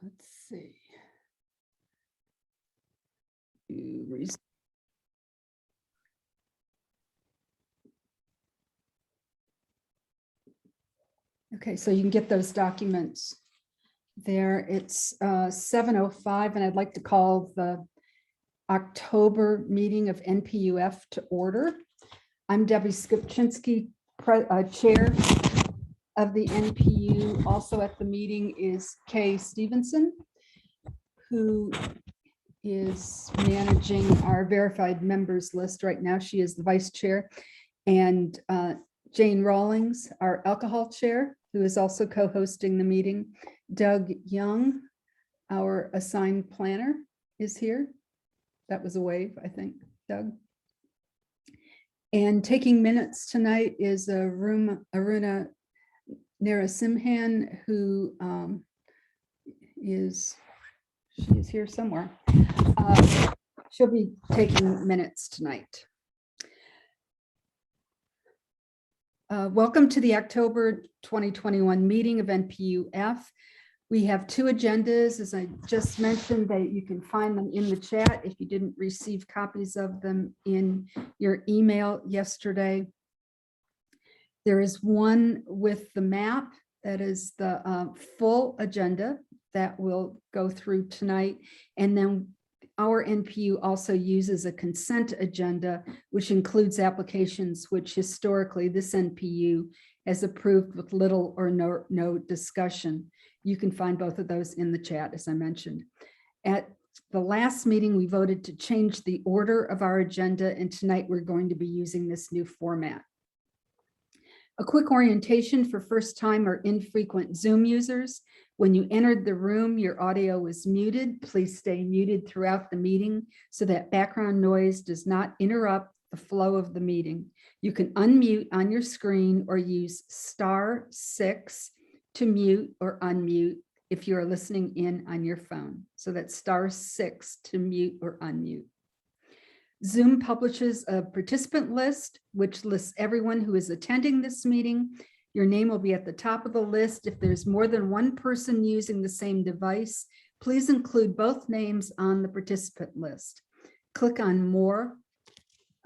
Let's see. Okay, so you can get those documents there. It's 7:05, and I'd like to call the October meeting of NPU-F to order. I'm Debbie Skupczynski, Chair of the NPU. Also at the meeting is Kay Stevenson, who is managing our verified members list right now. She is the Vice Chair. And Jane Rawlings, our Alcohol Chair, who is also co-hosting the meeting. Doug Young, our assigned planner, is here. That was a wave, I think, Doug. And taking minutes tonight is Aruna Narasimhan, who she is here somewhere. She'll be taking minutes tonight. Welcome to the October 2021 meeting of NPU-F. We have two agendas, as I just mentioned, that you can find them in the chat if you didn't receive copies of them in your email yesterday. There is one with the map, that is the full agenda that we'll go through tonight. And then our NPU also uses a consent agenda, which includes applications which historically this NPU has approved with little or no discussion. You can find both of those in the chat, as I mentioned. At the last meeting, we voted to change the order of our agenda, and tonight we're going to be using this new format. A quick orientation for first-time or infrequent Zoom users. When you entered the room, your audio was muted. Please stay muted throughout the meeting so that background noise does not interrupt the flow of the meeting. You can unmute on your screen or use *6 to mute or unmute if you are listening in on your phone. So that's *6 to mute or unmute. Zoom publishes a participant list, which lists everyone who is attending this meeting. Your name will be at the top of the list. If there's more than one person using the same device, please include both names on the participant list. Click on More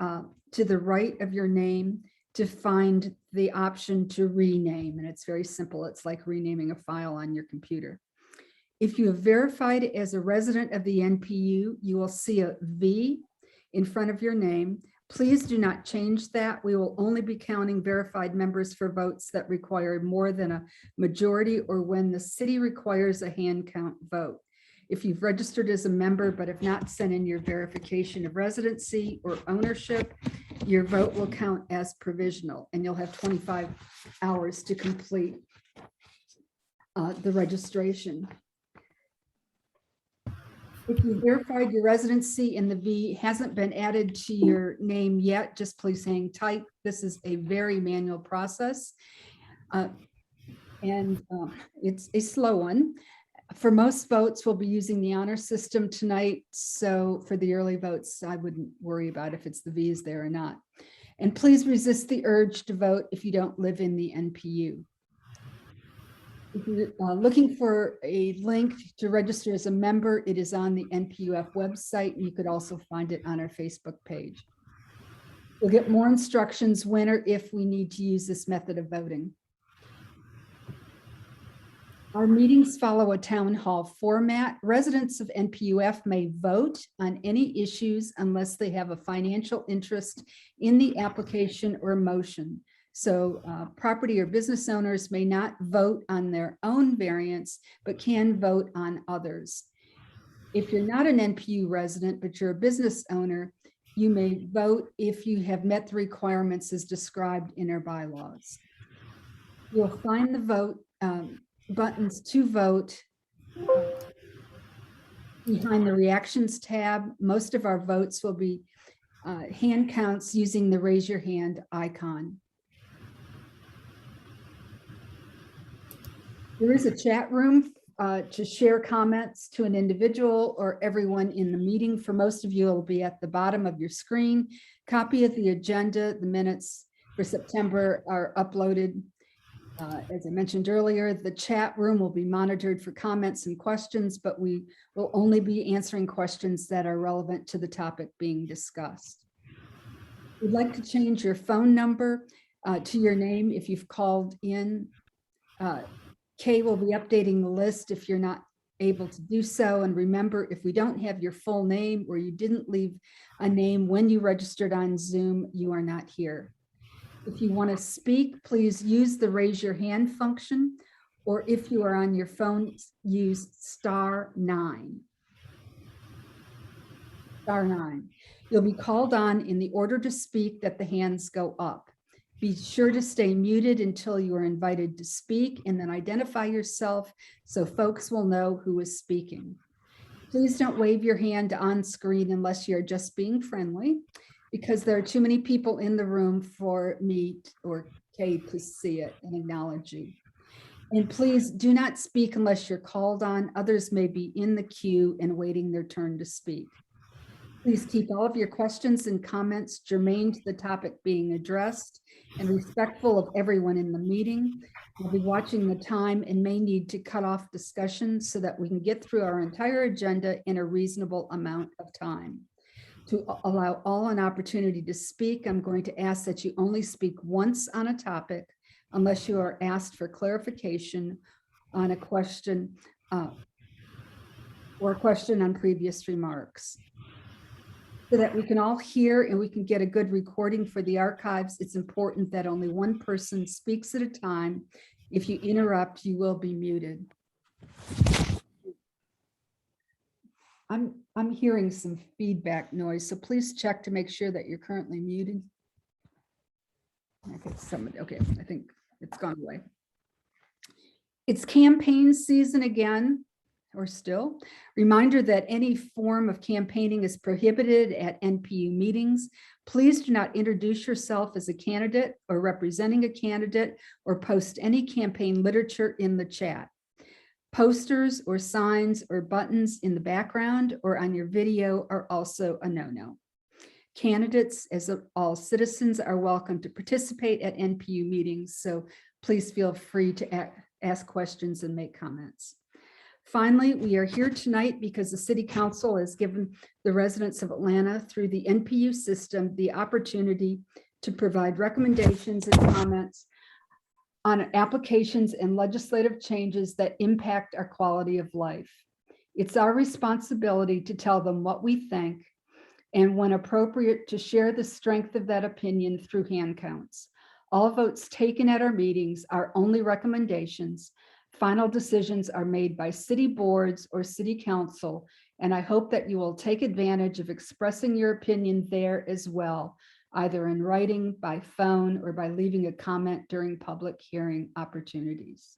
to the right of your name to find the option to rename. And it's very simple. It's like renaming a file on your computer. If you have verified as a resident of the NPU, you will see a V in front of your name. Please do not change that. We will only be counting verified members for votes that require more than a majority or when the city requires a hand count vote. If you've registered as a member but have not sent in your verification of residency or ownership, your vote will count as provisional, and you'll have 25 hours to complete the registration. If you verified your residency and the V hasn't been added to your name yet, just please hang tight. This is a very manual process, and it's a slow one. For most votes, we'll be using the honor system tonight. So for the early votes, I wouldn't worry about if it's the V's there or not. And please resist the urge to vote if you don't live in the NPU. If you're looking for a link to register as a member, it is on the NPU-F website. You could also find it on our Facebook page. We'll get more instructions when or if we need to use this method of voting. Our meetings follow a town hall format. Residents of NPU-F may vote on any issues unless they have a financial interest in the application or motion. So property or business owners may not vote on their own variance, but can vote on others. If you're not an NPU resident, but you're a business owner, you may vote if you have met the requirements as described in our bylaws. You'll find the vote buttons to vote behind the reactions tab. Most of our votes will be hand counts using the raise your hand icon. There is a chat room to share comments to an individual or everyone in the meeting. For most of you, it will be at the bottom of your screen. Copy of the agenda, the minutes for September are uploaded As I mentioned earlier, the chat room will be monitored for comments and questions, but we will only be answering questions that are relevant to the topic being discussed. We'd like to change your phone number to your name if you've called in. Kay will be updating the list if you're not able to do so. And remember, if we don't have your full name or you didn't leave a name when you registered on Zoom, you are not here. If you want to speak, please use the raise your hand function, or if you are on your phone, use *9. *9. You'll be called on in the order to speak that the hands go up. Be sure to stay muted until you are invited to speak, and then identify yourself so folks will know who is speaking. Please don't wave your hand on screen unless you're just being friendly, because there are too many people in the room for me or Kay to see it and acknowledge you. And please do not speak unless you're called on. Others may be in the queue and waiting their turn to speak. Please keep all of your questions and comments germane to the topic being addressed and respectful of everyone in the meeting. We'll be watching the time and may need to cut off discussion so that we can get through our entire agenda in a reasonable amount of time. To allow all an opportunity to speak, I'm going to ask that you only speak once on a topic unless you are asked for clarification on a question or a question on previous remarks. So that we can all hear and we can get a good recording for the archives, it's important that only one person speaks at a time. If you interrupt, you will be muted. I'm hearing some feedback noise, so please check to make sure that you're currently muted. Okay, I think it's gone away. It's campaign season again, or still. Reminder that any form of campaigning is prohibited at NPU meetings. Please do not introduce yourself as a candidate or representing a candidate or post any campaign literature in the chat. Posters or signs or buttons in the background or on your video are also a no-no. Candidates, as all citizens, are welcome to participate at NPU meetings, so please feel free to ask questions and make comments. Finally, we are here tonight because the City Council has given the residents of Atlanta through the NPU system the opportunity to provide recommendations and comments on applications and legislative changes that impact our quality of life. It's our responsibility to tell them what we think, and when appropriate, to share the strength of that opinion through hand counts. All votes taken at our meetings are only recommendations. Final decisions are made by city boards or city council, and I hope that you will take advantage of expressing your opinion there as well, either in writing, by phone, or by leaving a comment during public hearing opportunities.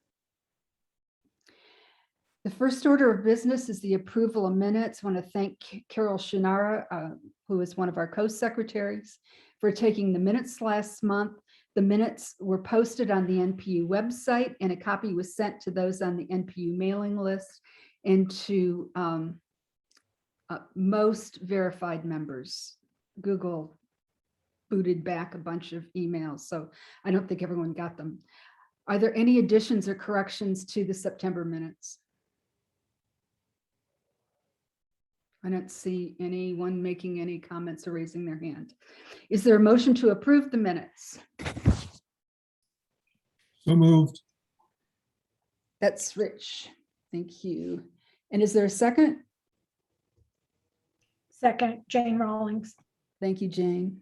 The first order of business is the approval of minutes. I want to thank Carol Shinara, who is one of our co-secretaries, for taking the minutes last month. The minutes were posted on the NPU website, and a copy was sent to those on the NPU mailing list and to most verified members. Google booted back a bunch of emails, so I don't think everyone got them. Are there any additions or corrections to the September minutes? I don't see anyone making any comments or raising their hand. Is there a motion to approve the minutes? So moved. That's Rich. Thank you. And is there a second? Second, Jane Rawlings. Thank you, Jane.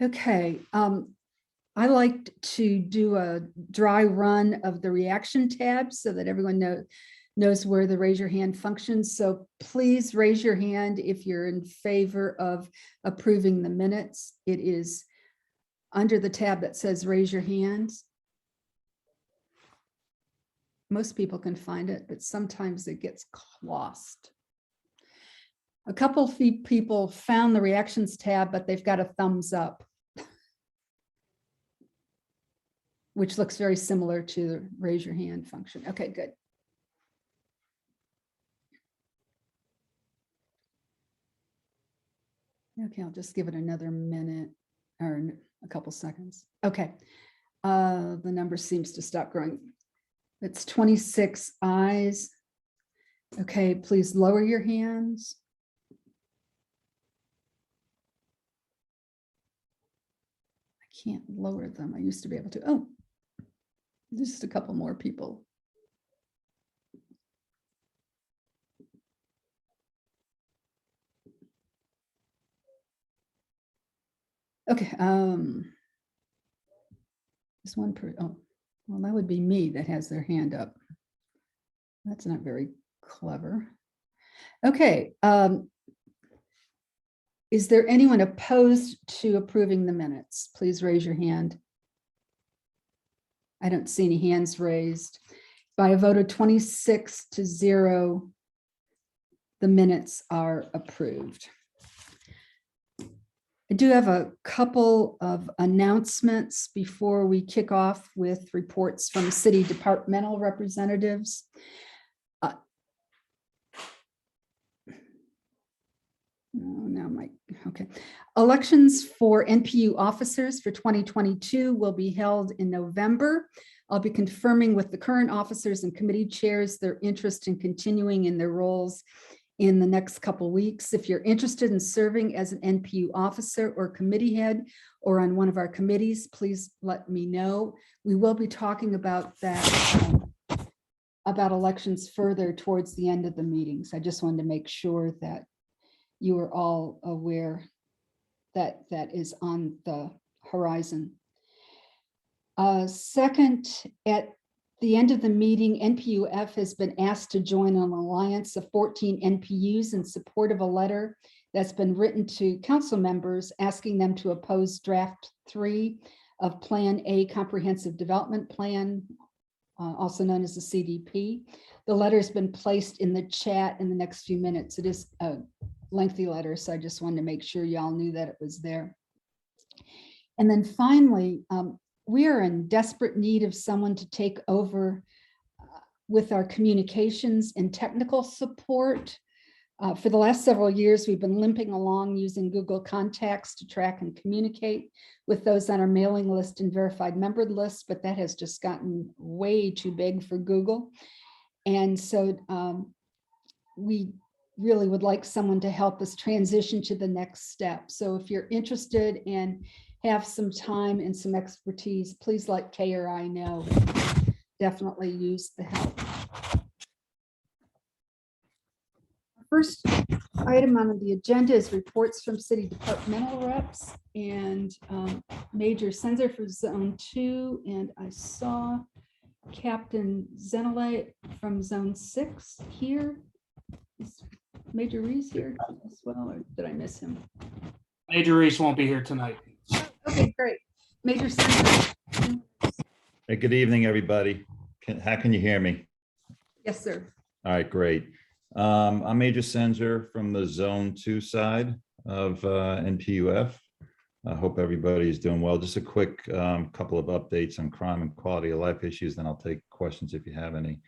Okay. I like to do a dry run of the reaction tab so that everyone knows where the raise your hand functions. So please raise your hand if you're in favor of approving the minutes. It is under the tab that says raise your hands. Most people can find it, but sometimes it gets lost. A couple of people found the reactions tab, but they've got a thumbs up, which looks very similar to the raise your hand function. Okay, good. Okay, I'll just give it another minute or a couple seconds. Okay, The number seems to stop growing. It's 26 ayes. Okay, please lower your hands. I can't lower them. I used to be able to. Oh, just a couple more people. Okay, there's one per, oh, well, that would be me that has their hand up. That's not very clever. Okay, is there anyone opposed to approving the minutes? Please raise your hand. I don't see any hands raised. By a vote of 26-0, the minutes are approved. I do have a couple of announcements before we kick off with reports from city departmental representatives. Okay. Elections for NPU officers for 2022 will be held in November. I'll be confirming with the current officers and committee chairs their interest in continuing in their roles in the next couple weeks. If you're interested in serving as an NPU officer or committee head or on one of our committees, please let me know. We will be talking about that, about elections further towards the end of the meetings. I just wanted to make sure that you are all aware that that is on the horizon. Second, at the end of the meeting, NPU-F has been asked to join an alliance of 14 NPUs in support of a letter that's been written to council members asking them to oppose draft 3 of Plan A Comprehensive Development Plan, also known as the CDP. The letter has been placed in the chat in the next few minutes. It is a lengthy letter, so I just wanted to make sure y'all knew that it was there. And then finally, we are in desperate need of someone to take over with our communications and technical support. For the last several years, we've been limping along using Google Contacts to track and communicate with those on our mailing list and verified member list, but that has just gotten way too big for Google. And so we really would like someone to help us transition to the next step. So if you're interested and have some time and some expertise, please let Kay or I know. Definitely use the help. First item on the agenda is reports from city departmental reps, and Major Senzer for Zone 2, and I saw Captain Zenile from Zone 6 here. Is Major Reese here as well, or did I miss him? Major Reese won't be here tonight. Okay, great. Major Senzer. Hey, good evening, everybody. How can you hear me? Yes, sir. All right, great. I'm Major Senzer from the Zone 2 side of NPU-F. I hope everybody's doing well. Just a quick couple of updates on crime and quality of life issues, then I'll take questions if you have any.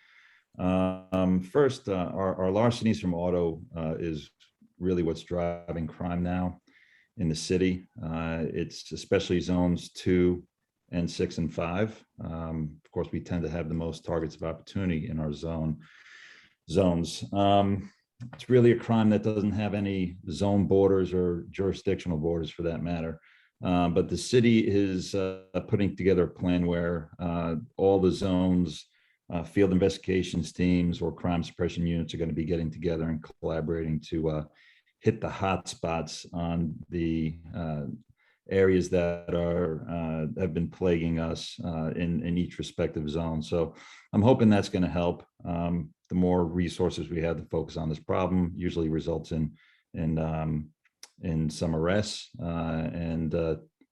First, our larcenies from auto is really what's driving crime now in the city. It's especially zones 2 and 6 and 5. Of course, we tend to have the most targets of opportunity in our zones. It's really a crime that doesn't have any zone borders or jurisdictional borders for that matter. But the city is putting together a plan where all the zones, field investigations teams or crime suppression units are going to be getting together and collaborating to hit the hot spots on the areas that are have been plaguing us in each respective zone. So I'm hoping that's going to help. The more resources we have to focus on this problem usually results in some arrests.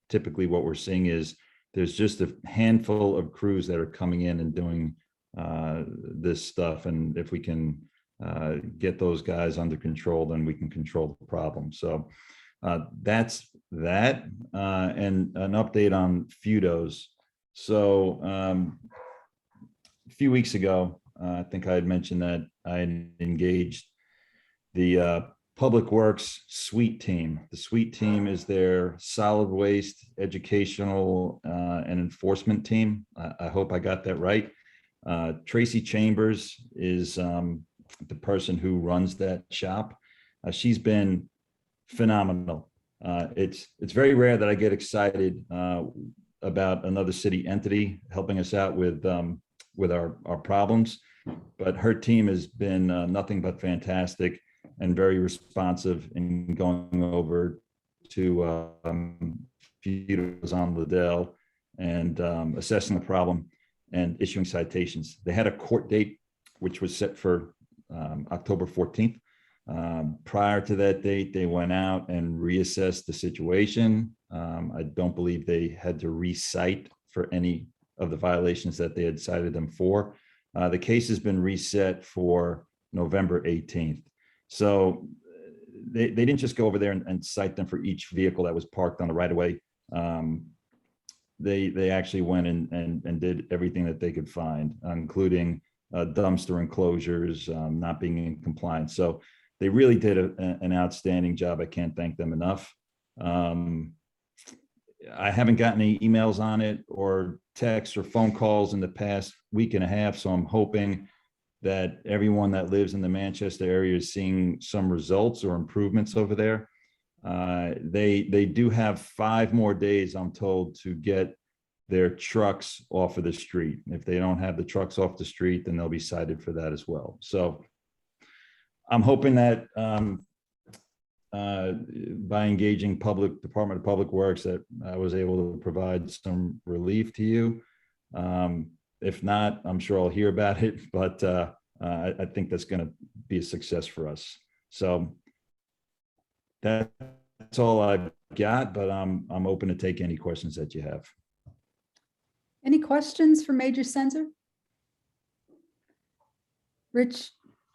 Typically what we're seeing is there's just a handful of crews that are coming in and doing this stuff. And if we can get those guys under control, then we can control the problem. So that's that. And an update on FUDOs. So a few weeks ago, I think I had mentioned that I had engaged the Public Works SWEET team. The SWEET team is their solid waste, educational, and enforcement team. I hope I got that right. Tracy Chambers is the person who runs that shop. She's been phenomenal. It's very rare that I get excited about another city entity helping us out with our problems, but her team has been nothing but fantastic and very responsive in going over to Vito's on Liddell and assessing the problem and issuing citations. They had a court date which was set for October 14th. Prior to that date, they went out and reassessed the situation. I don't believe they had to recite for any of the violations that they had cited them for. The case has been reset for November 18th. So they didn't just go over there and cite them for each vehicle that was parked on the right of way. They actually went and did everything that they could find, including dumpster enclosures, not being in compliance. So they really did an outstanding job. I can't thank them enough. I haven't gotten any emails on it or texts or phone calls in the past week and a half. So I'm hoping that everyone that lives in the Manchester area is seeing some results or improvements over there. They do have 5 more days, I'm told, to get their trucks off of the street. If they don't have the trucks off the street, then they'll be cited for that as well. So I'm hoping that by engaging Department of Public Works, that I was able to provide some relief to you. If not, I'm sure I'll hear about it, but I think that's going to be a success for us. So that's all I've got, but I'm open to take any questions that you have. Any questions for Major Senzer? Rich?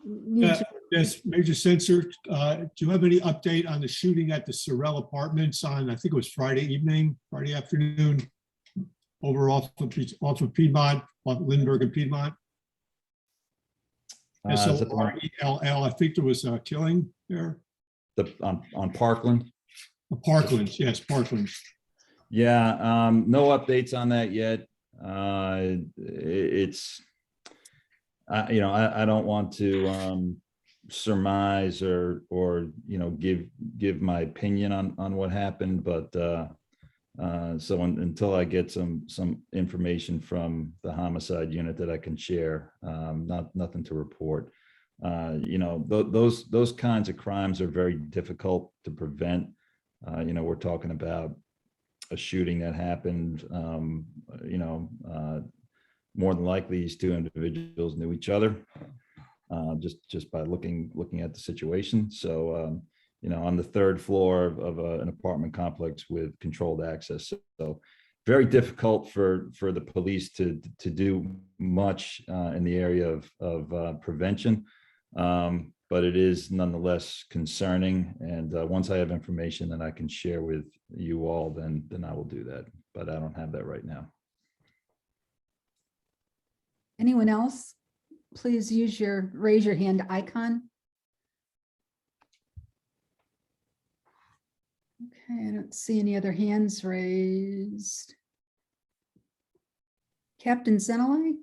Yes, Major Senzer, do you have any update on the shooting at the Sorrel Apartments on, I think it was Friday afternoon, over off of Piedmont, off Lindbergh and Piedmont? SORELL, I think there was a killing there. On Parkland? Parkland, yes, Parkland. Yeah, no updates on that yet. It's, I don't want to surmise or give my opinion on what happened, but so until I get some information from the homicide unit that I can share, nothing to report. Those kinds of crimes are very difficult to prevent. We're talking about a shooting that happened, more than likely these 2 individuals knew each other, just by looking at the situation. So, on the 3rd floor of an apartment complex with controlled access. So very difficult for the police to do much in the area of prevention. But it is nonetheless concerning. And once I have information that I can share with you all, then I will do that. But I don't have that right now. Anyone else? Please raise your hand icon. Okay, I don't see any other hands raised. Captain Zenelai?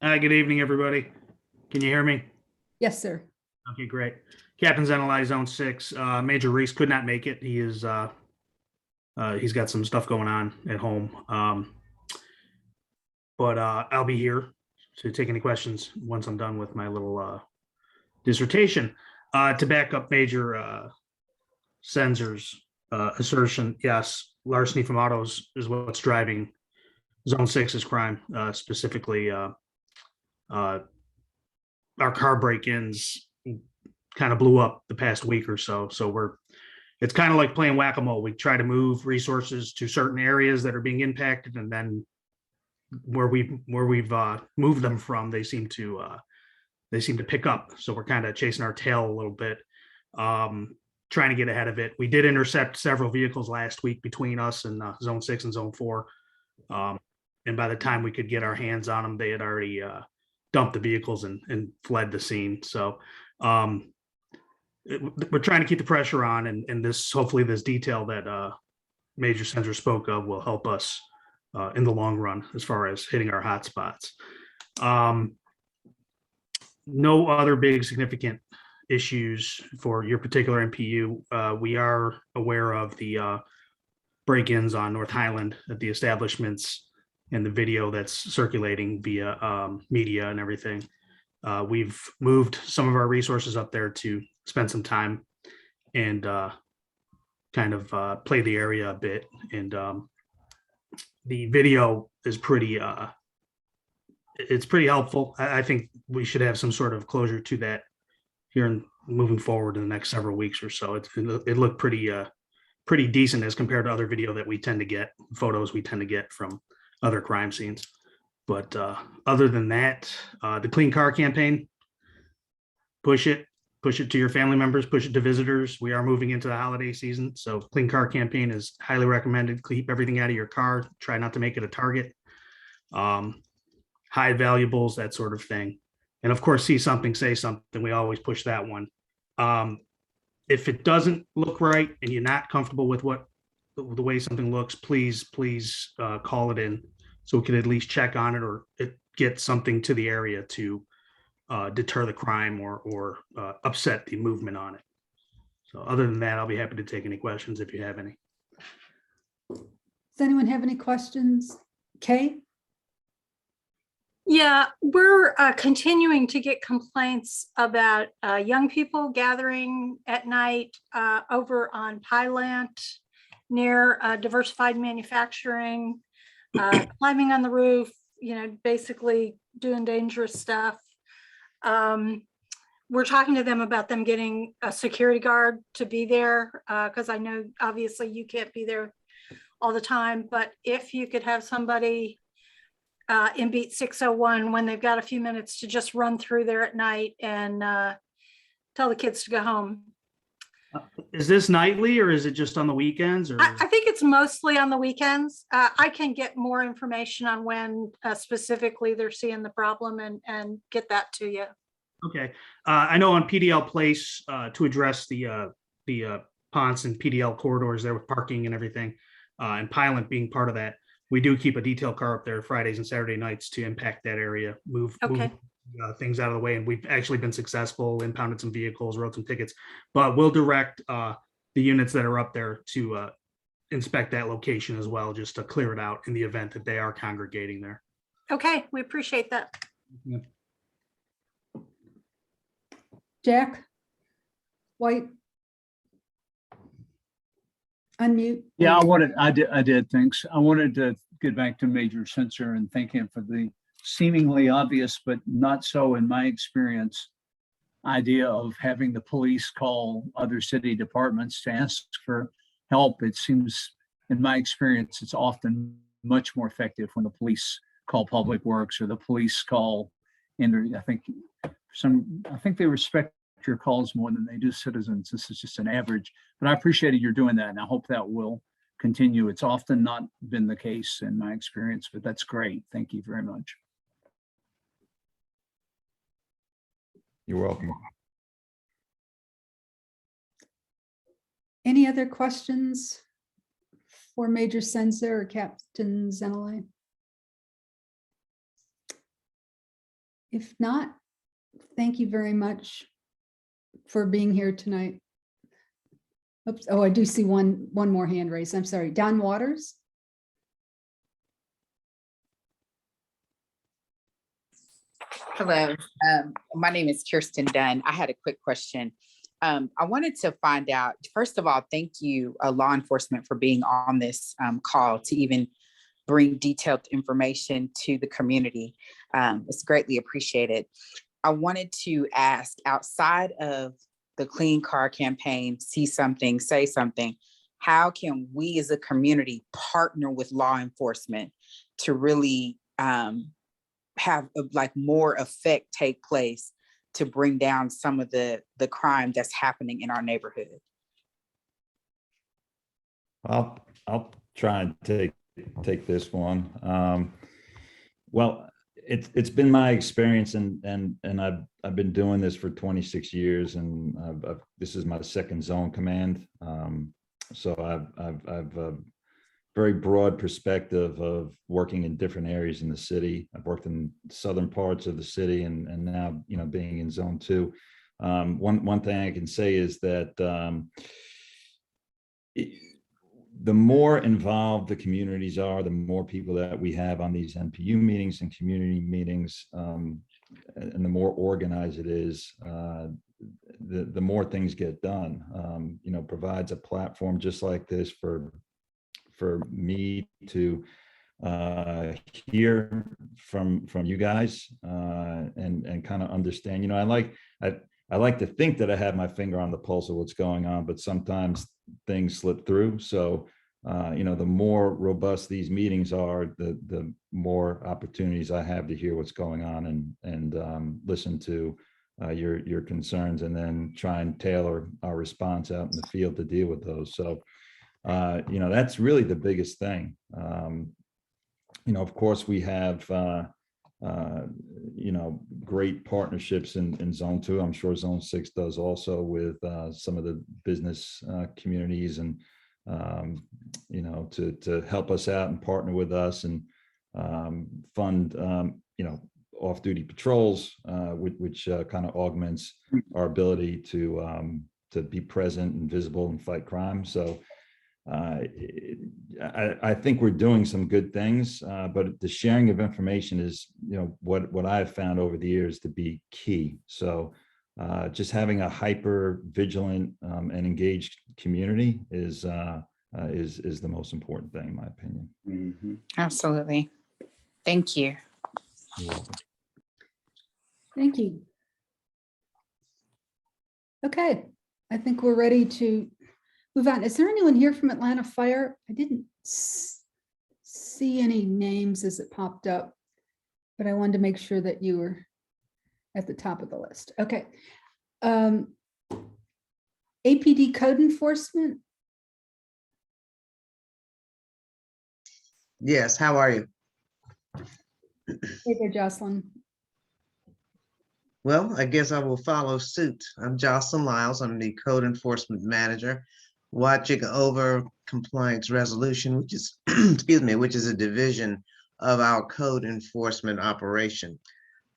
Hi, good evening, everybody. Can you hear me? Yes, sir. Okay, great. Captain Zenelai, Zone 6. Major Reese could not make it. He is he's got some stuff going on at home. But I'll be here to take any questions once I'm done with my little dissertation. To back up Major Senzer's assertion, yes, larceny from autos is what's driving Zone 6's crime, specifically our car break-ins kind of blew up the past week or so. So it's kind of like playing whack-a-mole. We try to move resources to certain areas that are being impacted, and then where we've moved them from, they seem to pick up. So we're kind of chasing our tail a little bit, trying to get ahead of it. We did intercept several vehicles last week between us and Zone 6 and Zone 4. And by the time we could get our hands on them, they had already dumped the vehicles and fled the scene. So we're trying to keep the pressure on, and this, hopefully this detail that Major Sensor spoke of will help us in the long run as far as hitting our hot spots. No other big significant issues for your particular NPU. We are aware of the break-ins on North Highland at the establishments and the video that's circulating via media and everything. We've moved some of our resources up there to spend some time and kind of play the area a bit. And the video is pretty, it's pretty helpful. I think we should have some sort of closure to that here and moving forward in the next several weeks or so. It looked pretty decent as compared to other video that we tend to get, photos we tend to get from other crime scenes. But other than that, the Clean Car campaign, push it to your family members, push it to visitors. We are moving into the holiday season. So Clean Car campaign is highly recommended. Keep everything out of your car. Try not to make it a target. Hide valuables, that sort of thing. And of course, see something, say something. We always push that one. If it doesn't look right and you're not comfortable with the way something looks, please call it in so we can at least check on it or get something to the area to deter the crime or upset the movement on it. So other than that, I'll be happy to take any questions if you have any. Does anyone have any questions? Kay? Yeah, we're continuing to get complaints about young people gathering at night over on Pylant near Diversified Manufacturing, climbing on the roof, basically doing dangerous stuff. We're talking to them about them getting a security guard to be there because I know obviously you can't be there all the time, but if you could have somebody in beat 601 when they've got a few minutes to just run through there at night and tell the kids to go home. Is this nightly or is it just on the weekends? Or I think it's mostly on the weekends. I can get more information on when specifically they're seeing the problem and get that to you. okay, I know on PDL Place to address the Ponce and PDL corridors there with parking and everything, and Pylant being part of that. We do keep a detail car up there Fridays and Saturday nights to impact that area, move things out of the way. And we've actually been successful, impounded some vehicles, wrote some tickets, but we'll direct the units that are up there to inspect that location as well, just to clear it out in the event that they are congregating there. Okay, we appreciate that. Yeah. Jack? White? Unmute. Yeah, I did, thanks. I wanted to get back to Major Sensor and thank him for the seemingly obvious, but not so in my experience, idea of having the police call other city departments to ask for help. It seems, in my experience, it's often much more effective when the police call Public Works or the police call, and I think they respect your calls more than they do citizens. This is just an average, but I appreciated you're doing that, and I hope that will continue. It's often not been the case in my experience, but that's great. Thank you very much. You're welcome. Any other questions for Major Sensor or Captain Zeneley? If not, thank you very much for being here tonight. Oops. Oh, I do see one more hand raised. I'm sorry. Don Waters. Hello, my name is Kirsten Dunn. I had a quick question. I wanted to find out, first of all, thank you, law enforcement, for being on this call to even bring detailed information to the community. It's greatly appreciated. I wanted to ask, outside of the Clean Car campaign, see something, say something, how can we as a community partner with law enforcement to really have more effect take place to bring down some of the crime that's happening in our neighborhood? I'll try and take this one. Well, It's been my experience, and I've been doing this for 26 years, and this is my second zone command. So I've a very broad perspective of working in different areas in the city. I've worked in southern parts of the city, and now, you know, being in zone 2. One thing I can say is that the more involved the communities are, the more people that we have on these NPU meetings and community meetings, and the more organized it is, the more things get done. You know, provides a platform just like this for me to hear from you guys, and kind of understand. You know, I like to think that I have my finger on the pulse of what's going on, but sometimes things slip through. So, you know, the more robust these meetings are, the more opportunities I have to hear what's going on, and listen to your concerns, and then try and tailor our response out in the field to deal with those. So, you know, that's really the biggest thing. You know, of course, we have you know, great partnerships in zone 2. I'm sure zone 6 does also, with some of the business communities, and you know, to help us out and partner with us, and fund you know, off-duty patrols, which kind of augments our ability to be present and visible and fight crime. So I think we're doing some good things, but the sharing of information is, you know, what I've found over the years to be key. So just having a hyper vigilant and engaged community is the most important thing, in my opinion. Absolutely. Thank you. You're welcome. Thank you. Okay, I think we're ready to move on. Is there anyone here from Atlanta Fire? I didn't see any names as it popped up, but I wanted to make sure that you were at the top of the list. Okay. APD code enforcement. Yes, how are you? Hey there, Jocelyn. Well, I guess I will follow suit. I'm Jocelyn Lyles. I'm the code enforcement manager, watching over compliance resolution, which is, excuse me, which is a division of our code enforcement operation.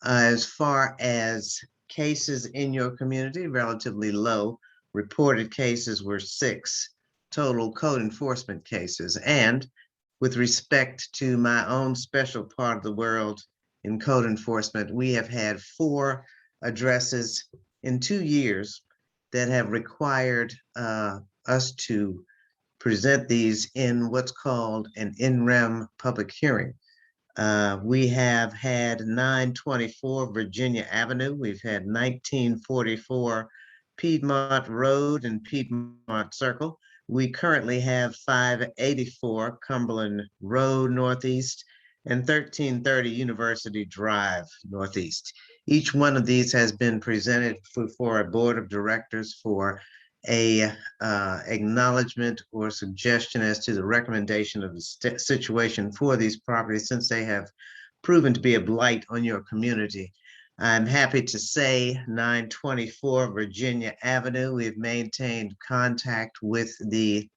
As far as cases in your community, relatively low. Reported cases were 6 total code enforcement cases. And with respect to my own special part of the world in code enforcement, we have had 4 addresses in 2 years that have required us to present these in what's called an in-rem public hearing. We have had 924 Virginia Avenue. We've had 1944 Piedmont Road and Piedmont Circle. We currently have 584 Cumberland Road Northeast and 1330 University Drive Northeast. Each one of these has been presented for a board of directors for a acknowledgement or suggestion as to the recommendation of the situation for these properties, since they have proven to be a blight on your community. I'm happy to say 924 Virginia Avenue, we've maintained contact with the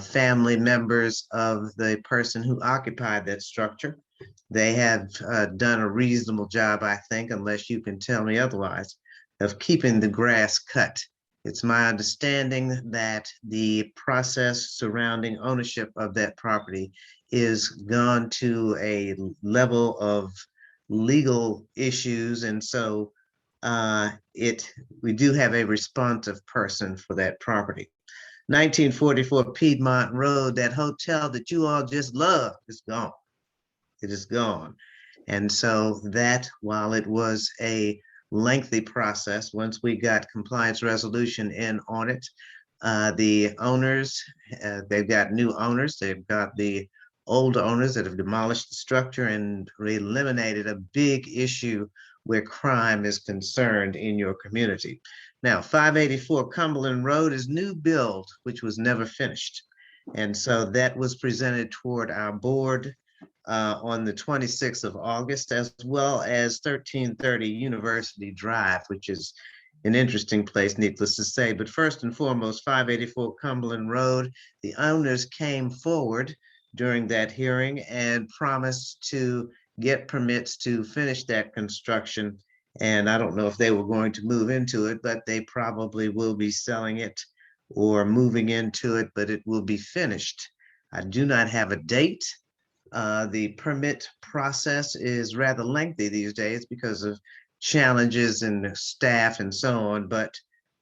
family members of the person who occupied that structure. They have done a reasonable job, I think, unless you can tell me otherwise, of keeping the grass cut. It's my understanding that the process surrounding ownership of that property is gone to a level of legal issues, and so we do have a responsive person for that property. 1944 Piedmont Road, that hotel that you all just love, is gone. It is gone. And so that, while it was a lengthy process, once we got compliance resolution in on it, the owners, they've got new owners, they've got the old owners that have demolished the structure and eliminated a big issue where crime is concerned in your community. Now, 584 Cumberland Road is new build, which was never finished. And so that was presented toward our board on the 26th of August, as well as 1330 University Drive, which is an interesting place, needless to say. But first and foremost, 584 Cumberland Road, the owners came forward during that hearing and promised to get permits to finish that construction. And I don't know if they were going to move into it, but they probably will be selling it or moving into it, but it will be finished. I do not have a date. The permit process is rather lengthy these days because of challenges and staff and so on, but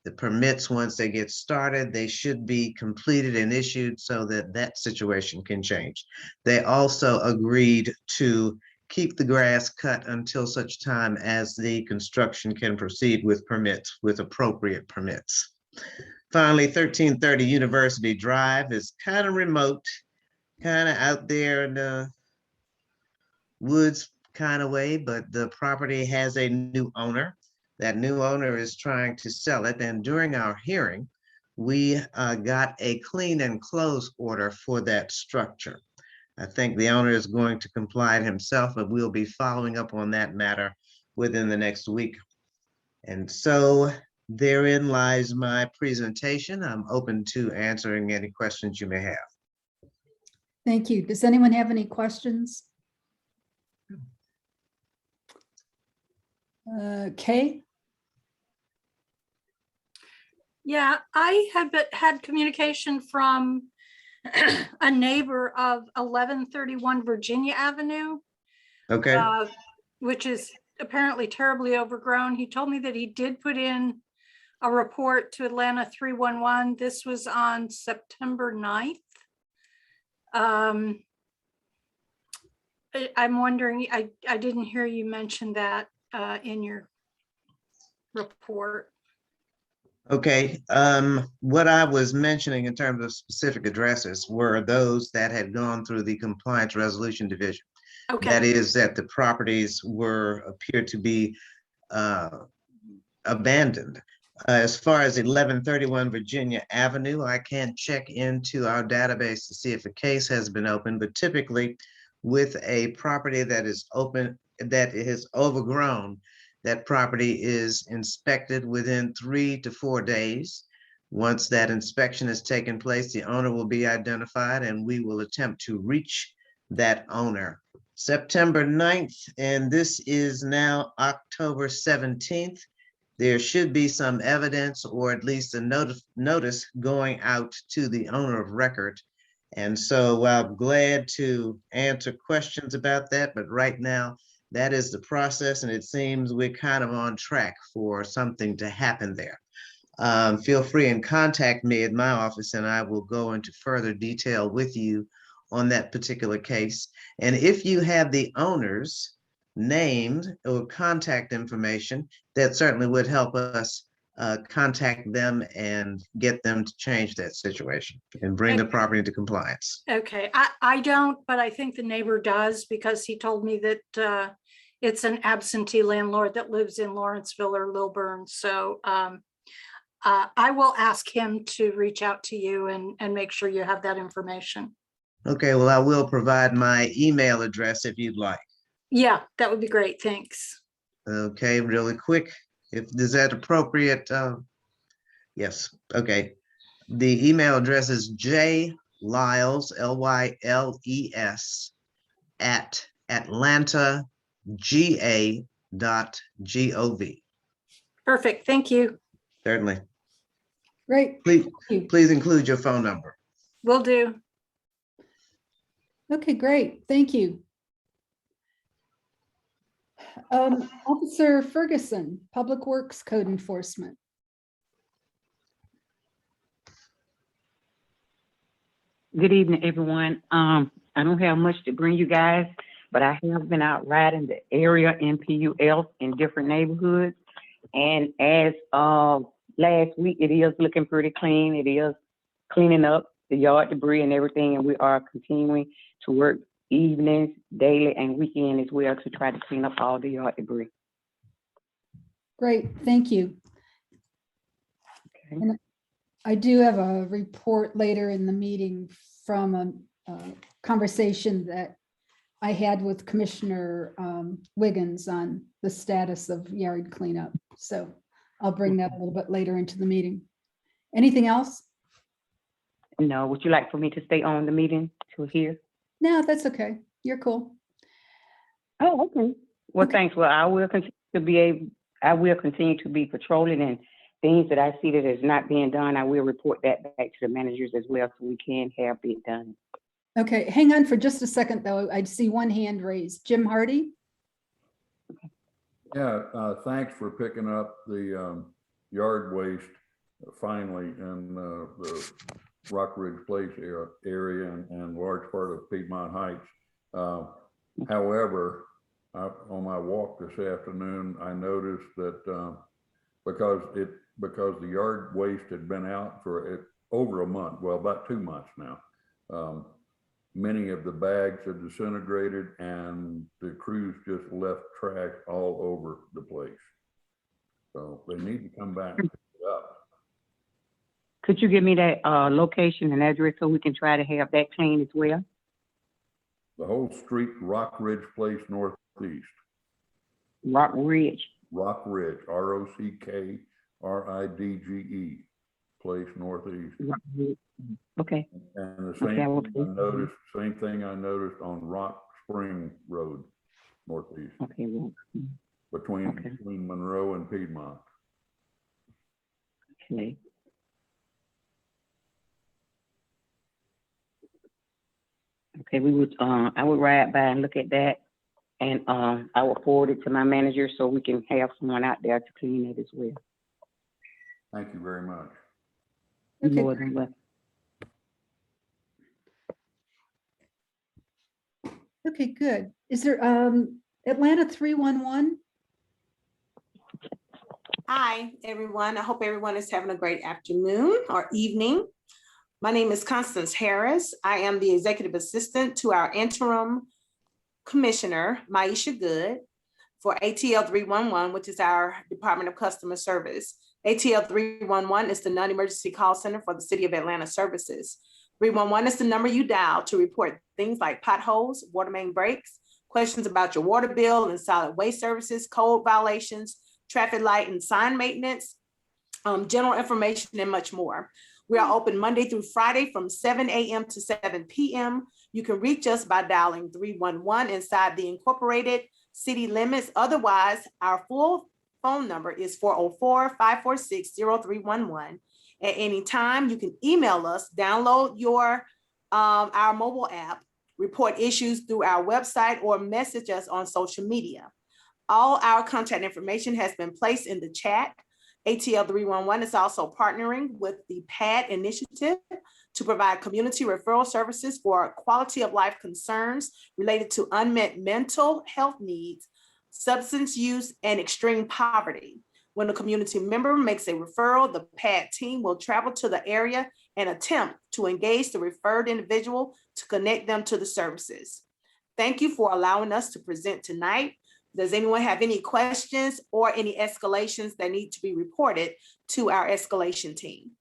the permits, once they get started, they should be completed and issued so that that situation can change. They also agreed to keep the grass cut until such time as the construction can proceed with permits, with appropriate permits. Finally, 1330 University Drive is kind of remote, kind of out there in the woods kind of way, but the property has a new owner. That new owner is trying to sell it. And during our hearing, we got a clean and close order for that structure. I think the owner is going to comply himself, but we'll be following up on that matter within the next week. And so therein lies my presentation. I'm open to answering any questions you may have. Thank you. Does anyone have any questions? Kay? Yeah, I had communication from a neighbor of 1131 Virginia Avenue, Okay, which is apparently terribly overgrown. He told me that he did put in a report to Atlanta 311. This was on September 9th. I'm wondering, I didn't hear you mention that in your report. okay. What I was mentioning in terms of specific addresses were those that had gone through the Compliance Resolution Division. That Okay, is that the properties appear to be abandoned. As far as 1131 Virginia Avenue, I can't check into our database to see if a case has been opened, but typically with a property that is open, that is overgrown, that property is inspected within 3 to 4 days. Once that inspection has taken place, the owner will be identified and we will attempt to reach that owner. September 9th, and this is now October 17th. There should be some evidence or at least a notice going out to the owner of record. And so I'm glad to answer questions about that, but right now that is the process and it seems we're kind of on track for something to happen there. Feel free and contact me at my office and I will go into further detail with you on that particular case. And if you have the owners named or contact information, that certainly would help us contact them and get them to change that situation and bring the property into compliance. okay. I don't, but I think the neighbor does because he told me that it's an absentee landlord that lives in Lawrenceville or Lilburn. So I will ask him to reach out to you and make sure you have that information. Okay, well, I will provide my email address if you'd like. Yeah, that would be great. Thanks. Okay, really quick, if is that appropriate? Yes, okay. The email address is jlyles, Lyles, at atlantag.gov. Perfect. Thank you. Certainly. Great. Please, Thank you. please include your phone number. Will do. Okay, great. Thank you. Officer Ferguson, Public Works Code Enforcement. Good evening, everyone. I don't have much to bring you guys, but I have been out riding the area NPU-F in different neighborhoods. And as of last week, it is looking pretty clean. It is cleaning up the yard debris and everything. And we are continuing to work evenings, daily, and weekend as well to try to clean up all the yard debris. Great, thank you. Okay. And I do have a report later in the meeting from a conversation that I had with Commissioner Wiggins on the status of yard cleanup. So I'll bring that a little bit later into the meeting. Anything else? No, would you like for me to stay on the meeting to hear? No, that's okay. You're cool. Oh, okay. Well, Okay. thanks. Well, I will continue to be patrolling, and things that I see that is not being done, I will report that back to the managers as well, so we can have it done. Okay, hang on for just a second, though. I see one hand raised. Jim Hardy? Yeah, thanks for picking up the yard waste finally in the Rock Ridge Place area and large part of Piedmont Heights. However, on my walk this afternoon, I noticed that because the yard waste had been out for over a month, well, about 2 months now. Many of the bags had disintegrated and the crews just left trash all over the place. So they need to come back and pick it up. Could you give me that location and address so we can try to have that clean as well? The whole street, Rock Ridge Place Northeast. Rock Ridge. Rock Ridge, ROCKRIDGE Place Northeast. Rock Ridge. Okay. And the Okay, I will same thing I noticed on Rock Spring Road Northeast, Okay. Well, between Okay. Monroe and Piedmont. okay. Okay, I would ride by and look at that, and I will forward it to my manager so we can have someone out there to clean it as well. Thank you very much. You're Okay, more great. than welcome. Okay, good. Is there Atlanta 311? Hi, everyone. I hope everyone is having a great afternoon or evening. My name is Constance Harris. I am the executive assistant to our interim commissioner, Maisha Good, for ATL 311, which is our Department of Customer Service. ATL 311 is the non-emergency call center for the City of Atlanta services. 311 is the number you dial to report things like potholes, water main breaks, questions about your water bill and solid waste services, code violations, traffic light and sign maintenance, general information, and much more. We are open Monday through Friday from 7 a.m. to 7 p.m. You can reach us by dialing 311 inside the incorporated city limits. Otherwise, our full phone number is 404-546-0311. At any time, you can email us, download our mobile app, report issues through our website, or message us on social media. All our contact information has been placed in the chat. ATL 311 is also partnering with the PAD initiative to provide community referral services for quality of life concerns related to unmet mental health needs, substance use, and extreme poverty. When a community member makes a referral, the PAD team will travel to the area and attempt to engage the referred individual to connect them to the services. Thank you for allowing us to present tonight. Does anyone have any questions or any escalations that need to be reported to our escalation team?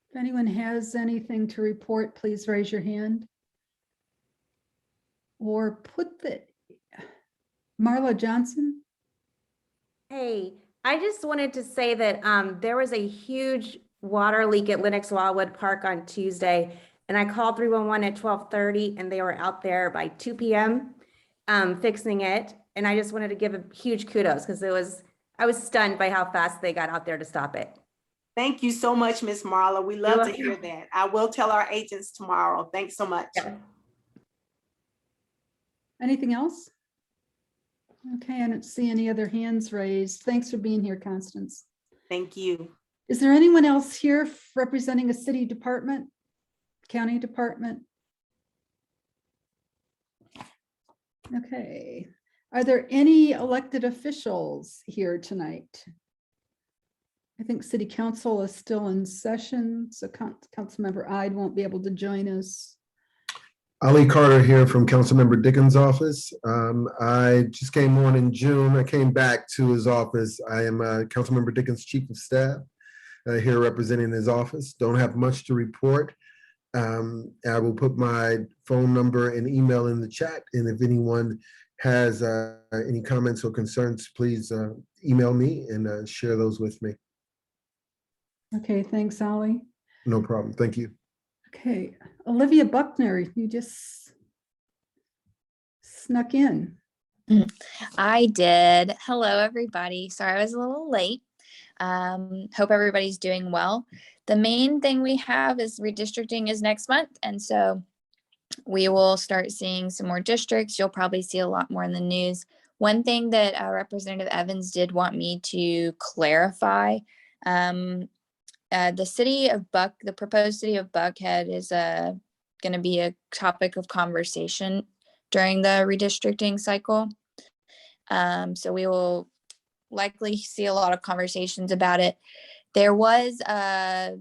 If anyone has anything to report, please raise your hand. Or Marla Johnson? Hey, I just wanted to say that there was a huge water leak at Lenox Wildwood Park on Tuesday, and I called 311 at 12:30, and they were out there by 2 p.m. Fixing it. And I just wanted to give a huge kudos because I was stunned by how fast they got out there to stop it. Thank you so much, Ms. Marla. We love to hear that. I will tell our agents tomorrow. Thanks so much. Yeah. Anything else? Okay, I don't see any other hands raised. Thanks for being here, Constance. Thank you. Is there anyone else here representing a city department, county department? Okay, are there any elected officials here tonight? I think city council is still in session, so Councilmember Ide won't be able to join us. Ali Carter here from Councilmember Dickens' office. I just came on in June. I came back to his office. I am Councilmember Dickens' chief of staff here representing his office. Don't have much to report. I will put my phone number and email in the chat. And if anyone has any comments or concerns, please email me and share those with me. Okay, thanks, Ollie. No problem. Thank you. Okay, Olivia Buckner, you just snuck in. I did. Hello, everybody. Sorry I was a little late. Hope everybody's doing well. The main thing we have is redistricting is next month. And so we will start seeing some more districts. You'll probably see a lot more in the news. One thing that Representative Evans did want me to clarify, the city of the proposed city of Buckhead is going to be a topic of conversation during the redistricting cycle. So we will likely see a lot of conversations about it. There was a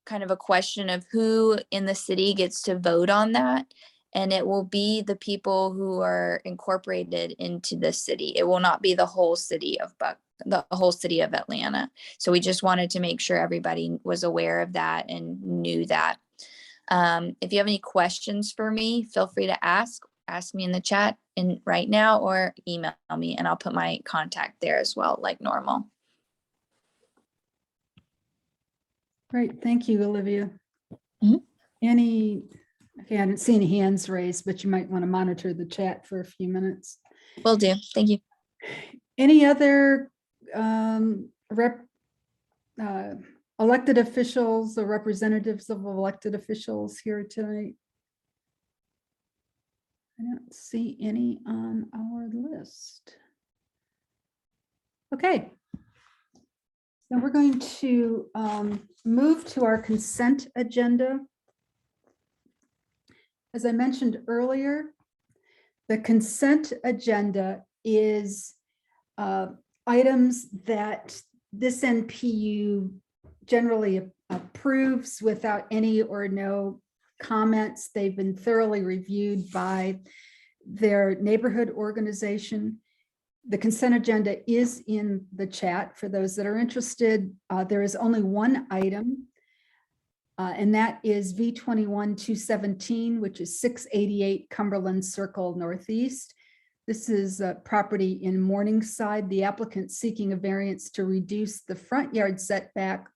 kind of a question of who in the city gets to vote on that. And it will be the people who are incorporated into the city. It will not be the whole city of the whole city of Atlanta. So we just wanted to make sure everybody was aware of that and knew that. If you have any questions for me, feel free to ask me in the chat right now or email me, and I'll put my contact there as well, like normal. Great, thank you, Olivia. Mm-hmm. Okay, I didn't see any hands raised, but you might want to monitor the chat for a few minutes. Will do. Thank you. Any other elected officials or representatives of elected officials here tonight? I don't see any on our list. Okay. So we're going to move to our consent agenda. As I mentioned earlier, the consent agenda is items that this NPU generally approves without any or no comments. They've been thoroughly reviewed by their neighborhood organization. The consent agenda is in the chat for those that are interested. There is only one item, and that is V21-217, which is 688 Cumberland Circle Northeast. This is a property in Morningside. The applicant seeking a variance to reduce the front yard setback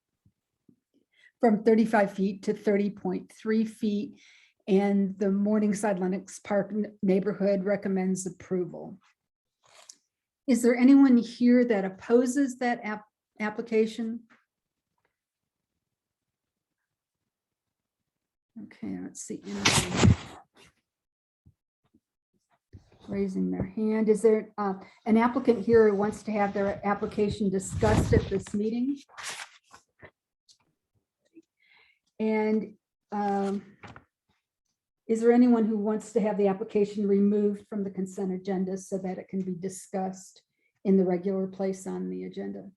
from 35 feet to 30.3 feet. And the Morningside Lenox Park neighborhood recommends approval. Is there anyone here that opposes that application? Okay, let's see. Anyone raising their hand? Is there an applicant here who wants to have their application discussed at this meeting? And is there anyone who wants to have the application removed from the consent agenda so that it can be discussed in the regular place on the agenda?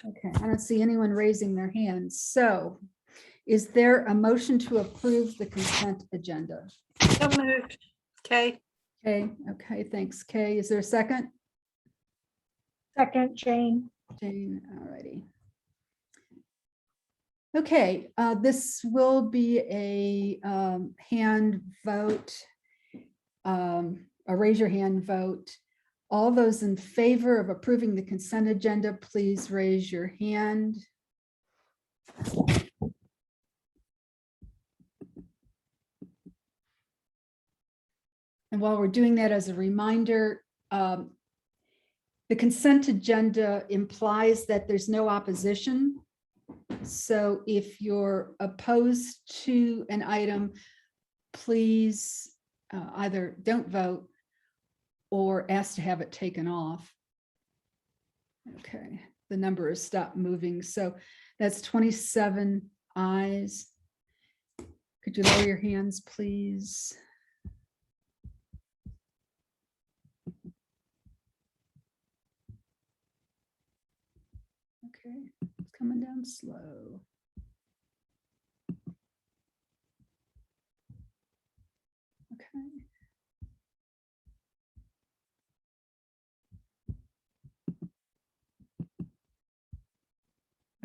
Okay, I don't see anyone raising their hands. So is there a motion to approve the consent agenda? So moved. Kay. Okay, thanks, Kay. Is there a second? Second, Jane. Jane, all righty. Okay, this will be a hand vote, a raise your hand vote. All those in favor of approving the consent agenda, please raise your hand. And while we're doing that, as a reminder, the consent agenda implies that there's no opposition. So if you're opposed to an item, please either don't vote or ask to have it taken off. Okay, the number has stopped moving. So that's 27 ayes. Could you lower your hands, please? Okay, it's coming down slow. Okay.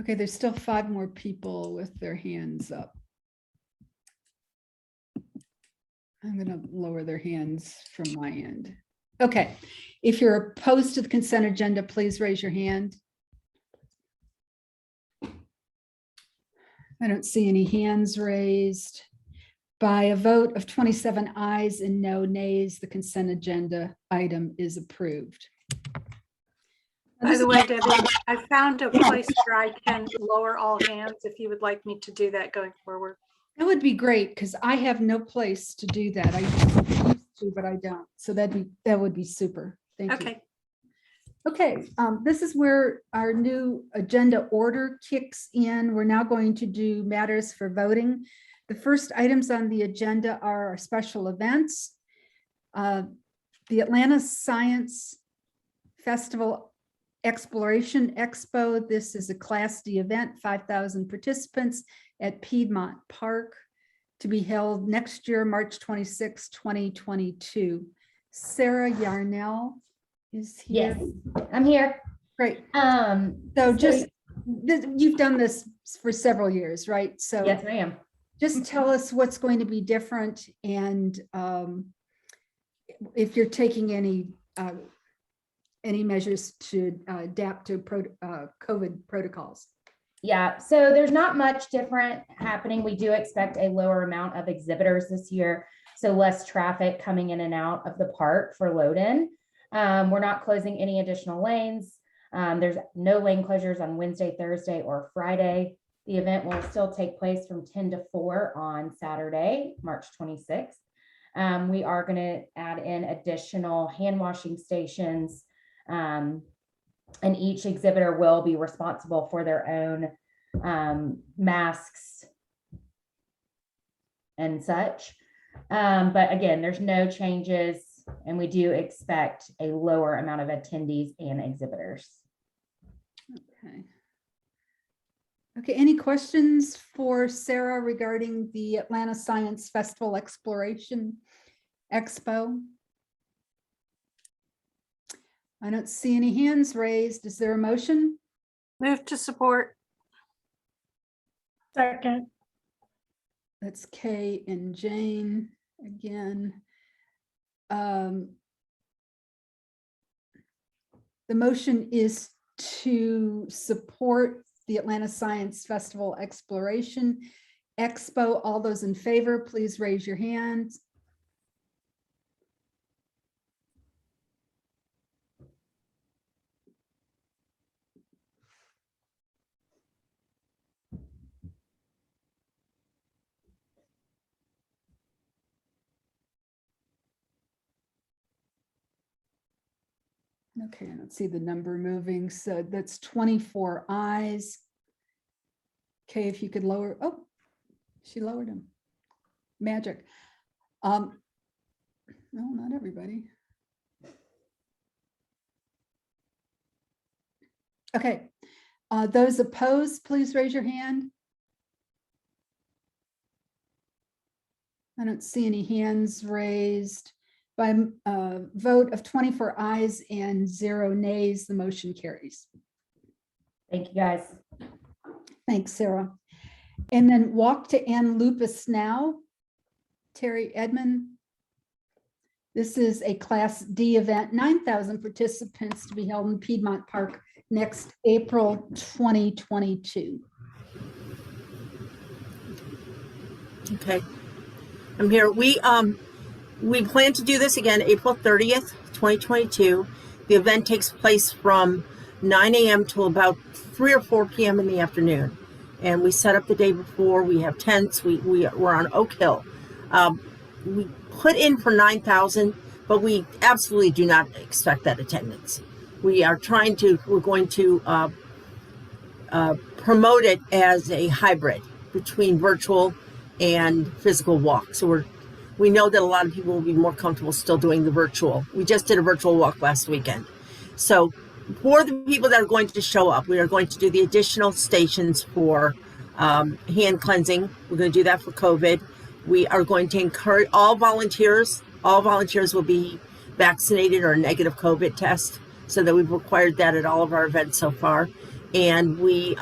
Okay, there's still 5 more people with their hands up. I'm going to lower their hands from my end. Okay, if you're opposed to the consent agenda, please raise your hand. I don't see any hands raised. By a vote of 27 ayes and no nays, the consent agenda item is approved. By the way, Debbie, I found a place where I can lower all hands if you would like me to do that going forward. That would be great because I have no place to do that. I used to, but I don't. So that would be super. Thank you. Okay. Okay, this is where our new agenda order kicks in. We're now going to do matters for voting. The first items on the agenda are our special events. The Atlanta Science Festival Exploration Expo. This is a Class D event, 5,000 participants at Piedmont Park, to be held next year, March 26, 2022. Sarah Yarnell is here. Yes, I'm here. Great. So Just, you've done this for several years, right? So yes, ma'am. Just tell us what's going to be different and if you're taking any measures to adapt to COVID protocols. Yeah, so there's not much different happening. We do expect a lower amount of exhibitors this year, so less traffic coming in and out of the park for load in. We're not closing any additional lanes. There's no lane closures on Wednesday, Thursday, or Friday. The event will still take place from 10 to 4 on Saturday, March 26th. We are going to add in additional hand washing stations, and each exhibitor will be responsible for their own masks and such. But again, there's no changes, and we do expect a lower amount of attendees and exhibitors. Okay. Okay, any questions for Sarah regarding the Atlanta Science Festival Exploration Expo? I don't see any hands raised. Is there a motion? Move to support. Second. That's Kay and Jane again. The motion is to support the Atlanta Science Festival Exploration Expo. All those in favor, please raise your hands. Okay, I don't see the number moving, so that's 24 ayes. Okay, if you could lower, oh, she lowered them. Magic. No, not everybody. Okay, those opposed, please raise your hand. I don't see any hands raised. By a vote of 24 ayes and 0 nays, the motion carries. Thank you, guys. Thanks, Sarah. And then Walk to End Lupus Now, Terry Edmond. This is a Class D event, 9,000 participants, to be held in Piedmont Park next April 2022. Okay, I'm here. We plan to do this again April 30th, 2022. The event takes place from 9 a.m. till about 3 or 4 p.m. in the afternoon. And we set up the day before. We have tents. We're on Oak Hill. We put in for 9,000, but we absolutely do not expect that attendance. We're going to promote it as a hybrid between virtual and physical walk. So we know that a lot of people will be more comfortable still doing the virtual. We just did a virtual walk last weekend. So for the people that are going to show up, we are going to do the additional stations for hand cleansing. We're going to do that for COVID. We are going to encourage all volunteers. All volunteers will be vaccinated or a negative COVID test, so that we've required that at all of our events so far. And we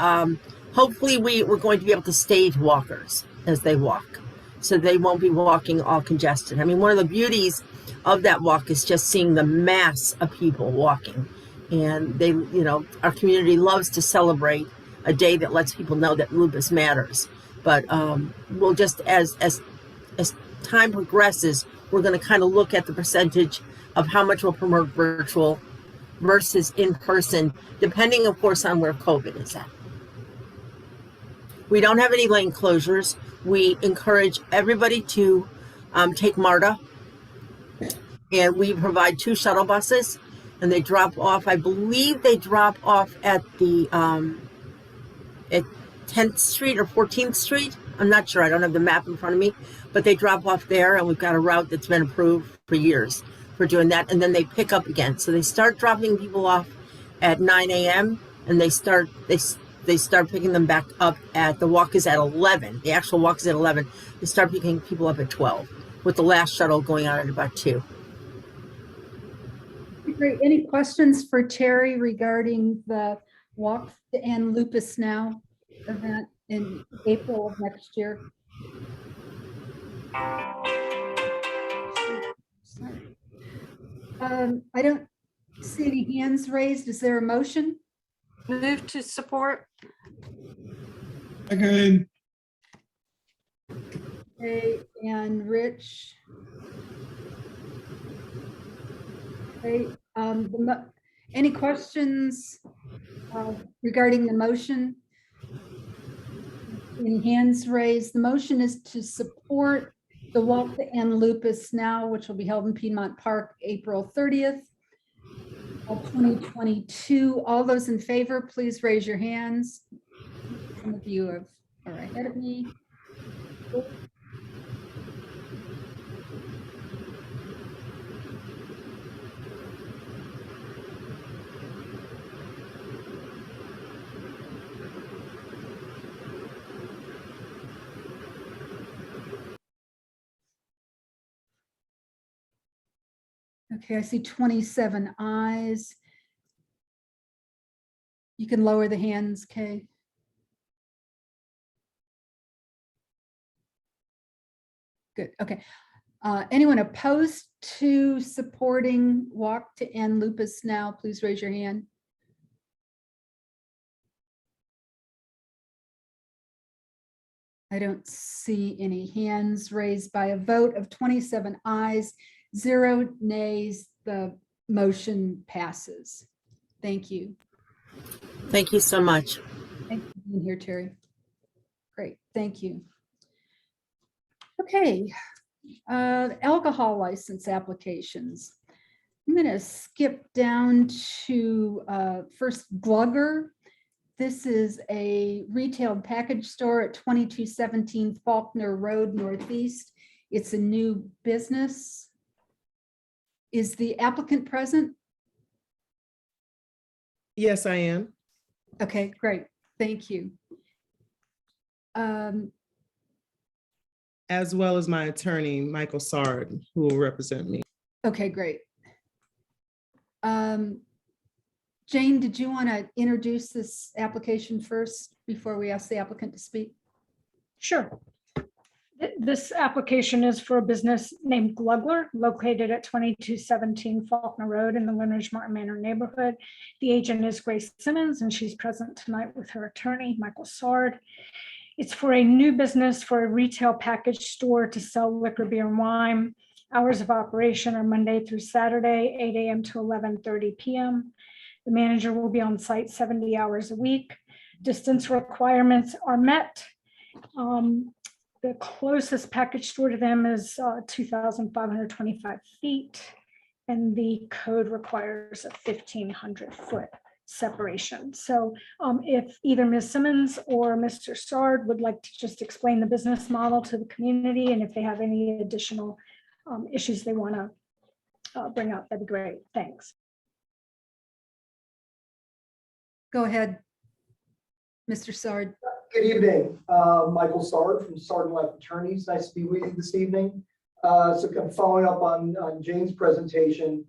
hopefully we're going to be able to stage walkers as they walk, so they won't be walking all congested. I mean, one of the beauties of that walk is just seeing the mass of people walking. And they, you know, our community loves to celebrate a day that lets people know that lupus matters. But we'll just, as time progresses, we're going to kind of look at the percentage of how much we'll promote virtual versus in person, depending, of course, on where COVID is at. We don't have any lane closures. We encourage everybody to take MARTA, and we provide 2 shuttle buses, and they drop off. I believe they drop off at the at 10th Street or 14th Street. I'm not sure. I don't have the map in front of me, but they drop off there, and we've got a route that's been approved for years for doing that, and then they pick up again. So they start dropping people off at 9 a.m. and they start picking them back up at, the walk is at 11. The actual walk is at 11. They start picking people up at 12, with the last shuttle going out at about 2. Great. Any questions for Terry regarding the Walk to End Lupus Now event in April of next year? I don't see any hands raised. Is there a motion? Move to support. Second. Okay, and Rich. Okay, any questions regarding the motion? Any hands raised? The motion is to support the Walk to End Lupus Now, which will be held in Piedmont Park, April 30th of 2022. All those in favor, please raise your hands. Some of you are ahead of me. Okay, I see 27 ayes. You can lower the hands, Kay. Good, okay. Anyone opposed to supporting Walk to End Lupus Now, please raise your hand. I don't see any hands raised. By a vote of 27 ayes, 0 nays, the motion passes. Thank you. Thank you so much. Thank you for being here, Terry. Great, thank you. Okay, alcohol license applications. I'm going to skip down to first Glugger. This is a retail package store at 2217 Faulkner Road Northeast. It's a new business. Is the applicant present? Yes, I am. Okay, great. Thank you. As well as my attorney, Michael Sard, who will represent me. Okay, great. Jane, did you want to introduce this application first before we ask the applicant to speak? Sure. This application is for a business named Glugler, located at 2217 Faulkner Road in the Leonard Martin Manor neighborhood. The agent is Grace Simmons, and she's present tonight with her attorney, Michael Sard. It's for a new business for a retail package store to sell liquor, beer, and wine. Hours of operation are Monday through Saturday, 8 a.m. to 11:30 p.m. The manager will be on site 70 hours a week. Distance requirements are met. The closest package store to them is 2,525 feet, and the code requires a 1,500 foot separation. So if either Ms. Simmons or Mr. Sard would like to just explain the business model to the community, and if they have any additional issues they want to bring up, that'd be great. Thanks. Go ahead, Mr. Sard. Good evening, Michael Sard from Sard & Life Attorneys. Nice to be with you this evening. So kind of following up on Jane's presentation,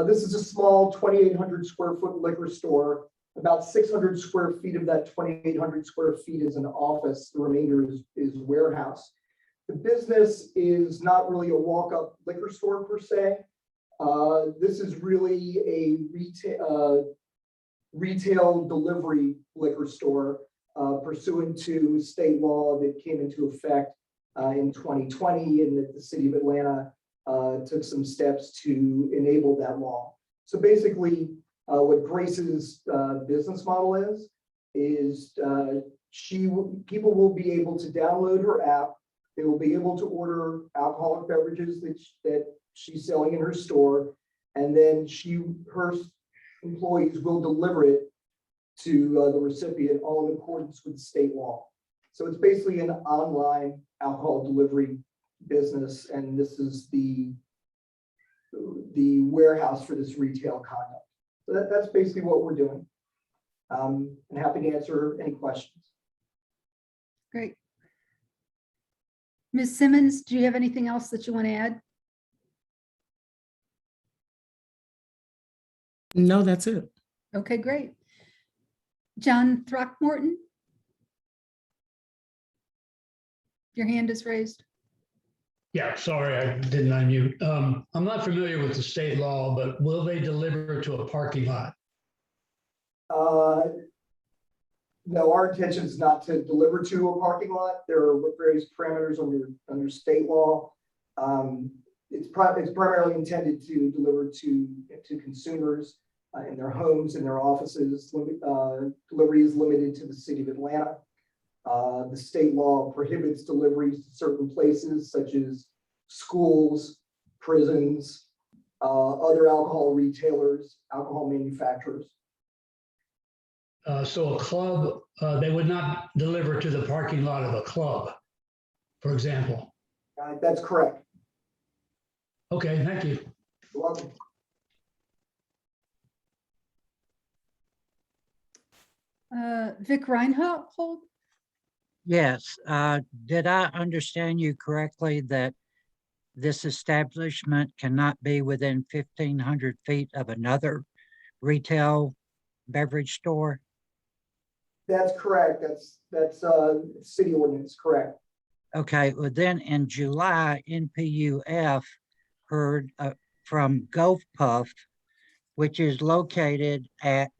this is a small 2,800 square foot liquor store About 600 square feet of that 2,800 square feet is an office. The remainder is warehouse. The business is not really a walk-up liquor store per se. This is really a retail delivery liquor store pursuant to state law that came into effect in 2020, and that the city of Atlanta took some steps to enable that law. So basically, what Grace's business model is people will be able to download her app. They will be able to order alcoholic beverages that she's selling in her store, and then her employees will deliver it to the recipient, all in accordance with state law. So it's basically an online alcohol delivery business, and this is the warehouse for this retail conduct. So that's basically what we're doing. I'm happy to answer any questions. Great. Ms. Simmons, do you have anything else that you want to add? No, that's it. Okay, great. John Throckmorton? Your hand is raised. Yeah, sorry, I didn't unmute. I'm not familiar with the state law, but will they deliver to a parking lot? No, our intention is not to deliver to a parking lot. There are various parameters under state law. It's primarily intended to deliver to consumers in their homes, in their offices. Delivery is limited to the city of Atlanta. The state law prohibits deliveries to certain places such as schools, prisons, other alcohol retailers, alcohol manufacturers. So a club, they would not deliver to the parking lot of a club, for example. That's correct. Okay, thank you. You're welcome. Vic Reinhold? Yes, did I understand you correctly that this establishment cannot be within 1,500 feet of another retail beverage store? That's correct. That's city ordinance, correct. Okay, well then in July, NPU-F heard from Gulf Puff, which is located at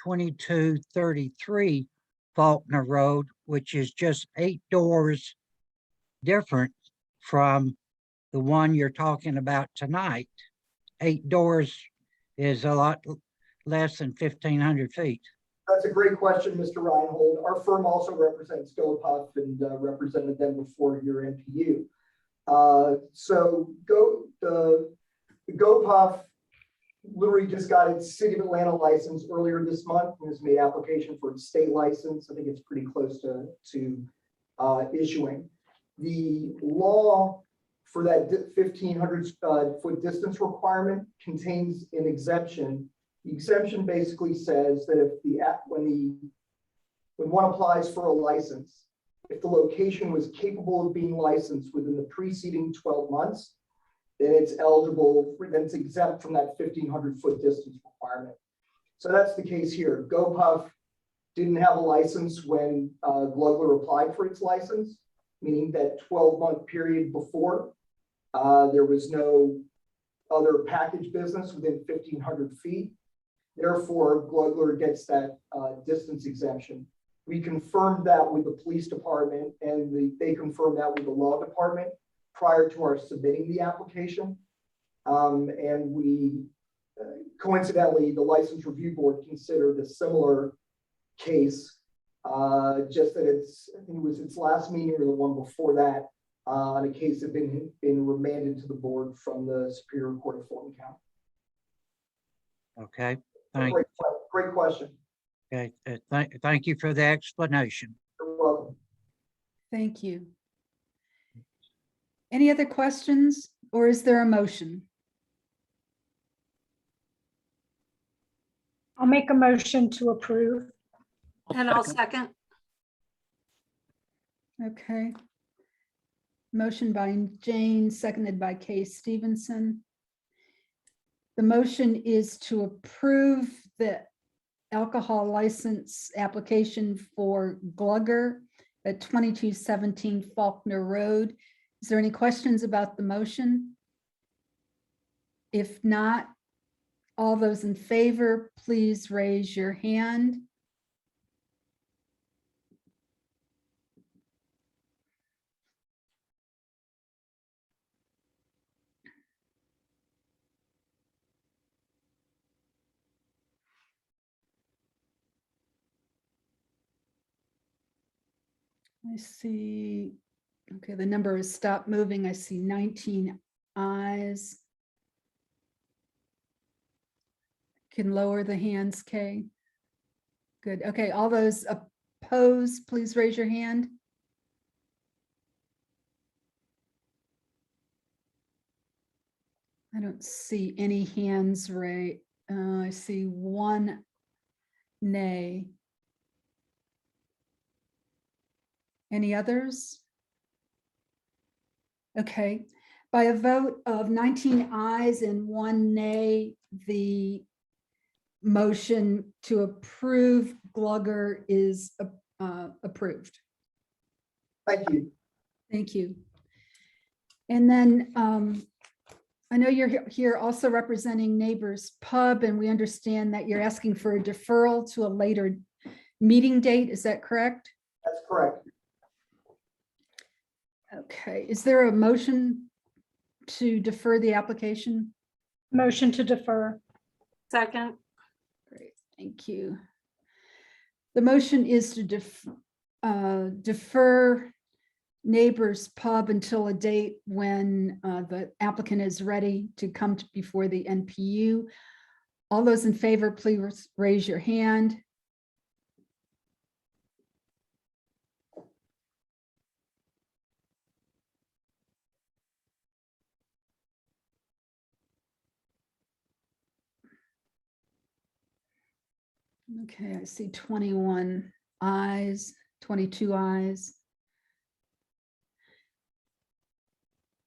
2233 Faulkner Road, which is just 8 doors different from the one you're talking about tonight. 8 doors is a lot less than 1,500 feet. That's a great question, Mr. Reinhold. Our firm also represents GoPuff and represented them before your NPU. So the GoPuff literally just got its City of Atlanta license earlier this month and has made application for its state license. I think it's pretty close to issuing. The law for that 1,500 foot distance requirement contains an exemption. The exemption basically says that if when one applies for a license, if the location was capable of being licensed within the preceding 12 months, then it's exempt from that 1,500 foot distance requirement. So that's the case here. GoPuff didn't have a license when Glugler applied for its license, meaning that 12-month period before, there was no other package business within 1,500 feet. Therefore, Glugler gets that distance exemption. We confirmed that with the police department, and they confirmed that with the law department prior to our submitting the application. And we, coincidentally, the License Review Board considered a similar case, just that I think it was its last meeting or the one before that, on a case that had been remanded to the board from the Superior Court of Fulton County. Okay, great question. Okay, thank you for the explanation. You're welcome. Thank you. Any other questions, or is there a motion? I'll make a motion to approve. And I'll second. Okay. Motion by Jane, seconded by Kay Stevenson. The motion is to approve the alcohol license application for Glugger at 2217 Faulkner Road. Is there any questions about the motion? If not, all those in favor, please raise your hand. I see, okay, the number has stopped moving. I see 19 ayes. Can lower the hands, Kay. Good, okay, all those opposed, please raise your hand. I don't see any hands raised. I see one nay. Any others? Okay, by a vote of 19 ayes and one nay, the motion to approve Glugger is approved. Thank you. Thank you. And then I know you're here also representing Neighbors Pub, and we understand that you're asking for a deferral to a later meeting date. Is that correct? That's correct. Okay, is there a motion to defer the application? Motion to defer. Second. Great, thank you. The motion is to defer Neighbors Pub until a date when the applicant is ready to come before the NPU. All those in favor, please raise your hand. Okay, I see 21 ayes, 22 ayes.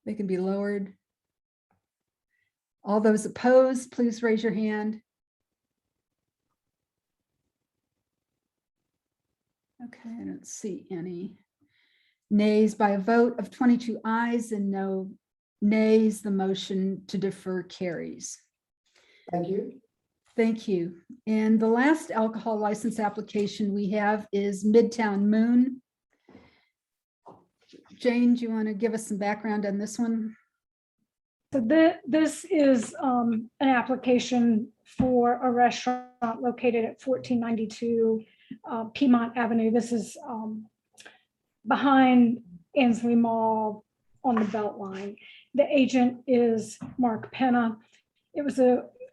They can be lowered. All those opposed, please raise your hand. Okay, I don't see any nays. By a vote of 22 ayes and no nays, the motion to defer carries. Thank you. Thank you. And the last alcohol license application we have is Midtown Moon. Jane, do you want to give us some background on this one? So this is an application for a restaurant located at 1492 Piedmont Avenue. This is behind Ansley Mall on the Beltline. The agent is Mark Penna. It was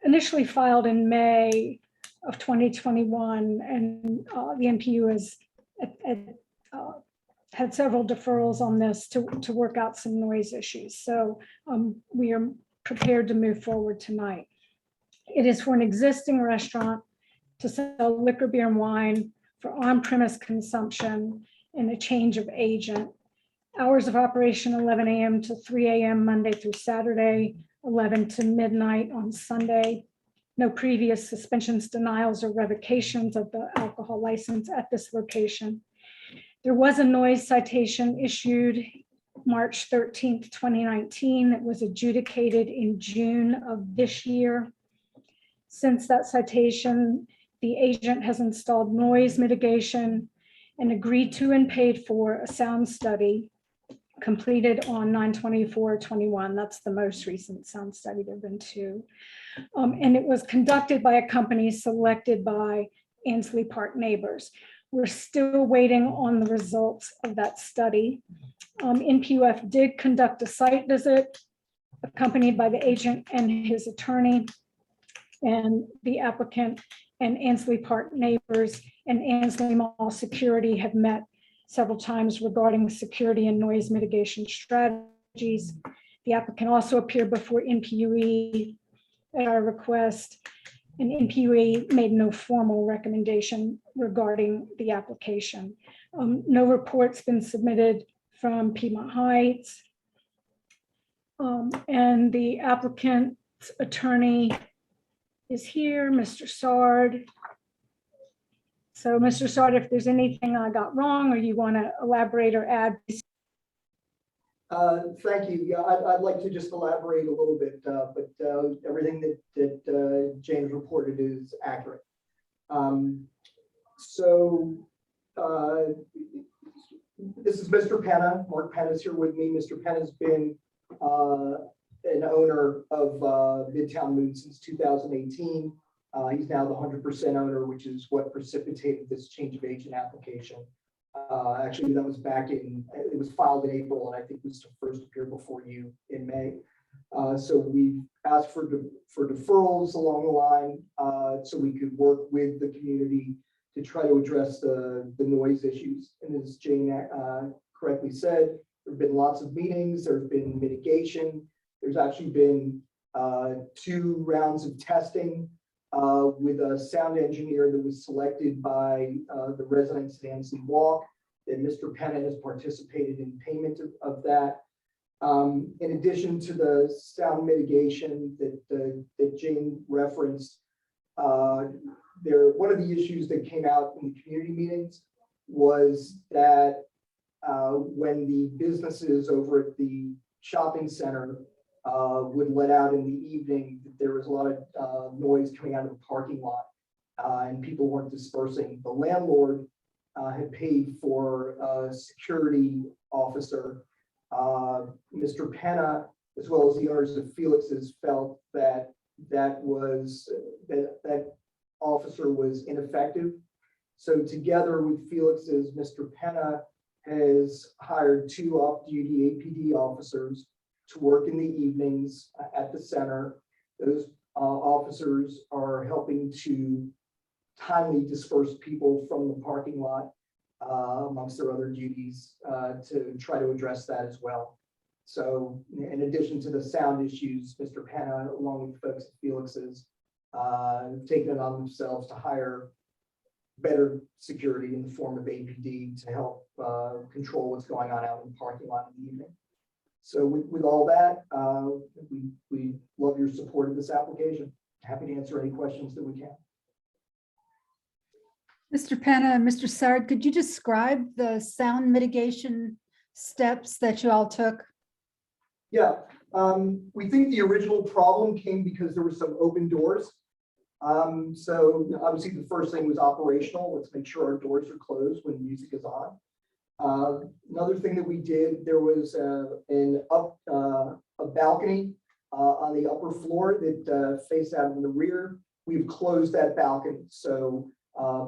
initially filed in May of 2021, and the NPU has had several deferrals on this to work out some noise issues. So we are prepared to move forward tonight. It is for an existing restaurant to sell liquor, beer, and wine for on-premise consumption and a change of agent. Hours of operation 11 a.m. to 3 a.m. Monday through Saturday, 11 to midnight on Sunday. No previous suspensions, denials, or revocations of the alcohol license at this location. There was a noise citation issued March 13th, 2019 that was adjudicated in June of this year. Since that citation, the agent has installed noise mitigation and agreed to and paid for a sound study completed on 9/24/21. That's the most recent sound study. There have been two. And it was conducted by a company selected by Ansley Park Neighbors. We're still waiting on the results of that study. NPU-F did conduct a site visit accompanied by the agent and his attorney, and the applicant and Ansley Park Neighbors and Ansley Mall Security have met several times regarding security and noise mitigation strategies. The applicant also appeared before NPUE at our request, and NPUE made no formal recommendation regarding the application. No report's been submitted from Piedmont Heights. And the applicant's attorney is here, Mr. Sard. So Mr. Sard, if there's anything I got wrong or you want to elaborate or add, Thank you. Yeah, I'd like to just elaborate a little bit, but everything that James reported is accurate. This is Mr. Penna. Mark Penna is here with me. Mr. Penna has been an owner of Midtown Moon since 2018. He's now the 100% owner, which is what precipitated this change of agent application. Actually, that was it was filed in April, and I think was to first appear before you in May. So we asked for deferrals along the line so we could work with the community to try to address the noise issues. And as Jane correctly said, there have been lots of meetings, there have been mitigation. There's actually been 2 rounds of testing with a sound engineer that was selected by the residents at Ansley Walk, and Mr. Penna has participated in payment of that. In addition to the sound mitigation that Jane referenced, one of the issues that came out in the community meetings was that when the businesses over at the shopping center would let out in the evening, there was a lot of noise coming out of the parking lot and people weren't dispersing. The landlord had paid for a security officer. Mr. Penna, as well as the owners of Felix's, felt that that officer was ineffective. So together with Felix's, Mr. Penna has hired 2 off-duty APD officers to work in the evenings at the center. Those officers are helping to timely disperse people from the parking lot amongst their other duties to try to address that as well. So in addition to the sound issues, Mr. Penna, along with folks at Felix's, taken it on themselves to hire better security in the form of APD to help control what's going on out in the parking lot in the evening. So with all that, we love your support of this application. Happy to answer any questions that we can. Mr. Penna and Mr. Sard, could you describe the sound mitigation steps that you all took? Yeah, we think the original problem came because there were some open doors. So obviously the first thing was operational. Let's make sure our doors are closed when music is on. Another thing that we did, there was a balcony on the upper floor that faced out in the rear. We've closed that balcony, so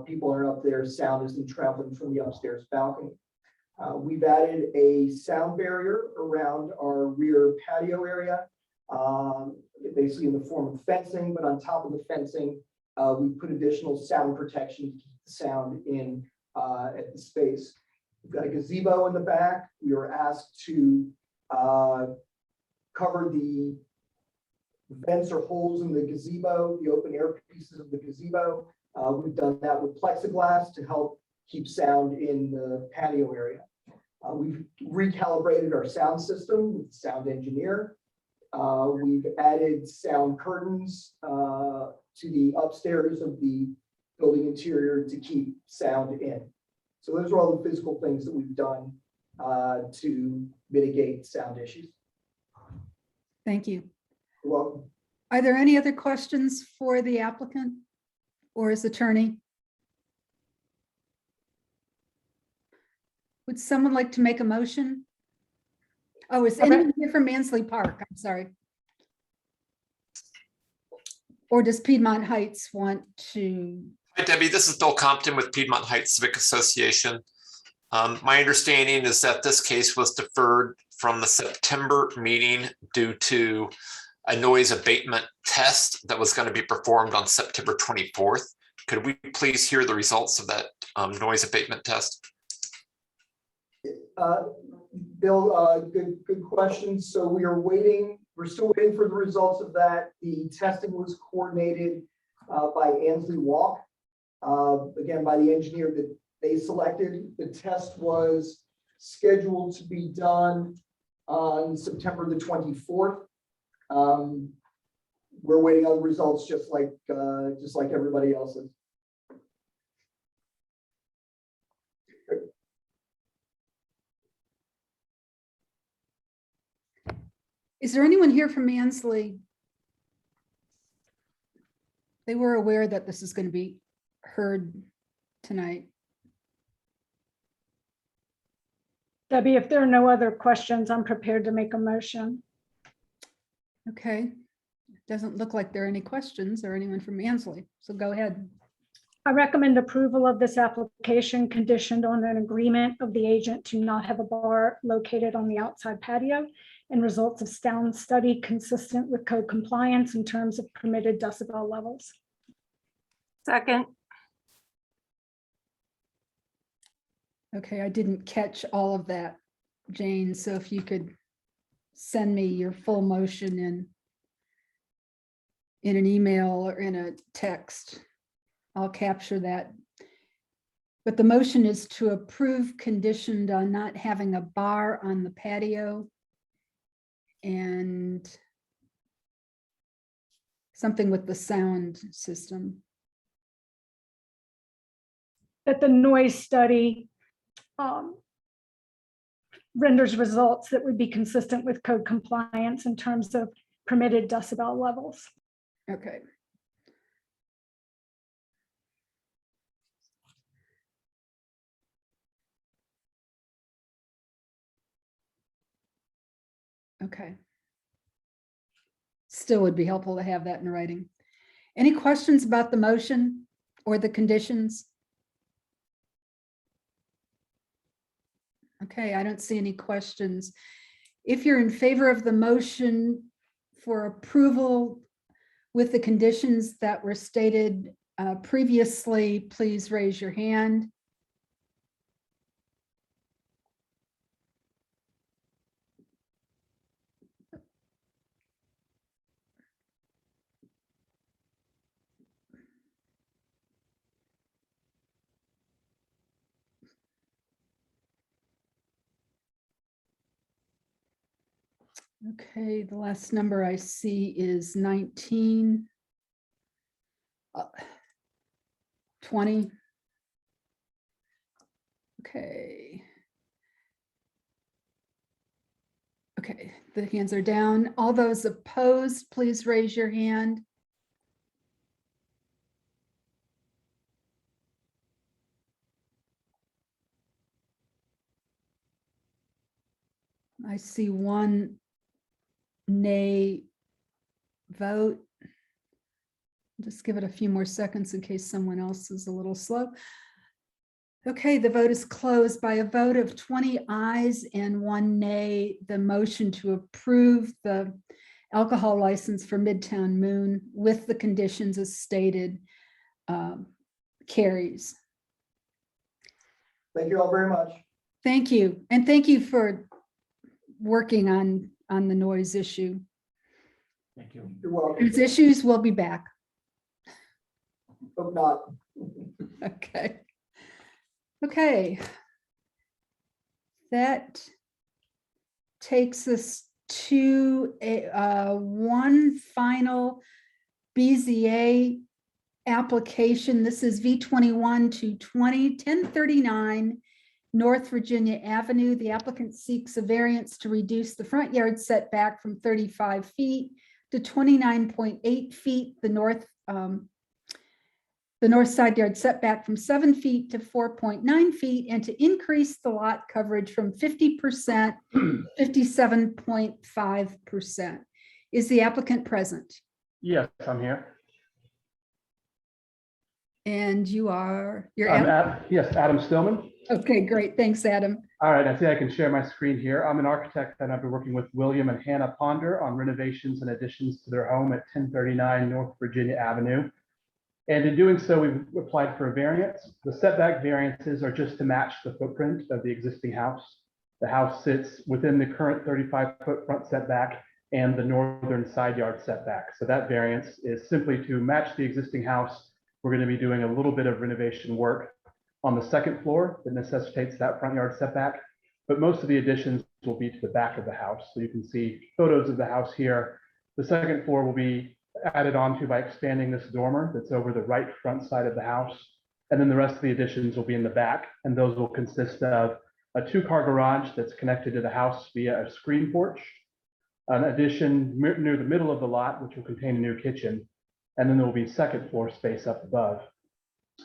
people aren't up there, sound isn't traveling from the upstairs balcony. We've added a sound barrier around our rear patio area, basically in the form of fencing, but on top of the fencing, we put additional sound protection to keep the sound in at the space. We've got a gazebo in the back. We were asked to cover the vents or holes in the gazebo, the open air pieces of the gazebo. We've done that with plexiglass to help keep sound in the patio area. We've recalibrated our sound system with the sound engineer. We've added sound curtains to the upstairs of the building interior to keep sound in. So those are all the physical things that we've done to mitigate sound issues. Thank you. You're welcome. Are there any other questions for the applicant or his attorney? Would someone like to make a motion? Oh, is anyone here from Mansley Park? I'm sorry. Or does Piedmont Heights want to? Hi, Debbie. This is Bill Compton with Piedmont Heights Civic Association. My understanding is that this case was deferred from the September meeting due to a noise abatement test that was going to be performed on September 24th. Could we please hear the results of that noise abatement test? Bill, good question. So we are waiting. We're still waiting for the results of that. The testing was coordinated by Ansley Walk, again, by the engineer that they selected. The test was scheduled to be done on September the 24th. We're waiting on the results just like everybody else is. Is there anyone here from Mansley? They were aware that this is going to be heard tonight. Debbie, if there are no other questions, I'm prepared to make a motion. Okay. Doesn't look like there are any questions or anyone from Mansley, so go ahead. I recommend approval of this application conditioned on an agreement of the agent to not have a bar located on the outside patio and results of sound study consistent with code compliance in terms of permitted decibel levels. Second. Okay, I didn't catch all of that, Jane, so if you could send me your full motion in an email or in a text, I'll capture that. But the motion is to approve conditioned on not having a bar on the patio and something with the sound system. That the noise study renders results that would be consistent with code compliance in terms of permitted decibel levels. Okay. Okay. Still would be helpful to have that in writing. Any questions about the motion or the conditions? Okay, I don't see any questions. If you're in favor of the motion for approval with the conditions that were stated previously, please raise your hand. Okay, the last number I see is 19. 20. Okay. Okay, the hands are down. All those opposed, please raise your hand. I see one nay vote. Just give it a few more seconds in case someone else is a little slow. Okay, the vote is closed by a vote of 20 ayes and 1 nay. The motion to approve the alcohol license for Midtown Moon with the conditions as stated carries. Thank you all very much. Thank you. And thank you for working on the noise issue. Thank you. You're welcome. There's issues, we'll be back. Hope not. Okay. Okay. That takes us to one final BZA application. This is V21-220, 1039 North Virginia Avenue. The applicant seeks a variance to reduce the front yard setback from 35 feet to 29.8 feet. The north side yard setback from 7 feet to 4.9 feet, and to increase the lot coverage from 50% to 57.5%. Is the applicant present? Yes, I'm here. And you're Yes, Adam Stillman. Okay, great. Thanks, Adam. All right, I see I can share my screen here. I'm an architect and I've been working with William and Hannah Ponder on renovations and additions to their home at 1039 North Virginia Avenue. And in doing so, we've applied for a variance. The setback variances are just to match the footprint of the existing house. The house sits within the current 35-foot front setback and the northern side yard setback. So that variance is simply to match the existing house. We're going to be doing a little bit of renovation work on the second floor that necessitates that front yard setback, but most of the additions will be to the back of the house. So you can see photos of the house here. The second floor will be added onto by expanding this dormer that's over the right front side of the house. And then the rest of the additions will be in the back, and those will consist of a 2-car garage that's connected to the house via a screen porch, an addition near the middle of the lot, which will contain a new kitchen, and then there will be second floor space up above.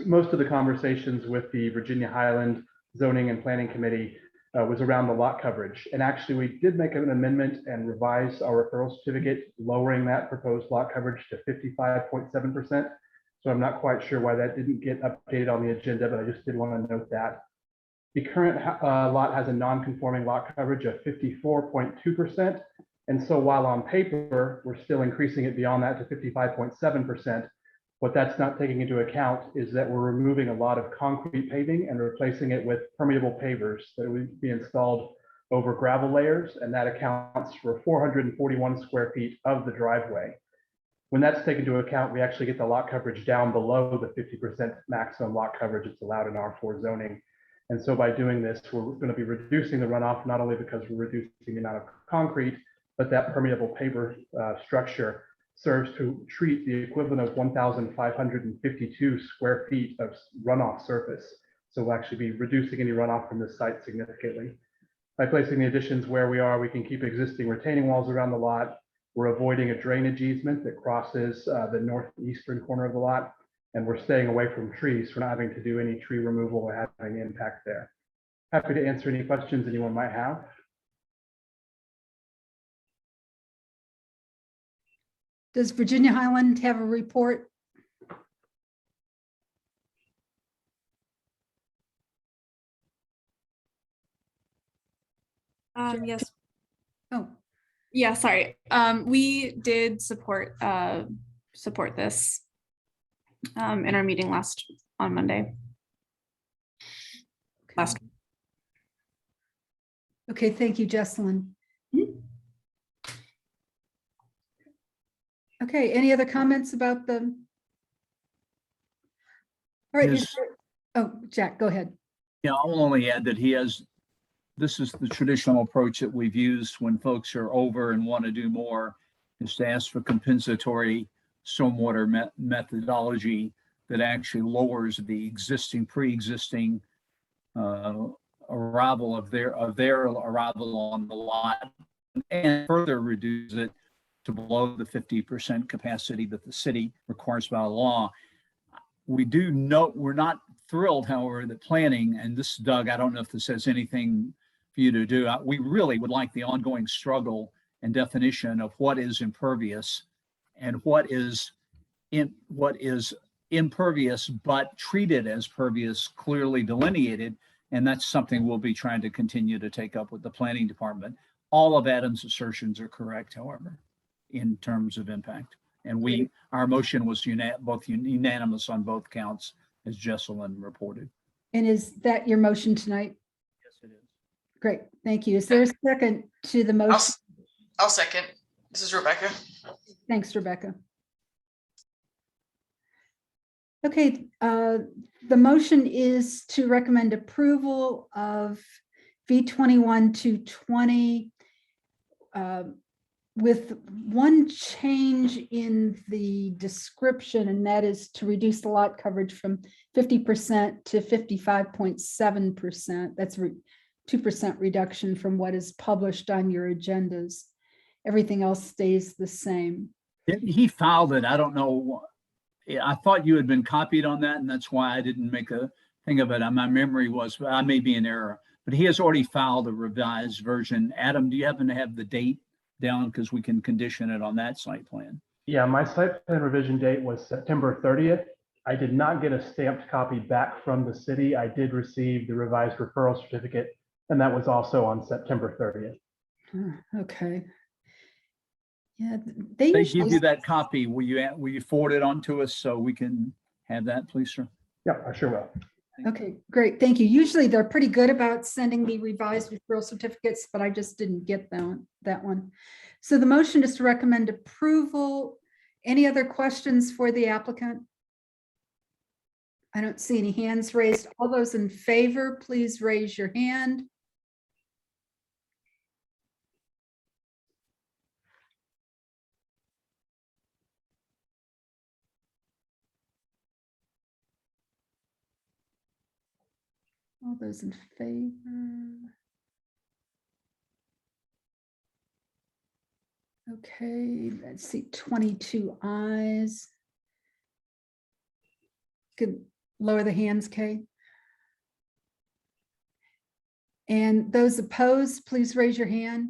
Most of the conversations with the Virginia Highland Zoning and Planning Committee was around the lot coverage. And actually, we did make an amendment and revise our referral certificate, lowering that proposed lot coverage to 55.7%. So I'm not quite sure why that didn't get updated on the agenda, but I just did want to note that. The current lot has a non-conforming lot coverage of 54.2%. And so while on paper, we're still increasing it beyond that to 55.7%, what that's not taking into account is that we're removing a lot of concrete paving and replacing it with permeable pavers that would be installed over gravel layers, and that accounts for 441 square feet of the driveway. When that's taken into account, we actually get the lot coverage down below the 50% maximum lot coverage that's allowed in R4 zoning. And so by doing this, we're going to be reducing the runoff, not only because we're reducing the amount of concrete, but that permeable paver structure serves to treat the equivalent of 1,552 square feet of runoff surface. So we'll actually be reducing any runoff from this site significantly. By placing the additions where we are, we can keep existing retaining walls around the lot. We're avoiding a drainage easement that crosses the northeastern corner of the lot, and we're staying away from trees. We're not having to do any tree removal or having impact there. Happy to answer any questions anyone might have. Does Virginia Highland have a report? Yes. Oh. Yeah, sorry. We did support this in our meeting on Monday. Okay, thank you, Jesselyn. Okay, any other comments about the? All right. Yes. Oh, Jack, go ahead. Yeah, I'll only add that this is the traditional approach that we've used when folks are over and want to do more, is to ask for compensatory stormwater methodology that actually lowers the pre-existing arrival of their arrival on the lot, and further reduce it to below the 50% capacity that the city requires by law. We do note, we're not thrilled, however, that planning, and this, Doug, I don't know if this has anything for you to do. We really would like the ongoing struggle and definition of what is impervious and what is impervious but treated as pervious, clearly delineated. And that's something we'll be trying to continue to take up with the planning department. All of Adam's assertions are correct, however, in terms of impact. And our motion was unanimous on both counts, as Jesselyn reported. And is that your motion tonight? Yes, it is. Great, thank you. Is there a second to the motion? I'll second. This is Rebecca. Thanks, Rebecca. Okay, the motion is to recommend approval of V21-220 with one change in the description, and that is to reduce the lot coverage from 50% to 55.7%. That's 2% reduction from what is published on your agendas. Everything else stays the same. He filed it. I don't know. I thought you had been copied on that, and that's why I didn't make a thing of it. My memory was, I may be in error, but he has already filed a revised version. Adam, do you happen to have the date down? Because we can condition it on that site plan. Yeah, my site plan revision date was September 30th. I did not get a stamped copy back from the city. I did receive the revised referral certificate, and that was also on September 30th. Okay. Yeah, they give you that copy. Will you forward it on to us so we can have that, please, sir? Yeah, I sure will. Okay, great. Thank you. Usually they're pretty good about sending the revised referral certificates, but I just didn't get that one. So the motion is to recommend approval. Any other questions for the applicant? I don't see any hands raised. All those in favor, please raise your hand. All those in favor. Okay, let's see, 22 ayes. Could lower the hands, Kay. And those opposed, please raise your hand.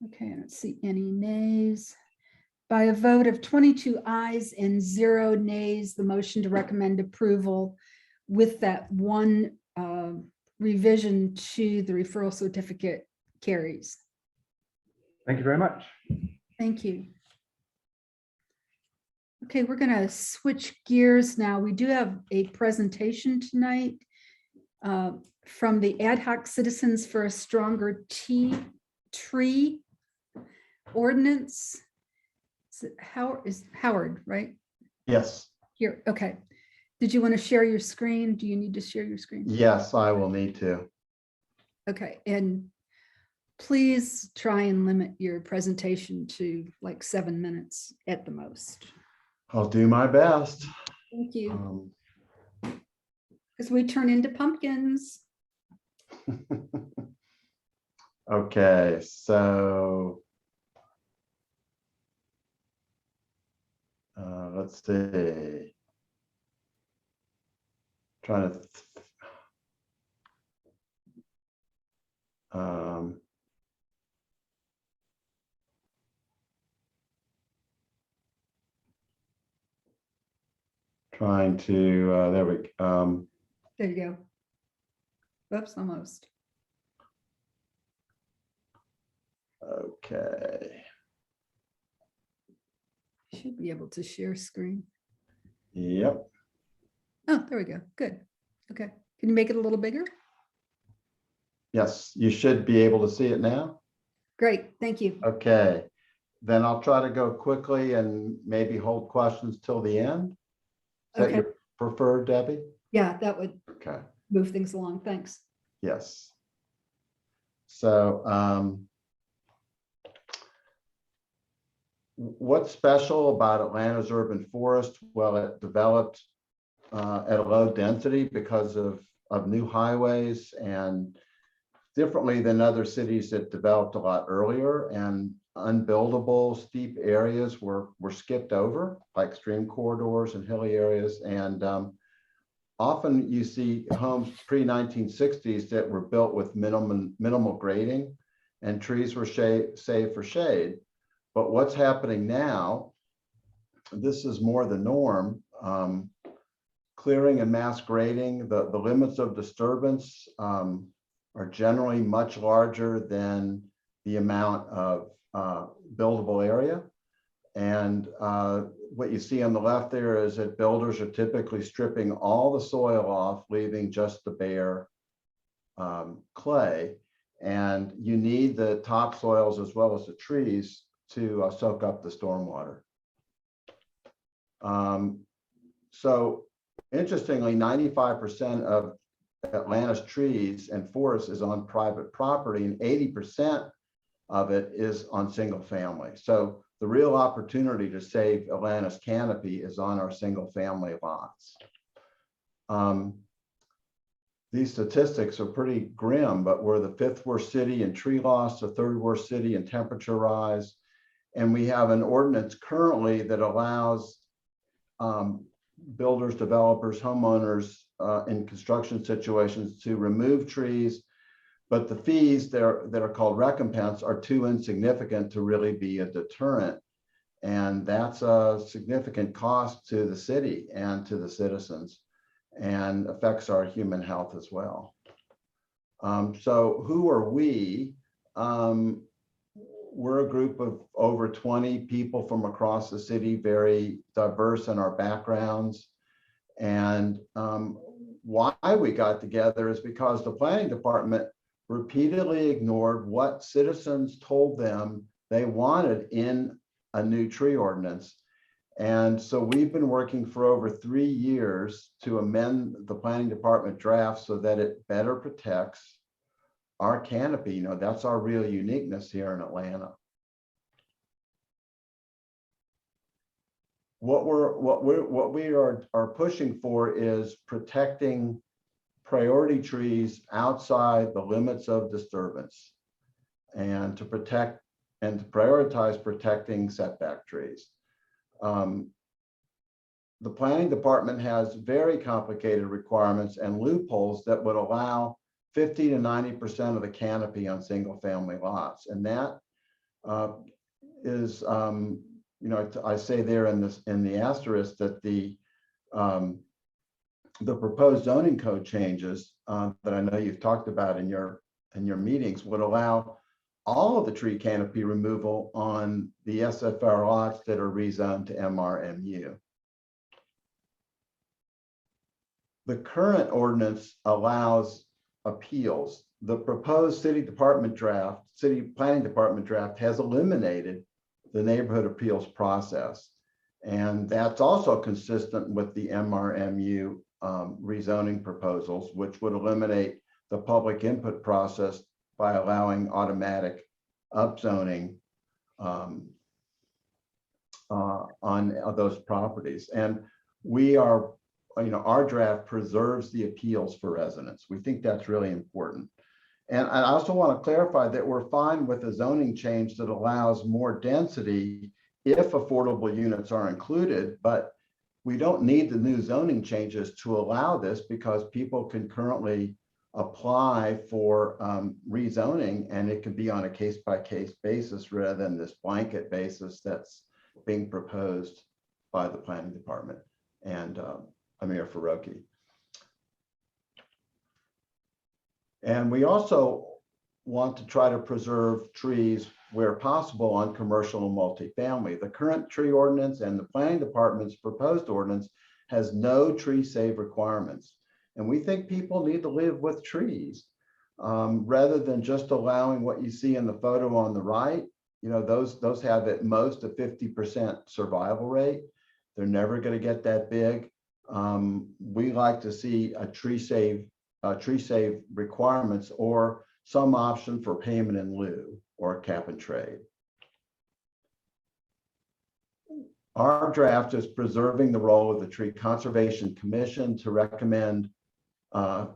Okay, I don't see any nays. By a vote of 22 ayes and 0 nays, the motion to recommend approval with that one revision to the referral certificate carries. Thank you very much. Thank you. Okay, we're going to switch gears now. We do have a presentation tonight from the Ad Hoc Citizens for a Stronger Tree Ordinance. Is Howard, right? Yes, Here, okay. Did you want to share your screen? Do you need to share your screen? yes, I will need to. Okay, and please try and limit your presentation to like 7 minutes at the most. I'll do my best. Thank you. Because we turn into pumpkins. Okay, so let's see. Trying to there we go. There you go. Oops, almost. Okay. Should be able to share screen. Yep. Oh, there we go. Good. Okay. Can you make it a little bigger? Yes, you should be able to see it now. Great. Thank you. Okay. Then I'll try to go quickly and maybe hold questions till the end. Is that Okay. your preferred, Debbie? Yeah, that would Okay. move things along. Thanks. Yes. So what's special about Atlanta's urban forest? Well, it developed at a low density because of new highways, and differently than other cities that developed a lot earlier, and unbuildable steep areas were skipped over, like stream corridors and hilly areas. And often you see homes pre-1960s that were built with minimal grading, and trees were saved for shade. But what's happening now, this is more the norm, clearing and mass grading, the limits of disturbance are generally much larger than the amount of buildable area. And what you see on the left there is that builders are typically stripping all the soil off, leaving just the bare clay. And you need the topsoils as well as the trees to soak up the stormwater. So interestingly, 95% of Atlanta's trees and forests is on private property, and 80% of it is on single family. So the real opportunity to save Atlanta's canopy is on our single family lots. These statistics are pretty grim, but we're the 5th worst city in tree loss, the 3rd worst city in temperature rise. And we have an ordinance currently that allows builders, developers, homeowners in construction situations to remove trees, but the fees that are called recompense are too insignificant to really be a deterrent. And that's a significant cost to the city and to the citizens, and affects our human health as well. So who are we? We're a group of over 20 people from across the city, very diverse in our backgrounds. And why we got together is because the planning department repeatedly ignored what citizens told them they wanted in a new tree ordinance. And so we've been working for over 3 years to amend the planning department draft so that it better protects our canopy. You know, that's our real uniqueness here in Atlanta. What we are pushing for is protecting priority trees outside the limits of disturbance and to protect and to prioritize protecting setback trees. The planning department has very complicated requirements and loopholes that would allow 50 to 90% of the canopy on single family lots. And that is, I say there in the asterisk that the proposed zoning code changes that I know you've talked about in your meetings would allow all of the tree canopy removal on the SFR lots that are rezoned to MRMU. The current ordinance allows appeals. The proposed city planning department draft has eliminated the neighborhood appeals process. And that's also consistent with the MRMU rezoning proposals, which would eliminate the public input process by allowing automatic upzoning on those properties. And we are, our draft preserves the appeals for residents. We think that's really important. And I also want to clarify that we're fine with a zoning change that allows more density if affordable units are included, but we don't need the new zoning changes to allow this because people can currently apply for rezoning, and it can be on a case-by-case basis rather than this blanket basis that's being proposed by the planning department and Amir Faroki. And we also want to try to preserve trees where possible on commercial and multifamily. The current tree ordinance and the planning department's proposed ordinance has no tree save requirements. And we think people need to live with trees rather than just allowing what you see in the photo on the right. Those have at most a 50% survival rate. They're never going to get that big. We like to see a tree save requirements or some option for payment in lieu or cap and trade. Our draft is preserving the role of the Tree Conservation Commission to recommend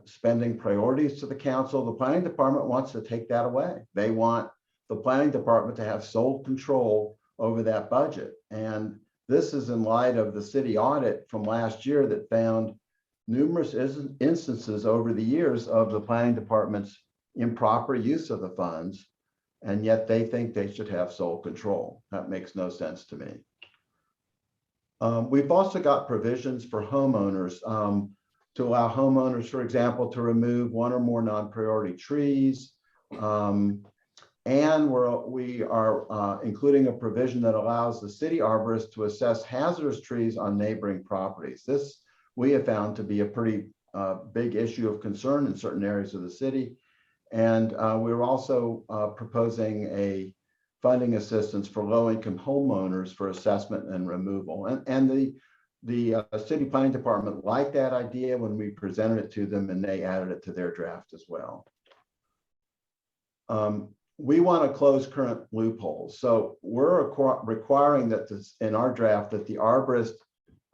spending priorities to the council. The planning department wants to take that away. They want the planning department to have sole control over that budget. And this is in light of the city audit from last year that found numerous instances over the years of the planning department's improper use of the funds, and yet they think they should have sole control. That makes no sense to me. We've also got provisions for homeowners to allow homeowners, for example, to remove one or more non-priority trees. And we are including a provision that allows the city arborist to assess hazardous trees on neighboring properties. This we have found to be a pretty big issue of concern in certain areas of the city. And we're also proposing a funding assistance for low-income homeowners for assessment and removal. And the city planning department liked that idea when we presented it to them, and they added it to their draft as well. We want to close current loopholes. So we're requiring that in our draft that the arborist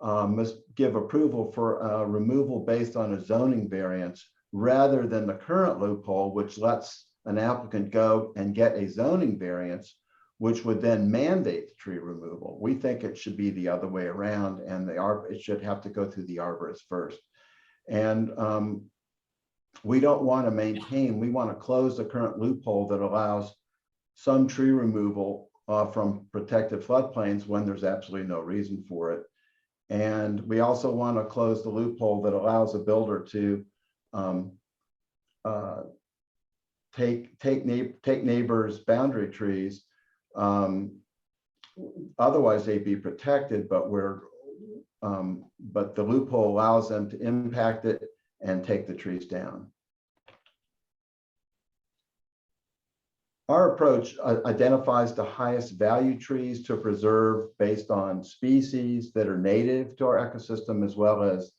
must give approval for removal based on a zoning variance rather than the current loophole, which lets an applicant go and get a zoning variance, which would then mandate the tree removal. We think it should be the other way around, and it should have to go through the arborist first. And we don't want to maintain, we want to close the current loophole that allows some tree removal from protected floodplains when there's absolutely no reason for it. And we also want to close the loophole that allows a builder to take neighbors' boundary trees. Otherwise, they'd be protected, but the loophole allows them to impact it and take the trees down. Our approach identifies the highest value trees to preserve based on species that are native to our ecosystem, as well as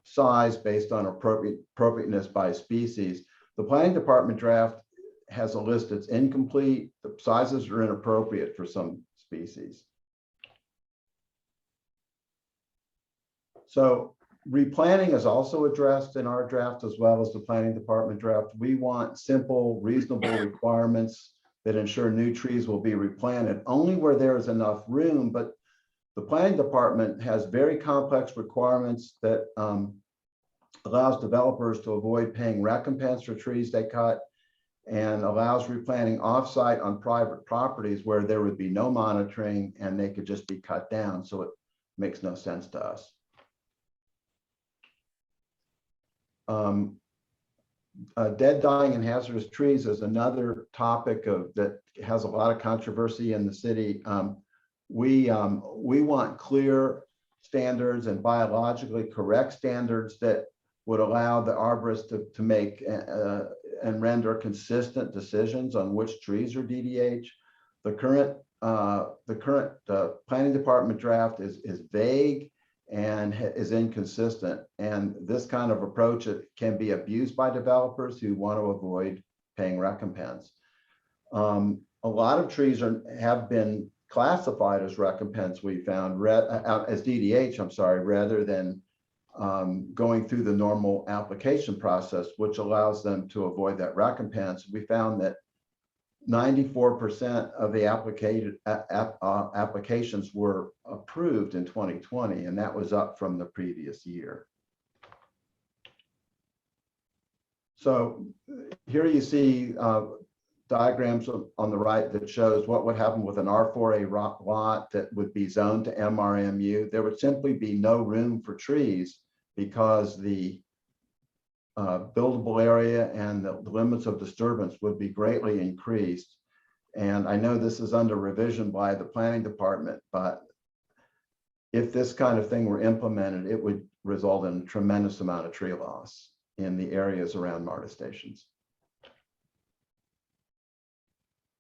size based on appropriateness by species. The planning department draft has a list that's incomplete. The sizes are inappropriate for some species. So Replanting is also addressed in our draft as well as the planning department draft. We want simple, reasonable requirements that ensure new trees will be replanted only where there is enough room. But the planning department has very complex requirements that allows developers to avoid paying recompense for trees they cut, and allows replanting offsite on private properties where there would be no monitoring and they could just be cut down. So it makes no sense to us. Dead, dying, and hazardous trees is another topic that has a lot of controversy in the city. We want clear standards and biologically correct standards that would allow the arborist to make and render consistent decisions on which trees are DDH. The current planning department draft is vague and is inconsistent. And this kind of approach can be abused by developers who want to avoid paying recompense. A lot of trees have been classified as recompense, we found, as DDH, I'm sorry, rather than going through the normal application process, which allows them to avoid that recompense. We found that 94% of the applications were approved in 2020, and that was up from the previous year. So here you see diagrams on the right that shows what would happen with an R4A lot that would be zoned to MRMU. There would simply be no room for trees because the buildable area and the limits of disturbance would be greatly increased. And I know this is under revision by the planning department, but if this kind of thing were implemented, it would result in a tremendous amount of tree loss in the areas around MARTA stations.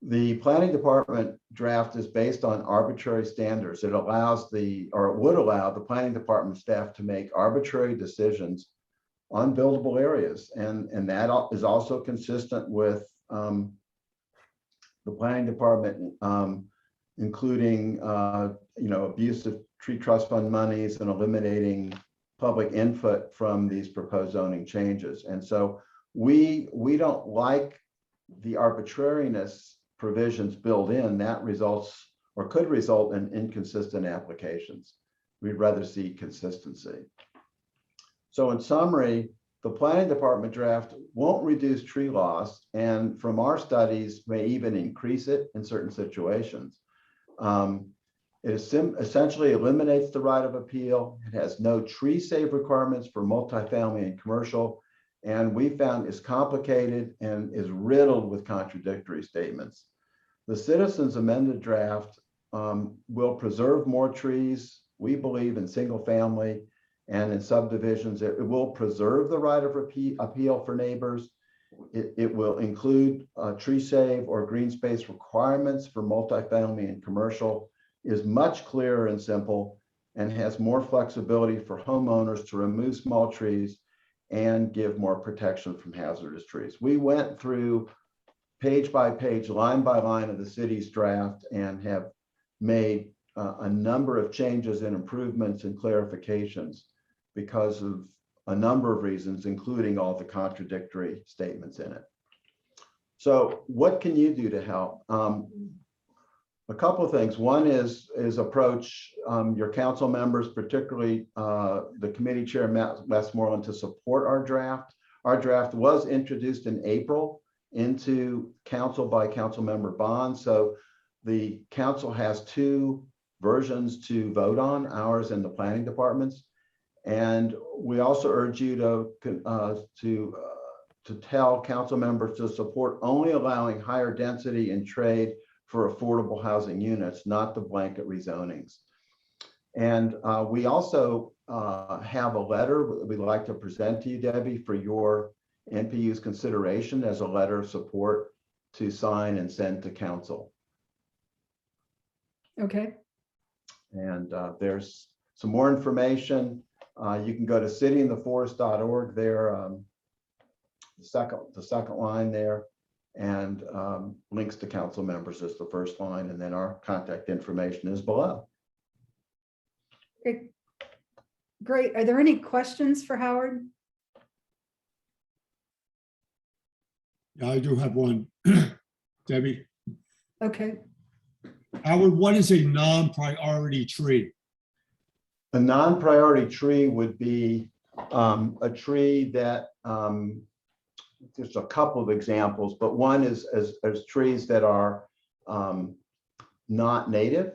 The planning department draft is based on arbitrary standards. It allows it would allow the planning department staff to make arbitrary decisions on buildable areas. And that is also consistent with the planning department, including abuse of tree trust fund monies and eliminating public input from these proposed zoning changes. And so we don't like the arbitrariness provisions built in that results or could result in inconsistent applications. We'd rather see consistency. So in summary, the planning department draft won't reduce tree loss, and from our studies may even increase it in certain situations. It essentially eliminates the right of appeal. It has no tree save requirements for multifamily and commercial, and we found is complicated and is riddled with contradictory statements. The citizens amended draft will preserve more trees, we believe, in single family and in subdivisions. It will preserve the right of appeal for neighbors. It will include tree save or green space requirements for multifamily and commercial, is much clearer and simple, and has more flexibility for homeowners to remove small trees and give more protection from hazardous trees. We went through page by page, line by line of the city's draft and have made a number of changes and improvements and clarifications because of a number of reasons, including all the contradictory statements in it. So what can you do to help? A couple of things. One is approach your council members, particularly the committee chair, Matt Westmoreland, to support our draft. Our draft was introduced in April into council by council member Bond. So the council has two versions to vote on, ours and the planning department's. And we also urge you to tell council members to support only allowing higher density and trade for affordable housing units, not the blanket rezonings. And we also have a letter we'd like to present to you, Debbie, for your NPU's consideration as a letter of support to sign and send to council. Okay. And there's some more information. You can go to cityintheforest.org there, the second line there, and links to council members is the first line, and then our contact information is below. Okay. Great. Are there any questions for Howard? Yeah, I do have one. Debbie, Okay. Howard, what is a non-priority tree? A non-priority tree would be a tree that, there's a couple of examples, but one is as trees that are not native.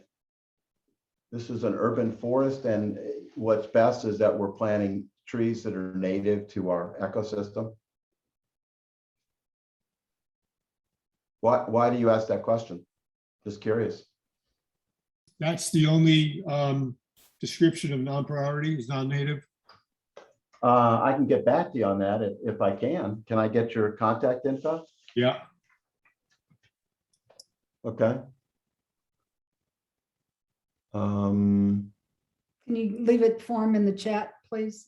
This is an urban forest, and what's best is that we're planting trees that are native to our ecosystem. Why do you ask that question? Just curious. That's the only description of non-priority is non-native. I can get back to you on that if I can. Can I get your contact info? Yeah. Okay. Can you leave it for him in the chat, please?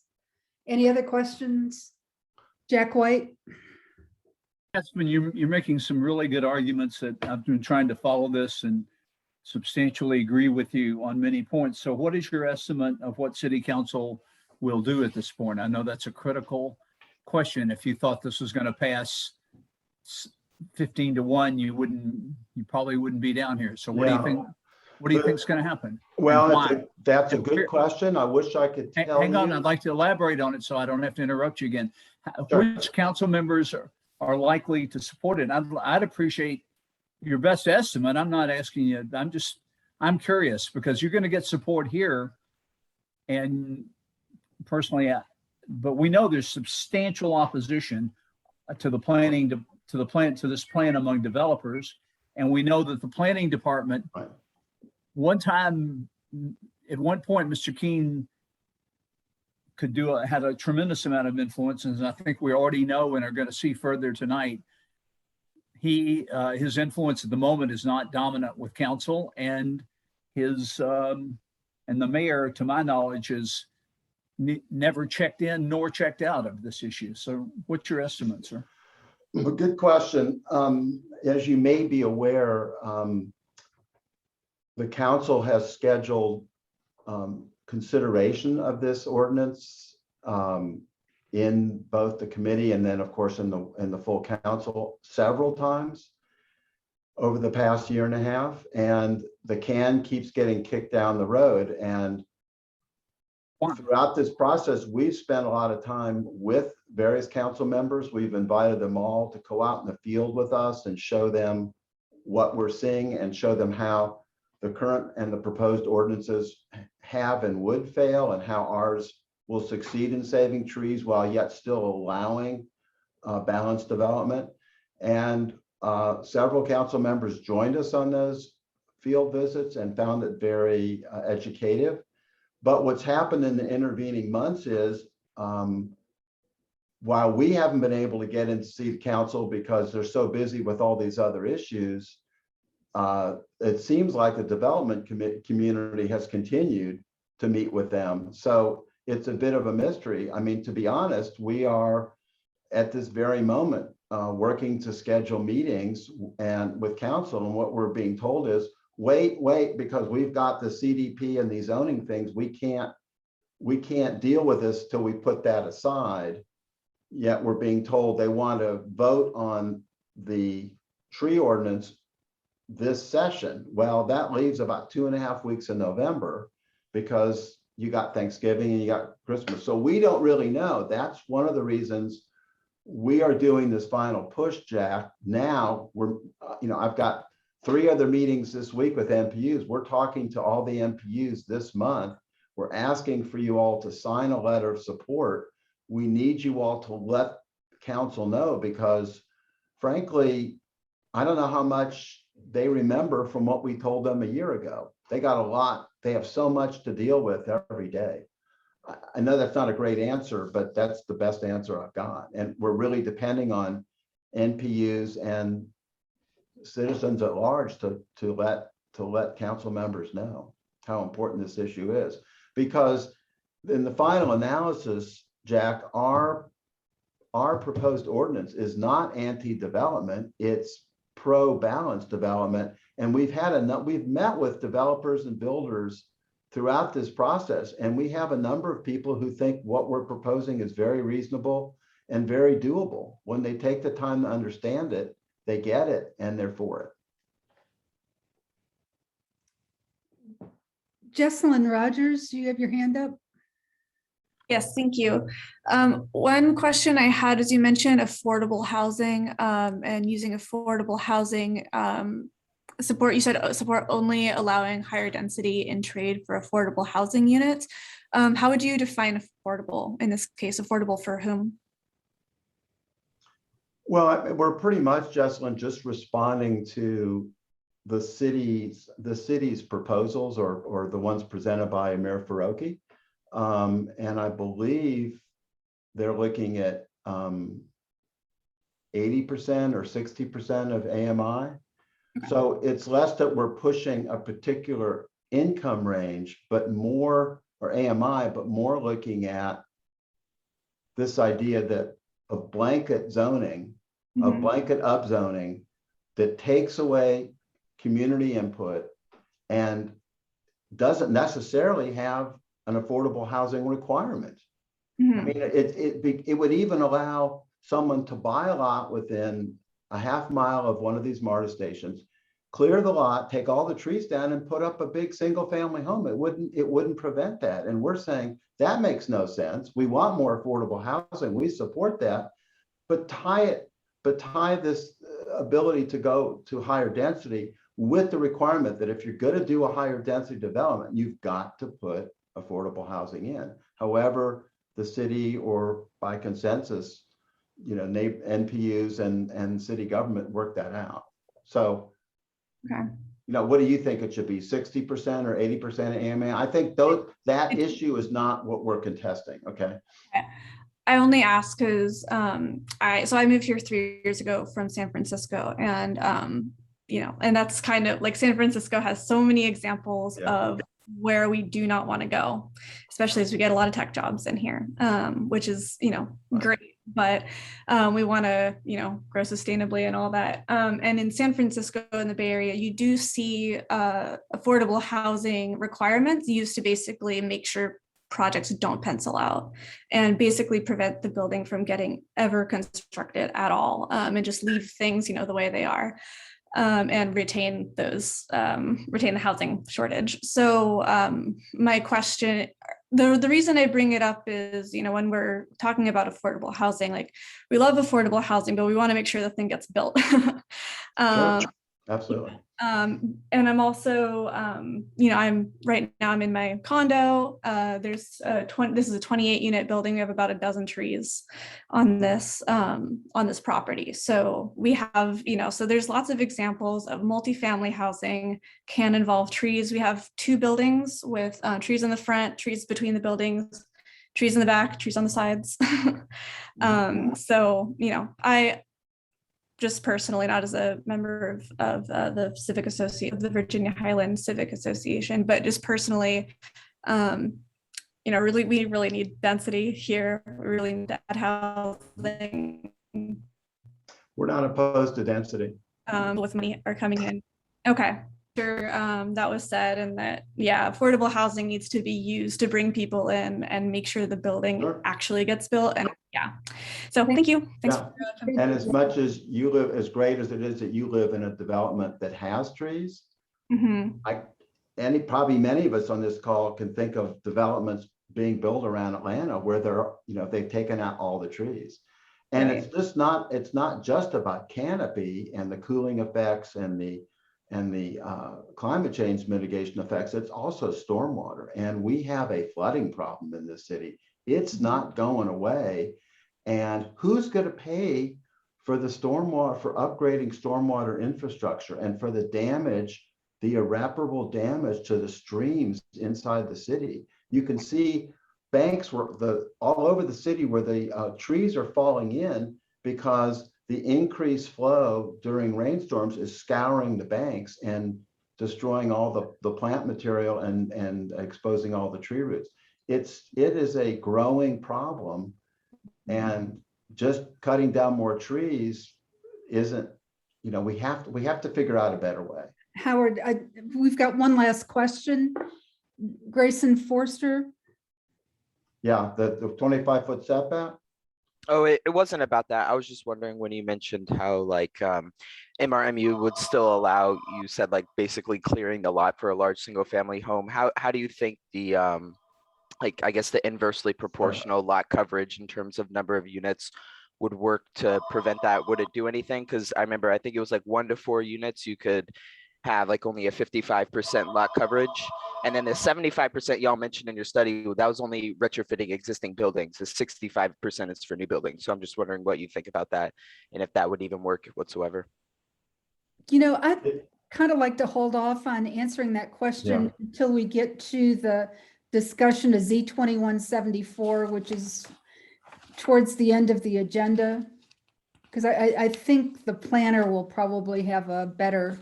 Any other questions? Jack White? Councilman, you're making some really good arguments that I've been trying to follow this and substantially agree with you on many points. So what is your estimate of what City Council will do at this point? I know that's a critical question. If you thought this was going to pass 15-1, you probably wouldn't be down here. So what do you think? What do you think is going to happen? Well, that's a good question. I wish I could tell Hang on, you. I'd like to elaborate on it so I don't have to interrupt you again. Sure. Which council members are likely to support it? I'd appreciate your best estimate. I'm not asking you. I'm curious because you're going to get support here, and personally, but we know there's substantial opposition to the planning to this plan among developers, and we know that the planning department. Right. At one point, Mr. Keene had a tremendous amount of influence, and I think we already know and are going to see further tonight. His influence at the moment is not dominant with council, and and the mayor, to my knowledge, is never checked in nor checked out of this issue. So, what's your estimate, sir? A good question. As you may be aware, the council has scheduled consideration of this ordinance in both the committee and then, of course, in the full council several times over the past year and a half, and the can keeps getting kicked down the road. And throughout this process, we've spent a lot of time with various council members. We've invited them all to go out in the field with us and show them what we're seeing and show them how the current and the proposed ordinances have and would fail, and how ours will succeed in saving trees while yet still allowing balanced development. And several council members joined us on those field visits and found it very educative. But what's happened in the intervening months is, while we haven't been able to get in to see the council because they're so busy with all these other issues, it seems like the development community has continued to meet with them. So it's a bit of a mystery. I mean, to be honest, we are at this very moment working to schedule meetings and with council, and what we're being told is wait, because we've got the CDP and these zoning things, we can't deal with this till we put that aside. Yet we're being told they want to vote on the tree ordinance this session. Well, that leaves about 2.5 weeks in November because you got Thanksgiving and you got Christmas. So we don't really know. That's one of the reasons we are doing this final push, Jack. Now we're, I've got 3 other meetings this week with NPUs. We're talking to all the NPUs this month. We're asking for you all to sign a letter of support. We need you all to let council know because, frankly, I don't know how much they remember from what we told them a year ago. They got a lot. They have so much to deal with every day. I know that's not a great answer, but that's the best answer I've got. And we're really depending on NPUs and citizens at large to let council members know how important this issue is. Because in the final analysis, Jack, our proposed ordinance is not anti-development, it's pro-balanced development. And we've met with developers and builders throughout this process. And we have a number of people who think what we're proposing is very reasonable and very doable. When they take the time to understand it, they get it and they're for it. Jesselyn Rogers, you have your hand up? Yes, thank you. One question I had is you mentioned affordable housing and using affordable housing support. You said support only allowing higher density in trade for affordable housing units. How would you define affordable in this case? Affordable for whom? Well, we're pretty much, Jesselyn, just responding to the city's proposals or the ones presented by Mayor Faroki. And I believe they're looking at 80% or 60% of AMI. So it's less that we're pushing a particular income range, but more, or AMI, but more looking at this idea that of blanket zoning, of blanket upzoning that takes away community input and doesn't necessarily have an affordable housing requirement. I mean, it would even allow someone to buy a lot within a half mile of one of these MARTA stations, clear the lot, take all the trees down and put up a big single family home. It wouldn't prevent that. And we're saying that makes no sense. We want more affordable housing. We support that, but tie this ability to go to higher density with the requirement that if you're going to do a higher density development, you've got to put affordable housing in. However, the city or by consensus, you know, NPUs and city government work that out. So, you know, what do you think it should be? 60% or 80% of AMA? I think that issue is not what we're contesting. Okay. I only ask because I moved here 3 years ago from San Francisco, and you know, and that's kind of like San Francisco has so many examples of where we do not want to go, especially as we get a lot of tech jobs in here, which is, you know, great, but we want to, you know, grow sustainably and all that. And in San Francisco in the Bay Area, you do see affordable housing requirements used to basically make sure projects don't pencil out and basically prevent the building from getting ever constructed at all, and just leave things, you know, the way they are. And retain the housing shortage. So my question, the reason I bring it up is, you know, when we're talking about affordable housing, like we love affordable housing, but we want to make sure the thing gets built. Sure. Absolutely. And I'm also, you know, I'm in my condo. This is a 28 unit building. We have about a dozen trees on this property. So we have, you know, so there's lots of examples of multifamily housing can involve trees. We have 2 buildings with trees in the front, trees between the buildings, trees in the back, trees on the sides. So, you know, I just personally, not as a member of the Civic Association, of the Virginia Highlands Civic Association, but just personally, you know, we really need density here. We really need to add housing. We're not opposed to density. With money are coming in. Okay. Sure, that was said, and that, yeah, affordable housing needs to be used to bring people in and make sure the building actually gets built. And yeah, so thank you. Thanks. And as much as you live, as great as it is that you live in a development that has trees, probably many of us on this call can think of developments being built around Atlanta where they've taken out all the trees. And it's not just about canopy and the cooling effects and the climate change mitigation effects. It's also stormwater. And we have a flooding problem in this city. It's not going away. And who's going to pay for the stormwater, for upgrading stormwater infrastructure and for the damage, the irreparable damage to the streams inside the city? You can see banks all over the city where the trees are falling in because the increased flow during rainstorms is scouring the banks and destroying all the plant material and exposing all the tree roots. It is a growing problem, and just cutting down more trees isn't, you know, we have to figure out a better way. Howard, we've got one last question. Grayson Forster? Yeah, the 25-foot setback. Oh, it wasn't about that. I was just wondering when you mentioned how like MRMU would still allow, you said like basically clearing the lot for a large single family home. How do you think the like I guess the inversely proportional lot coverage in terms of number of units would work to prevent that? Would it do anything? Because I remember I think it was like 1 to 4 units you could have like only a 55% lot coverage. And then the 75% y'all mentioned in your study, that was only retrofitting existing buildings. The 65% is for new buildings. So I'm just wondering what you think about that and if that would even work whatsoever. You know, I'd kind of like to hold off on answering that question until we get to the discussion of Z2174, which is towards the end of the agenda. Because I think the planner will probably have a better,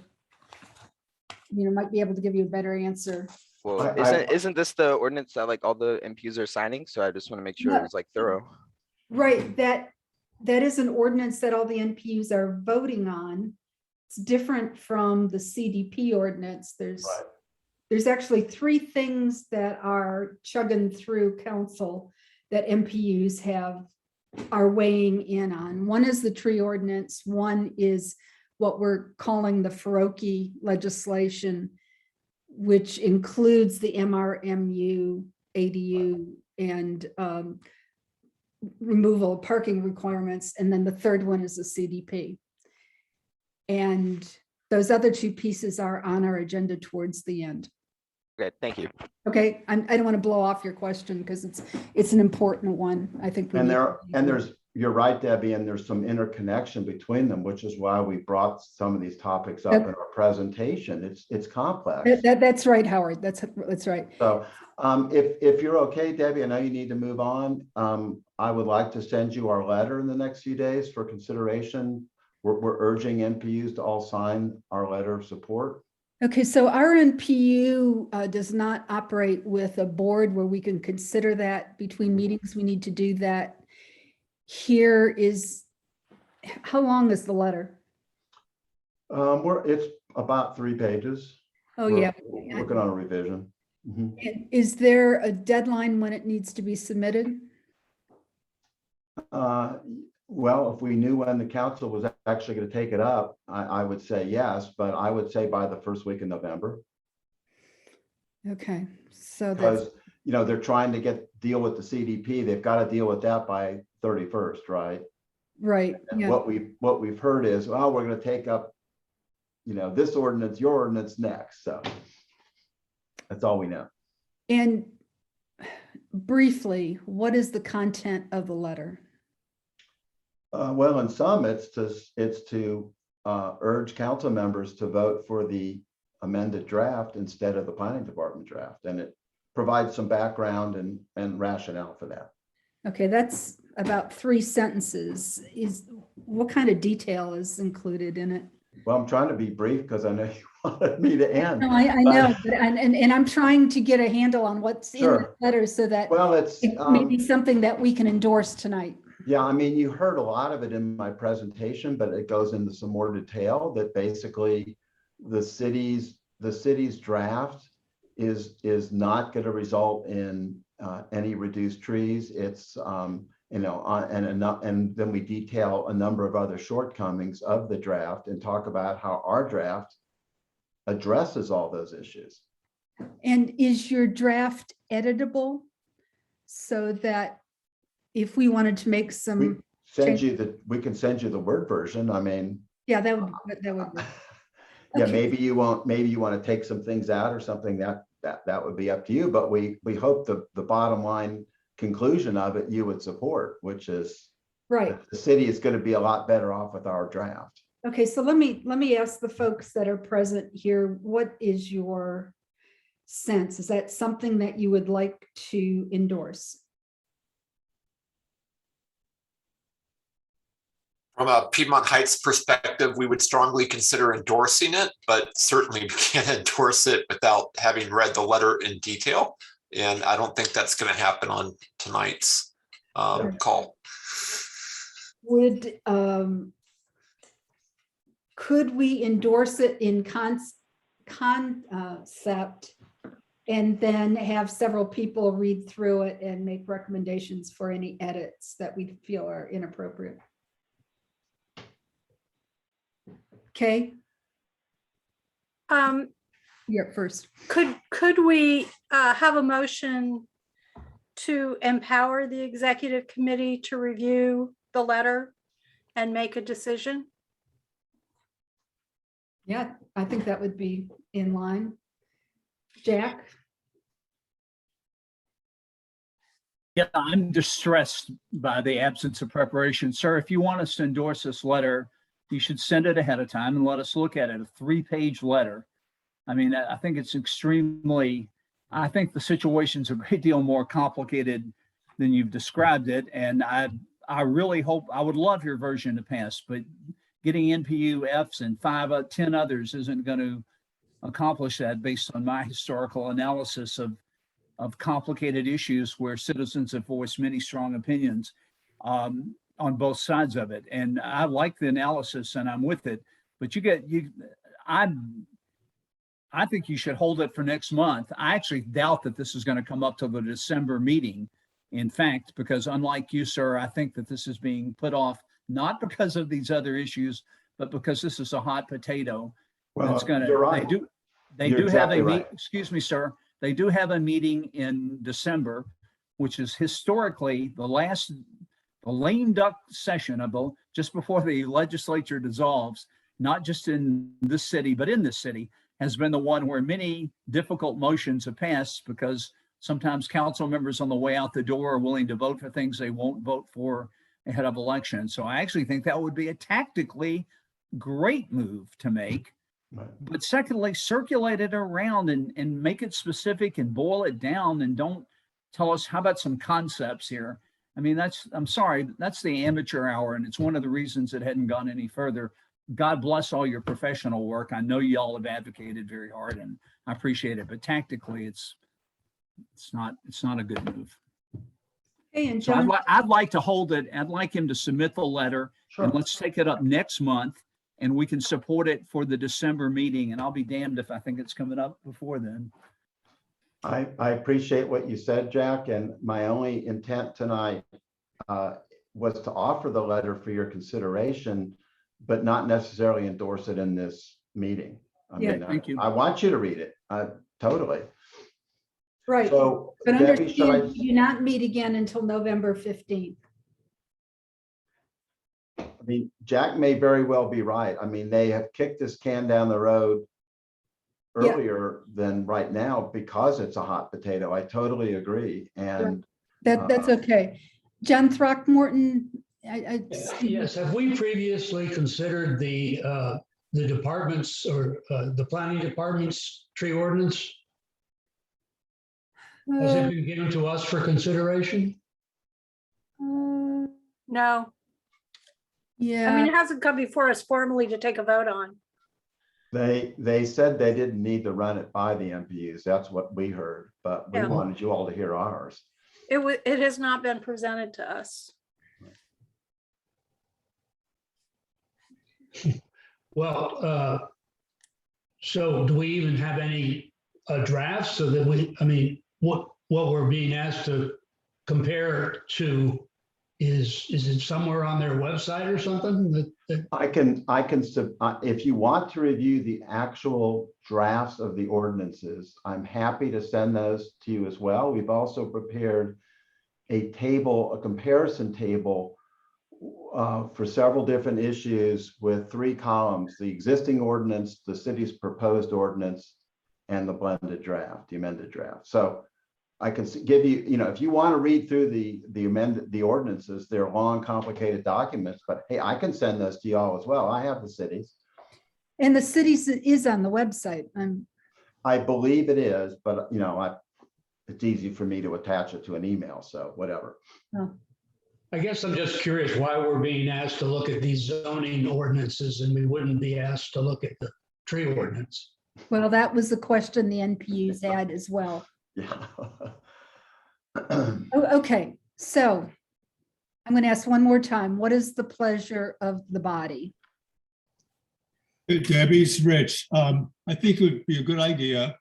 might be able to give you a better answer. Well, isn't this the ordinance that like all the MPUs are signing? So I just want to make sure it's like thorough. Right, that is an ordinance that all the NPUs are voting on. It's different from the CDP ordinance. There's actually 3 things that are chugging through council that MPUs are weighing in on. One is the tree ordinance. One is what we're calling the Faroki legislation, which includes the MRMU, ADU, and removal of parking requirements. And then the third one is the CDP. And those other 2 pieces are on our agenda towards the end. Okay, thank you. Okay, I don't want to blow off your question because it's an important one. I think. You're right, Debbie, and there's some interconnection between them, which is why we brought some of these topics up in our presentation. It's complex. That's right, Howard. That's right. So if you're okay, Debbie, I know you need to move on. I would like to send you our letter in the next few days for consideration. We're urging NPUs to all sign our letter of support. Okay, so our NPU does not operate with a board where we can consider that between meetings. We need to do that. Here is, how long is the letter? It's about 3 pages. Oh, We're yeah. working on a revision. Is there a deadline when it needs to be submitted? Well, if we knew when the council was actually going to take it up, I would say yes, but I would say by the first week in November. Okay, so because they're trying to deal with the CDP. They've got to deal with that by 31st, right? Right. And Yeah. what we've heard is, well, we're going to take up, this ordinance, your ordinance next. So that's all we know. And briefly, what is the content of the letter? Well, in some, it's to urge council members to vote for the amended draft instead of the planning department draft, and it provides some background and rationale for that. Okay, that's about 3 sentences. What kind of detail is included in it? Well, I'm trying to be brief because I know you wanted me to end. No, I know, and I'm trying to get a handle on what's in the letter so that it may be something that we can endorse tonight. Yeah, I mean, you heard a lot of it in my presentation, but it goes into some more detail that basically the city's draft is not going to result in any reduced trees. It's and then we detail a number of other shortcomings of the draft and talk about how our draft addresses all those issues. And is your draft editable so that if we wanted to make some we can send you the Word version. I mean, yeah, that would work. Yeah, Okay. maybe you want to take some things out or something, that would be up to you, but we hope the bottom line conclusion of it you would support, which is right. The city is going to be a lot better off with our draft. Okay, so let me ask the folks that are present here, what is your sense? Is that something that you would like to endorse? From a Piedmont Heights perspective, we would strongly consider endorsing it, but certainly we can't endorse it without having read the letter in detail. And I don't think that's going to happen on tonight's call. Would could we endorse it in concept and then have several people read through it and make recommendations for any edits that we feel are inappropriate. Okay, you're up first. Could we have a motion to empower the executive committee to review the letter and make a decision? Yeah, I think that would be in line. Jack? Yeah, I'm distressed by the absence of preparation. Sir, if you want us to endorse this letter, you should send it ahead of time and let us look at it, a 3-page letter. I mean, I think it's I think the situation's a great deal more complicated than you've described it. And I really hope, I would love your version to pass, but getting NPU-Fs and 10 others isn't going to accomplish that based on my historical analysis of complicated issues where citizens have voiced many strong opinions on both sides of it. And I like the analysis and I'm with it, but I think you should hold it for next month. I actually doubt that this is going to come up to the December meeting. In fact, because unlike you, sir, I think that this is being put off, not because of these other issues, but because this is a hot potato. Well, you're right. They do have excuse me, sir. They do have a meeting in December, which is historically the lame duck session of just before the legislature dissolves, not just in this city, but in this city, has been the one where many difficult motions have passed because sometimes council members on the way out the door are willing to vote for things they won't vote for ahead of election. So I actually think that would be a tactically great move to make. Right. But secondly, circulate it around and make it specific and boil it down and don't tell us, how about some concepts here? I mean, I'm sorry, that's the amateur hour and it's one of the reasons it hadn't gone any further. God bless all your professional work. I know y'all have advocated very hard and I appreciate it, but tactically it's not a good move. Hey, and So John, I'd like to hold it. I'd like him to submit the letter and let's take it up next month and we can support it for the December meeting. And I'll be damned if I think it's coming up before then. I appreciate what you said, Jack, and my only intent tonight was to offer the letter for your consideration, but not necessarily endorse it in this meeting. Thank you. I want you to read it, totally. right, So, but Debbie, should understand, you do not meet again until November 15th. I mean, Jack may very well be right. I mean, they have kicked this can down the road earlier than right now because it's a hot potato. I totally agree. And That's okay. John Throckmorton, Yes, have we previously considered the departments or the planning department's tree ordinance? Has it been given to us for consideration? No. Yeah. I mean, it hasn't come before us formally to take a vote on. they said they didn't need to run it by the NPUs. That's what we heard, but we wanted you all to hear ours. It has not been presented to us. Well, so do we even have any drafts so that I mean, what we're being asked to compare to is it somewhere on their website or something that I can if you want to review the actual drafts of the ordinances, I'm happy to send those to you as well. We've also prepared a comparison table for several different issues with 3 columns: the existing ordinance, the city's proposed ordinance, and the blended draft, the amended draft. So I can give you, if you want to read through the ordinances, they're long, complicated documents, but hey, I can send those to you all as well. I have the cities. And the cities is on the website. I believe it is, but it's easy for me to attach it to an email, so whatever. Oh. I guess I'm just curious why we're being asked to look at these zoning ordinances and we wouldn't be asked to look at the tree ordinance. Well, that was the question the NPUs had as well. Yeah. Okay, so I'm going to ask one more time. What is the pleasure of the body? Debbie's Rich. I think it would be a good idea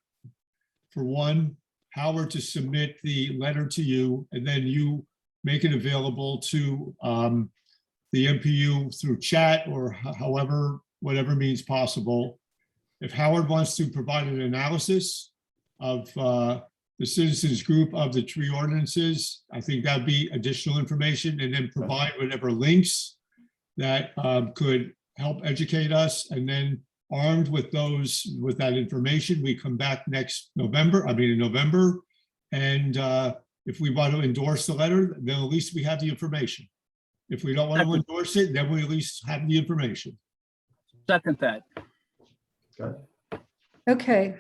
for one, Howard to submit the letter to you, and then you make it available to the NPU through chat or however, whatever means possible. If Howard wants to provide an analysis of the citizens group of the tree ordinances, I think that'd be additional information, and then provide whatever links that could help educate us. And then armed with that information, we come back in November. And if we want to endorse the letter, then at least we have the information. If we don't want to endorse it, then we at least have the information. Second that. Okay.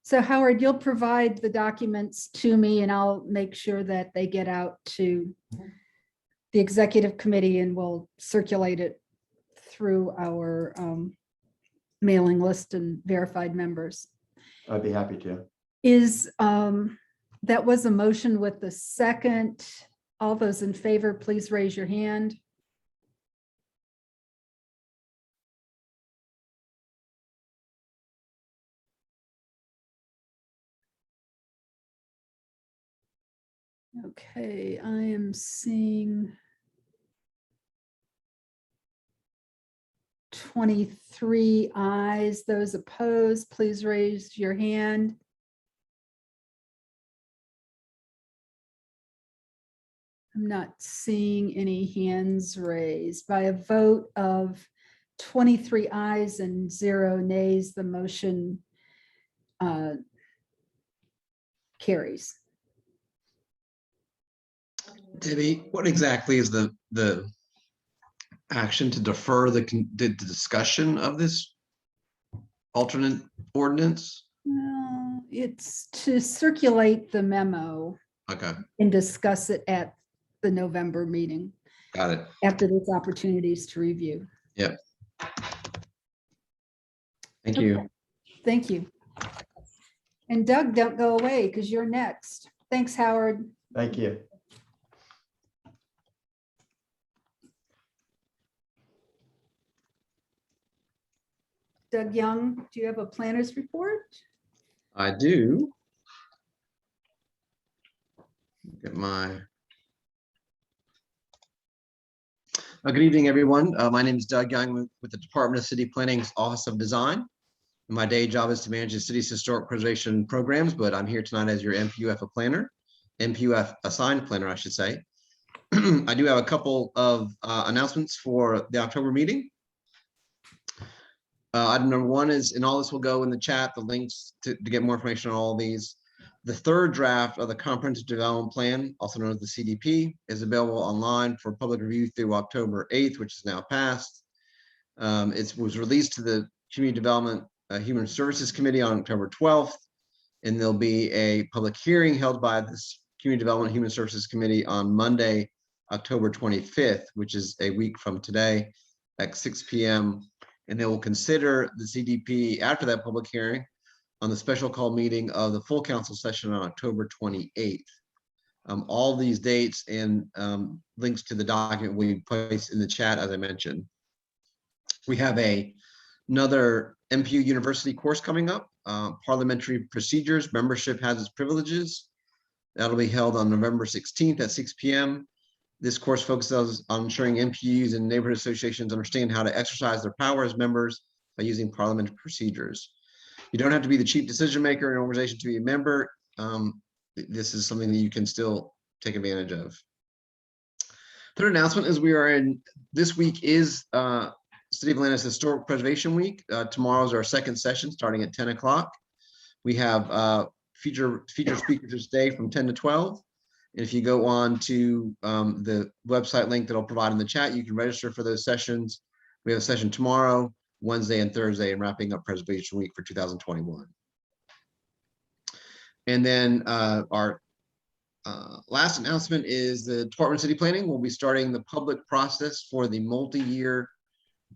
So Howard, you'll provide the documents to me and I'll make sure that they get out to the executive committee and we'll circulate it through our mailing list and verified members. I'd be happy to. That was a motion with the second. All those in favor, please raise your hand. Okay, I am seeing 23 ayes. Those opposed, please raise your hand. I'm not seeing any hands raised. By a vote of 23 ayes and 0 nays, the motion carries. Debbie, what exactly is the action to defer the discussion of this alternate ordinance? No, it's to circulate the memo. Okay. And discuss it at the November meeting. Got it. After those opportunities to review. Yep. Thank you. Okay. Thank you. And Doug, don't go away because you're next. Thanks, Howard. Thank you. Doug Young, do you have a planner's report? I do. Get my. Good evening, everyone. My name is Doug Young with the Department of City Planning's Office of Design. My day job is to manage the city's historic preservation programs, but I'm here tonight as your NPU-F planner, NPU-F assigned planner, I should say. I do have a couple of announcements for the October meeting. Item number one is, and all this will go in the chat, the links to get more information on all these. The third draft of the Comprehensive Development Plan, also known as the CDP, is available online for public review through October 8th, which is now passed. It was released to the Community Development Human Services Committee on October 12th, and there'll be a public hearing held by this Community Development Human Services Committee on Monday, October 25th, which is a week from today at 6 p.m. And they will consider the CDP after that public hearing on the special call meeting of the full council session on October 28th. All these dates and links to the document we placed in the chat, as I mentioned. We have another NPU University course coming up, Parliamentary Procedures, Membership Has Its Privileges. That'll be held on November 16th at 6 p.m. This course focuses on ensuring NPUs and neighborhood associations understand how to exercise their power as members by using parliamentary procedures. You don't have to be the chief decision maker in an organization to be a member. This is something that you can still take advantage of. Third announcement is this week is City of Atlanta's Historic Preservation Week. Tomorrow's our second session starting at 10 o'clock. We have feature speakers this day from 10 to 12. And if you go on to the website link that I'll provide in the chat, you can register for those sessions. We have a session tomorrow, Wednesday, and Thursday, and wrapping up Preservation Week for 2021. And then our last announcement is the Department of City Planning will be starting the public process for the multi-year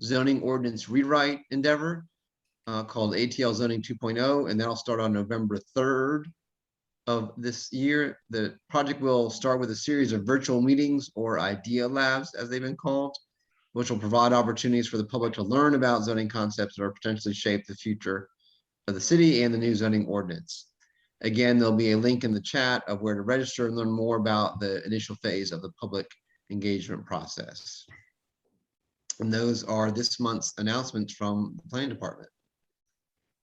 zoning ordinance rewrite endeavor called ATL Zoning 2.0, and that'll start on November 3rd of this year. The project will start with a series of virtual meetings or idea labs, as they've been called, which will provide opportunities for the public to learn about zoning concepts that are potentially shape the future of the city and the new zoning ordinance. Again, there'll be a link in the chat of where to register and learn more about the initial phase of the public engagement process. And those are this month's announcements from the planning department.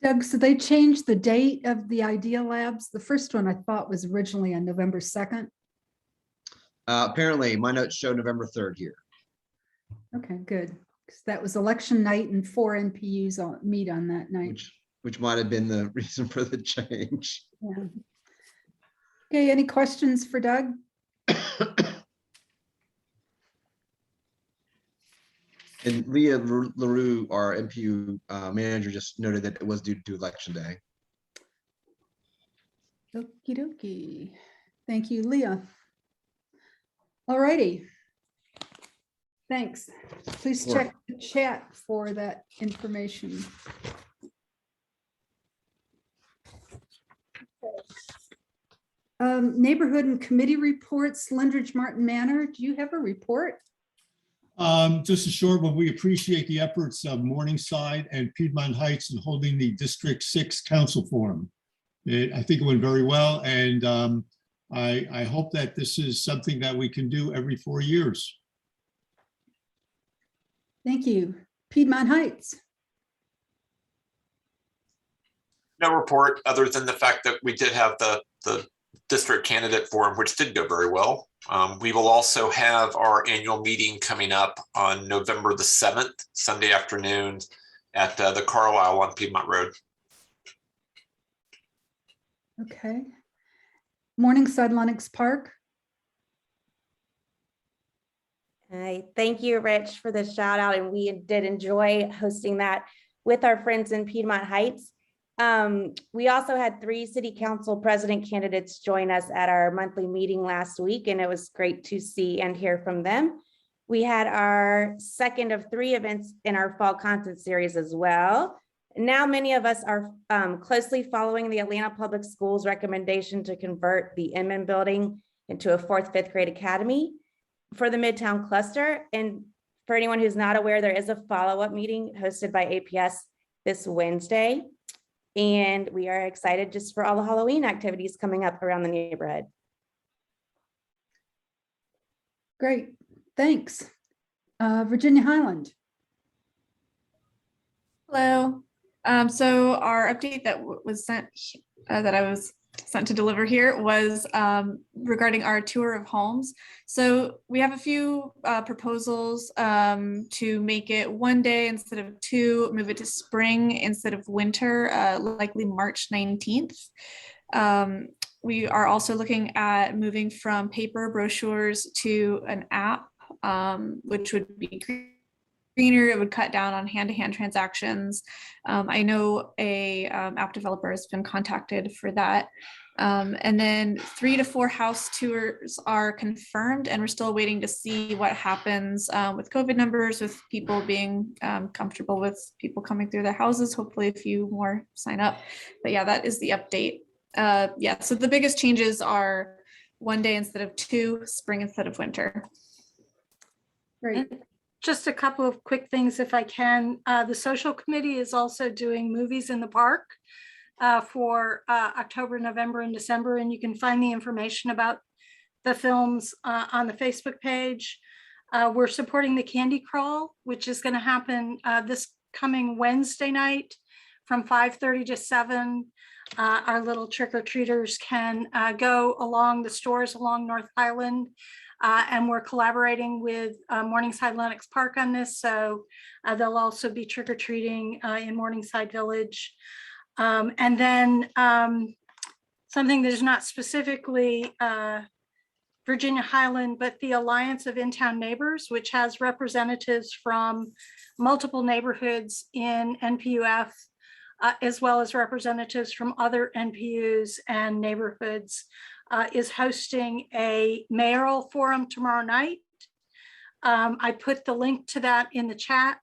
Doug, so they changed the date of the Idea Labs. The first one I thought was originally on November 2nd. Apparently, my notes show November 3rd here. Okay, good. 'Cause that was election night and 4 NPUs meet on that night. Which might have been the reason for the change. Yeah. Okay, any questions for Doug? And Leah LaRue, our NPU manager, just noted that it was due to election day. Okie dokie. Thank you, Leah. All righty. Thanks. Please Sure. check the chat for that information. Neighborhood and committee reports, Lindridge Martin Manor. Do you have a report? Just a short one. We appreciate the efforts of Morningside and Piedmont Heights in holding the District 6 Council Forum. I think it went very well, and I hope that this is something that we can do every 4 years. Thank you. Piedmont Heights. No report other than the fact that we did have the district candidate forum, which did go very well. We will also have our annual meeting coming up on November the 7th, Sunday afternoon at the Carlisle on Piedmont Road. Okay. Morningside Lenox Park. Hi, thank you, Rich, for the shout out. And we did enjoy hosting that with our friends in Piedmont Heights. We also had 3 city council president candidates join us at our monthly meeting last week, and it was great to see and hear from them. We had our second of 3 events in our fall content series as well. Now, many of us are closely following the Atlanta Public Schools recommendation to convert the Inman building into a 4th, 5th grade academy for the Midtown cluster. And for anyone who's not aware, there is a follow-up meeting hosted by APS this Wednesday. And we are excited just for all the Halloween activities coming up around the neighborhood. Great, thanks. Virginia Highland. Hello. So our update that was sent, that I was sent to deliver here was regarding our tour of homes. So we have a few proposals to make it 1 day instead of 2, move it to spring instead of winter, likely March 19th. We are also looking at moving from paper brochures to an app, which would be greener. It would cut down on hand-to-hand transactions. I know a app developer has been contacted for that. And then 3 to 4 house tours are confirmed, and we're still waiting to see what happens with COVID numbers, with people being comfortable with people coming through their houses. Hopefully a few more sign up. But yeah, that is the update. Yeah, so the biggest changes are 1 day instead of 2, spring instead of winter. Great. Just a couple of quick things if I can. The social committee is also doing movies in the park for October, November, and December. And you can find the information about the films on the Facebook page. We're supporting the Candy Crawl, which is going to happen this coming Wednesday night from 5:30 to 7. Our little trick-or-treaters can go along the stores along North Highland. And we're collaborating with Morningside Lenox Park on this. So they'll also be trick-or-treating in Morningside Village. And then something that is not specifically Virginia Highland, but the Alliance of In-Town Neighbors, which has representatives from multiple neighborhoods in NPU-F, as well as representatives from other NPUs and neighborhoods, is hosting a mayoral forum tomorrow night. I put the link to that in the chat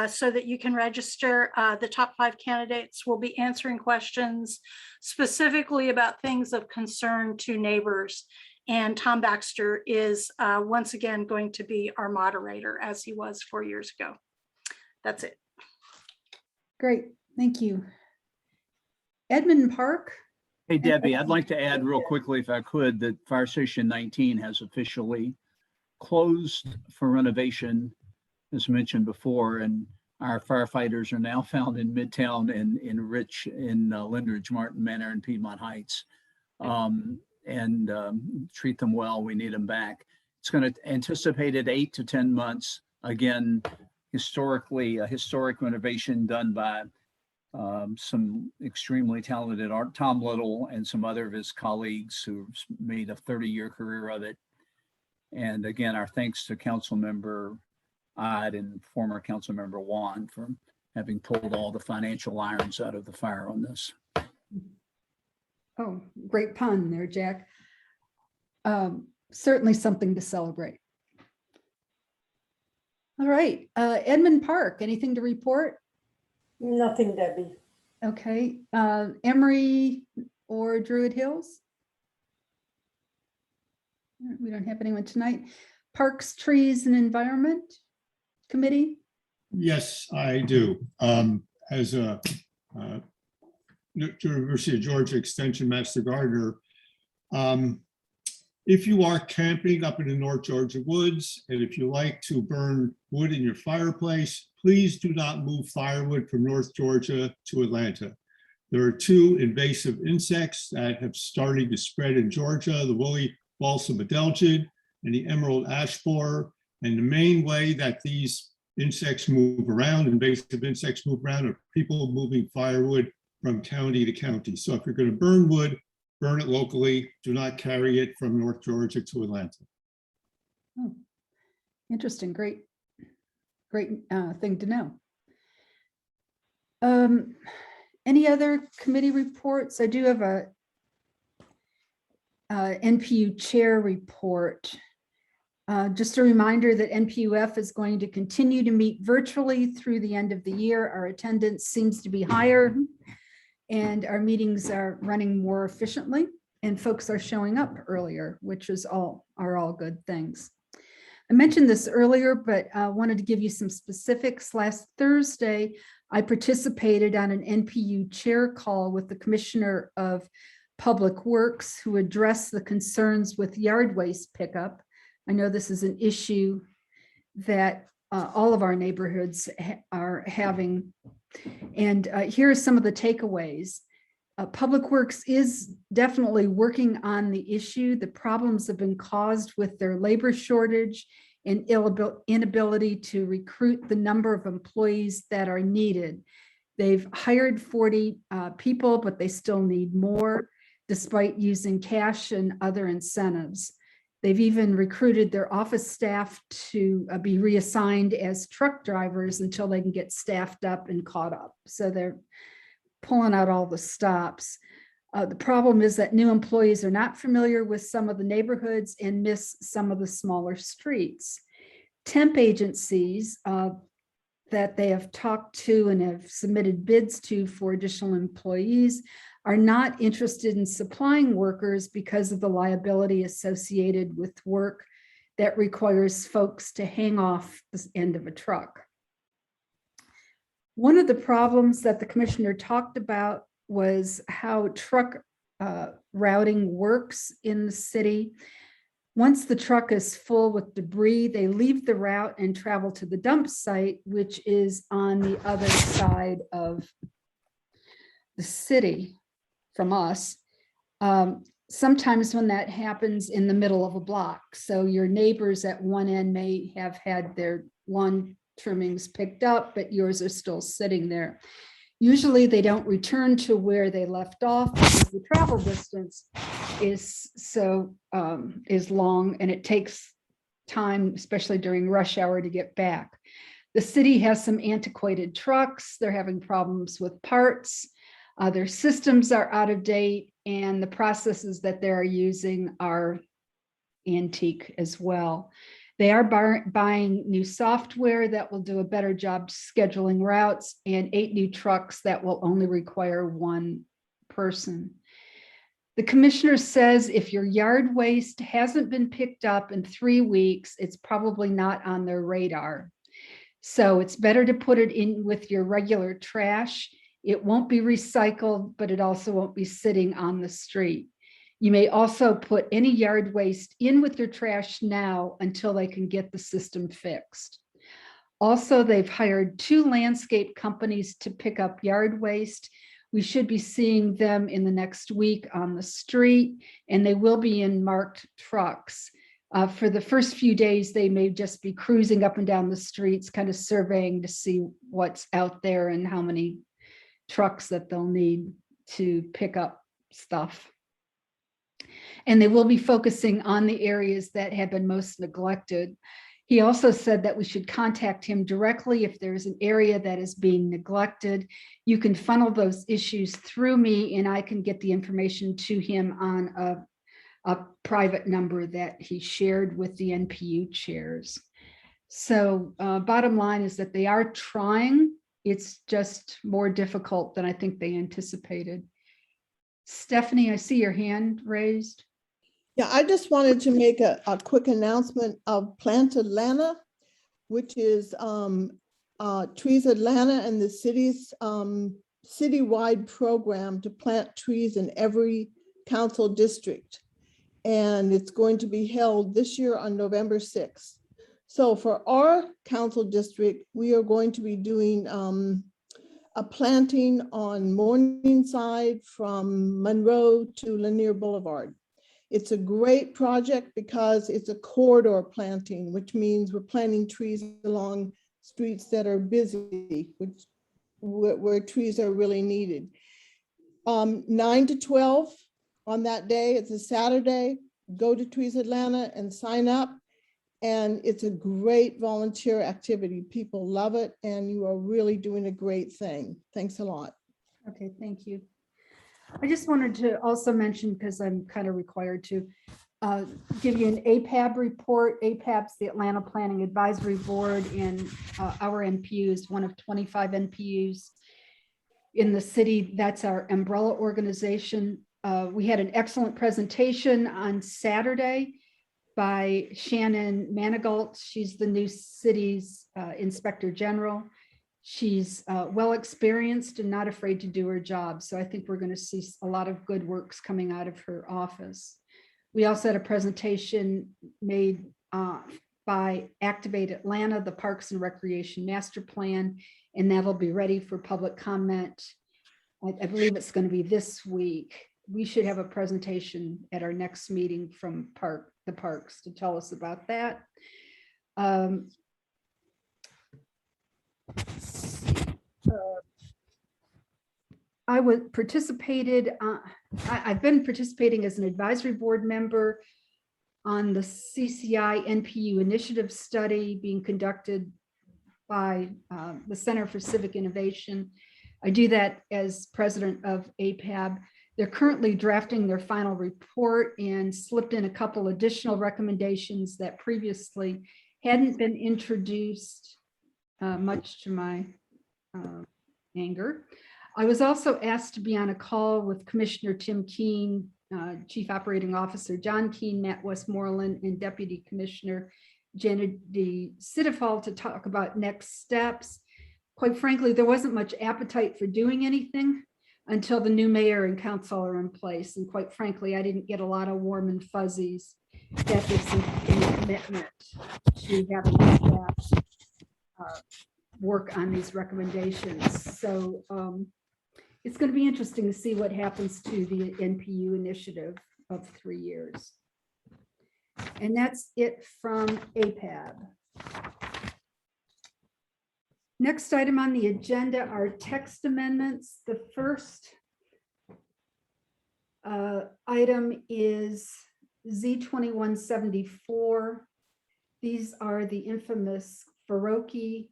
so that you can register. The top 5 candidates will be answering questions specifically about things of concern to neighbors. And Tom Baxter is once again going to be our moderator, as he was 4 years ago. That's it. Great, thank you. Edmond Park. Hey, Debbie, I'd like to add real quickly, if I could, that Fire Station 19 has officially closed for renovation, as mentioned before, and our firefighters are now found in Midtown and in Lindridge, Martin Manor, and Piedmont Heights. Treat them well. We need them back. It's going to anticipated 8 to 10 months. Again, historically, a historic renovation done by some extremely talented art, Tom Little and some other of his colleagues who've made a 30-year career of it. And again, our thanks to Council Member Odd and former Council Member Juan for having pulled all the financial irons out of the fire on this. Oh, great pun there, Jack. Certainly something to celebrate. All right, Edmund Park, anything to report? Nothing, Debbie. Okay, Emory or Druid Hills? We don't have anyone tonight. Parks, Trees, and Environment Committee? Yes, I do. As a University of Georgia Extension Master Gardener, if you are camping up in the North Georgia woods, and if you like to burn wood in your fireplace, please do not move firewood from North Georgia to Atlanta. There are 2 invasive insects that have started to spread in Georgia, the woolly balsam adelgid and the emerald ash borer. And the main way that these insects move around, invasive insects move around, are people moving firewood from county to county. So if you're going to burn wood, burn it locally. Do not carry it from North Georgia to Atlanta. Oh, interesting. Great thing to know. Any other committee reports? I do have a NPU chair report. Just a reminder that NPU-F is going to continue to meet virtually through the end of the year. Our attendance seems to be higher and our meetings are running more efficiently and folks are showing up earlier, which are all good things. I mentioned this earlier, but I wanted to give you some specifics. Last Thursday, I participated on an NPU chair call with the Commissioner of Public Works who addressed the concerns with yard waste pickup. I know this is an issue that all of our neighborhoods are having. And here are some of the takeaways. Public Works is definitely working on the issue. The problems have been caused with their labor shortage and inability to recruit the number of employees that are needed. They've hired 40 people, but they still need more despite using cash and other incentives. They've even recruited their office staff to be reassigned as truck drivers until they can get staffed up and caught up. So they're pulling out all the stops. The problem is that new employees are not familiar with some of the neighborhoods and miss some of the smaller streets. Temp agencies that they have talked to and have submitted bids to for additional employees are not interested in supplying workers because of the liability associated with work that requires folks to hang off the end of a truck. One of the problems that the commissioner talked about was how truck routing works in the city. Once the truck is full with debris, they leave the route and travel to the dump site, which is on the other side of the city from us. Sometimes when that happens in the middle of a block. So your neighbors at one end may have had their lawn trimmings picked up, but yours are still sitting there. Usually they don't return to where they left off because the travel distance is long and it takes time, especially during rush hour, to get back. The city has some antiquated trucks. They're having problems with parts. Their systems are out of date and the processes that they're using are antique as well. They are buying new software that will do a better job scheduling routes and 8 new trucks that will only require 1 person. The commissioner says if your yard waste hasn't been picked up in 3 weeks, it's probably not on their radar. So it's better to put it in with your regular trash It won't be recycled, but it also won't be sitting on the street. You may also put any yard waste in with your trash now until they can get the system fixed. Also, they've hired 2 landscape companies to pick up yard waste. We should be seeing them in the next week on the street, and they will be in marked trucks. For the first few days, they may just be cruising up and down the streets, kind of surveying to see what's out there and how many trucks that they'll need to pick up stuff. And they will be focusing on the areas that have been most neglected. He also said that we should contact him directly if there's an area that is being neglected. You can funnel those issues through me and I can get the information to him on a private number that he shared with the NPU chairs. So bottom line is that they are trying. It's just more difficult than I think they anticipated. Stephanie, I see your hand raised. Yeah, I just wanted to make a quick announcement of Plant Atlanta, which is Trees Atlanta and the city's citywide program to plant trees in every council district. And it's going to be held this year on November 6th. So for our council district, we are going to be doing a planting on Morningside from Monroe to Lanier Boulevard. It's a great project because it's a corridor planting, which means we're planting trees along streets that are busy, where trees are really needed. 9 to 12 on that day, it's a Saturday, go to Trees Atlanta and sign up. And it's a great volunteer activity. People love it and you are really doing a great thing. Thanks a lot. Okay, thank you. I just wanted to also mention, because I'm kind of required to, give you an APAB report. APAB's the Atlanta Planning Advisory Board, and our NPU is one of 25 NPUs in the city. That's our umbrella organization. We had an excellent presentation on Saturday by Shannon Manigault. She's the new city's Inspector General. She's well experienced and not afraid to do her job. So I think we're going to see a lot of good works coming out of her office. We also had a presentation made by Activate Atlanta, the Parks and Recreation Master Plan, and that'll be ready for public comment. I believe it's going to be this week. We should have a presentation at our next meeting from the parks to tell us about that. I I've been participating as an advisory board member on the CCI NPU initiative study being conducted by the Center for Civic Innovation. I do that as president of APAB. They're currently drafting their final report and slipped in a couple additional recommendations that previously hadn't been introduced, much to my anger. I was also asked to be on a call with Commissioner Tim Keene, Chief Operating Officer John Keene, Matt Westmoreland, and Deputy Commissioner Janet D. Sidifal to talk about next steps. Quite frankly, there wasn't much appetite for doing anything until the new mayor and council are in place. And quite frankly, I didn't get a lot of warm and fuzzies that there's any commitment to having staff work on these recommendations. So it's going to be interesting to see what happens to the NPU initiative of 3 years. And that's it from APAB. Next item on the agenda are text amendments. The first item is Z2174. These are the infamous Faroki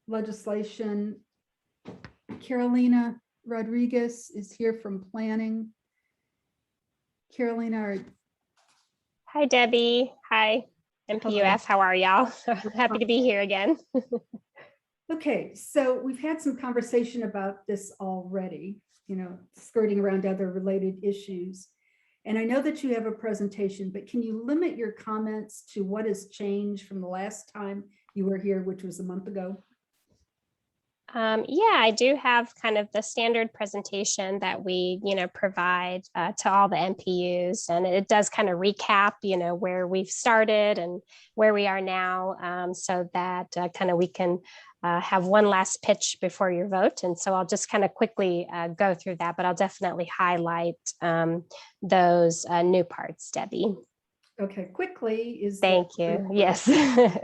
legislation. Carolina Rodriguez is here from planning. Carolina. Hi, Debbie. Hi, NPU-F. How are y'all? Happy to be here again. Okay, so we've had some conversation about this already, skirting around other related issues. And I know that you have a presentation, but can you limit your comments to what has changed from the last time you were here, which was a month ago? Yeah, I do have kind of the standard presentation that we, provide to all the NPUs, and it does kind of recap, where we've started and where we are now, so that kind of we can have one last pitch before your vote. And so I'll just kind of quickly go through that, but I'll definitely highlight those new parts, Debbie. Okay, quickly is. Thank you. Yes. All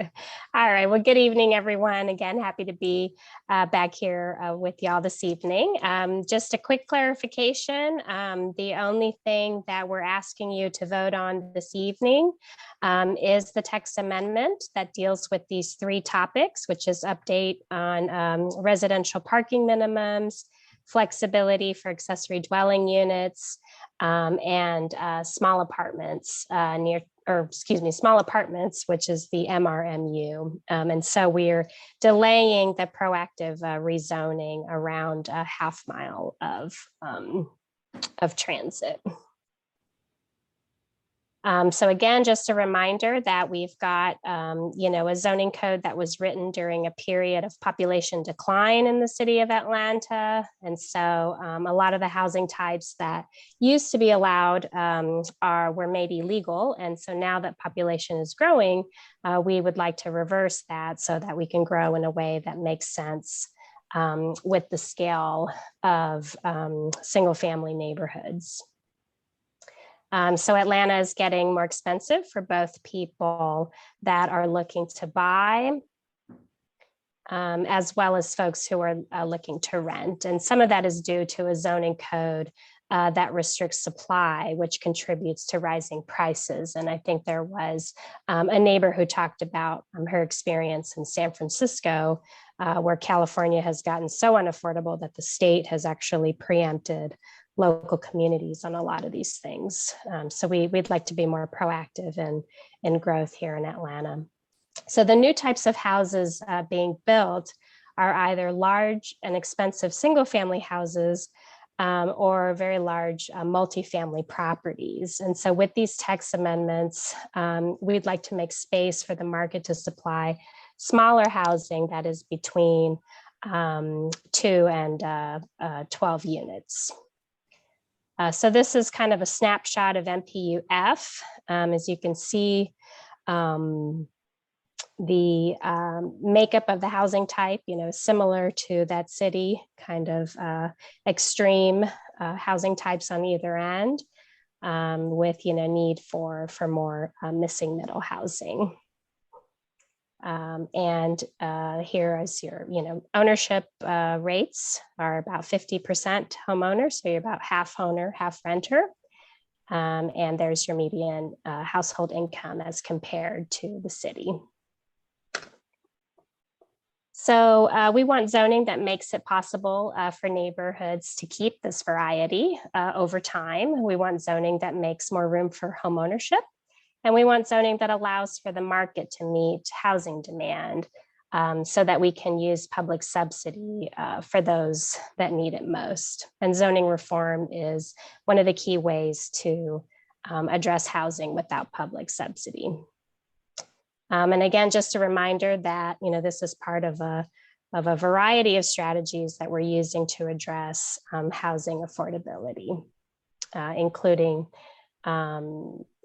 right. Well, good evening, everyone. Again, happy to be back here with y'all this evening. Just a quick clarification. The only thing that we're asking you to vote on this evening is the text amendment that deals with these three topics, which is update on residential parking minimums, flexibility for accessory dwelling units, and small apartments small apartments, which is the MRMU. And so we're delaying the proactive rezoning around a half mile of transit. So again, just a reminder that we've got, a zoning code that was written during a period of population decline in the city of Atlanta. And so a lot of the housing types that used to be allowed were made illegal. And so now that population is growing, we would like to reverse that so that we can grow in a way that makes sense with the scale of single family neighborhoods. So Atlanta is getting more expensive for both people that are looking to buy, as well as folks who are looking to rent. And some of that is due to a zoning code that restricts supply, which contributes to rising prices. And I think there was a neighbor who talked about her experience in San Francisco, where California has gotten so unaffordable that the state has actually preempted local communities on a lot of these things. So we'd like to be more proactive in growth here in Atlanta. So the new types of houses being built are either large and expensive single family houses or very large multifamily properties. And so with these text amendments, we'd like to make space for the market to supply smaller housing that is between 2 and 12 units. So this is kind of a snapshot of NPU-F. As you can see, the makeup of the housing type, similar to that city, kind of extreme housing types on either end, with need for more missing middle housing. And here is your, ownership rates are about 50% homeowners, so you're about half owner, half renter. And there's your median household income as compared to the city. So we want zoning that makes it possible for neighborhoods to keep this variety over time. We want zoning that makes more room for homeownership. And we want zoning that allows for the market to meet housing demand so that we can use public subsidy for those that need it most. And zoning reform is one of the key ways to address housing without public subsidy. And again, just a reminder that this is part of a variety of strategies that we're using to address housing affordability, including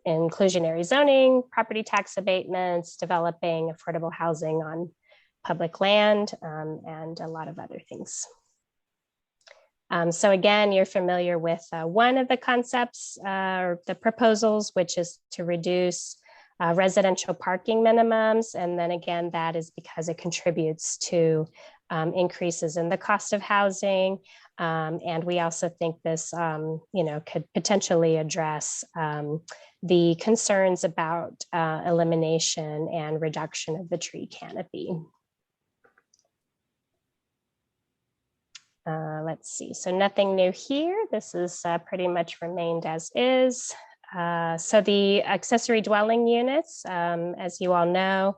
inclusionary zoning, property tax abatements, developing affordable housing on public land, and a lot of other things. So again, you're familiar with one of the concepts or the proposals, which is to reduce residential parking minimums. And then again, that is because it contributes to increases in the cost of housing. And we also think this, could potentially address the concerns about elimination and reduction of the tree canopy. Let's see, so nothing new here. This is pretty much remained as is. So the accessory dwelling units, as you all know,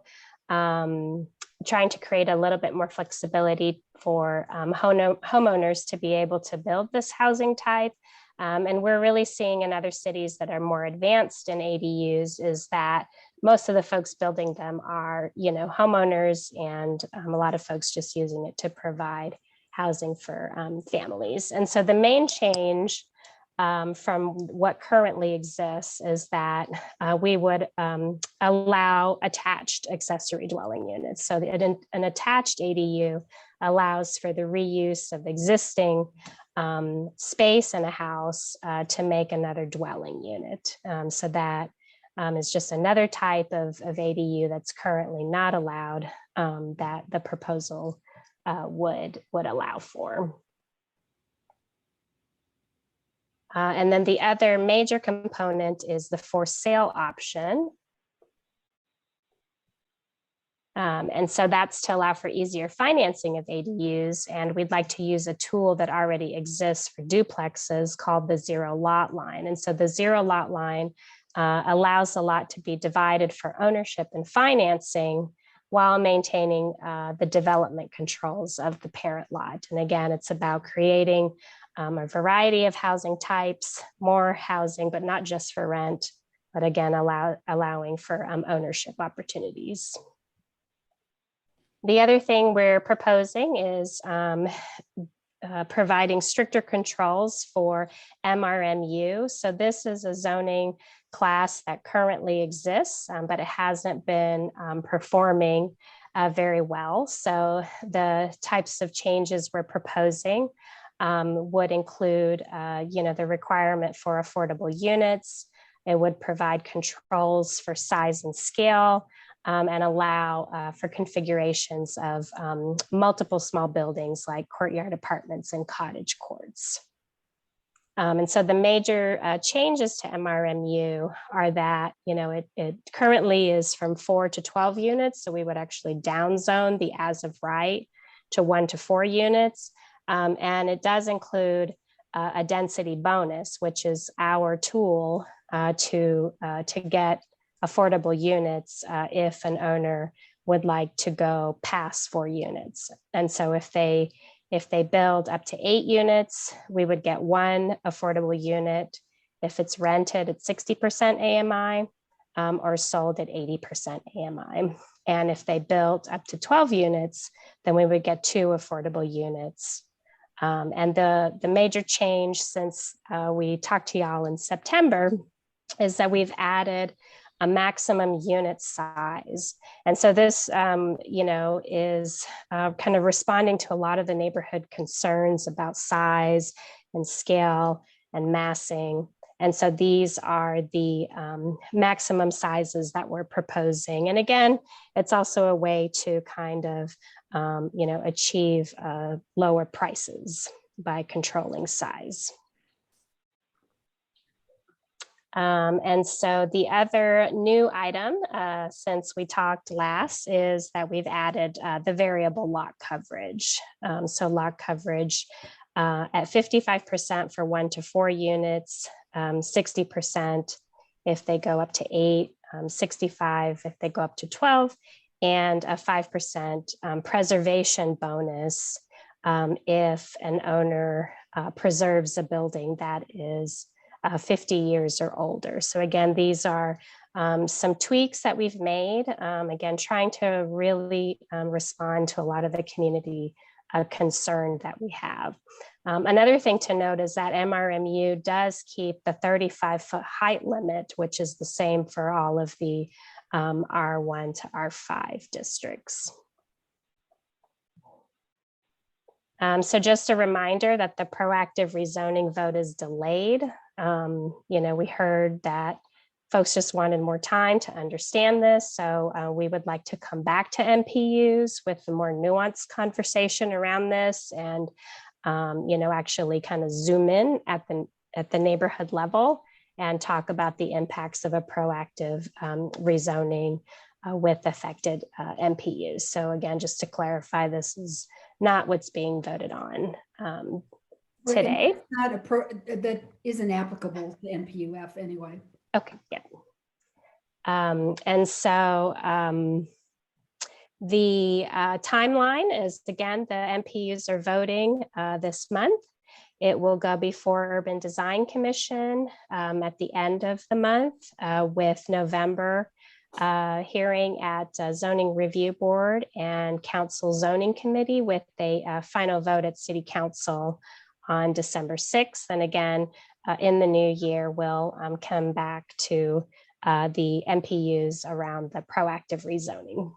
trying to create a little bit more flexibility for homeowners to be able to build this housing type. And we're really seeing in other cities that are more advanced in ADUs is that most of the folks building them are, homeowners, and a lot of folks just using it to provide housing for families. And so the main change from what currently exists is that we would allow attached accessory dwelling units. So an attached ADU allows for the reuse of existing space in a house to make another dwelling unit. So that is just another type of ADU that's currently not allowed, that the proposal would allow for. And then the other major component is the for sale option. And so that's to allow for easier financing of ADUs. And we'd like to use a tool that already exists for duplexes called the zero lot line. And so the zero lot line allows the lot to be divided for ownership and financing while maintaining the development controls of the parent lot. And again, it's about creating a variety of housing types, more housing, but not just for rent, but again, allowing for ownership opportunities. The other thing we're proposing is providing stricter controls for MRMU. So this is a zoning class that currently exists, but it hasn't been performing very well. So the types of changes we're proposing would include, the requirement for affordable units. It would provide controls for size and scale, and allow for configurations of multiple small buildings like courtyard apartments and cottage courts. And so the major changes to MRMU are that, it currently is from 4 to 12 units. So we would actually downzone the as of right to 1 to 4 units. And it does include a density bonus, which is our tool to get affordable units if an owner would like to go past 4 units. And so if they build up to 8 units, we would get 1 affordable unit. If it's rented at 60% AMI or sold at 80% AMI. And if they built up to 12 units, then we would get 2 affordable units. And the major change since we talked to y'all in September is that we've added a maximum unit size. And so this, is kind of responding to a lot of the neighborhood concerns about size and scale and massing. And so these are the maximum sizes that we're proposing. And again, it's also a way to kind of, achieve lower prices by controlling size. And so the other new item since we talked last is that we've added the variable lot coverage. So lot coverage at 55% for 1 to 4 units, 60% if they go up to 8, 65 if they go up to 12, and a 5% preservation bonus if an owner preserves a building that is 50 years or older. So again, these are some tweaks that we've made, again, trying to really respond to a lot of the community concern that we have. Another thing to note is that MRMU does keep the 35-foot height limit, which is the same for all of the R1 to R5 districts. So just a reminder that the proactive rezoning vote is delayed. We heard that folks just wanted more time to understand this. So we would like to come back to NPUs with a more nuanced conversation around this and, actually kind of zoom in at the neighborhood level and talk about the impacts of a proactive rezoning with affected NPUs. So again, just to clarify, this is not what's being voted on today. That isn't applicable to NPU-F anyway. Okay, yeah. And so the timeline is, again, the NPUs are voting this month. It will go before Urban Design Commission at the end of the month with November hearing at Zoning Review Board and Council Zoning Committee with a final vote at City Council on December 6th. And again, in the new year, we'll come back to the MPUs around the proactive rezoning.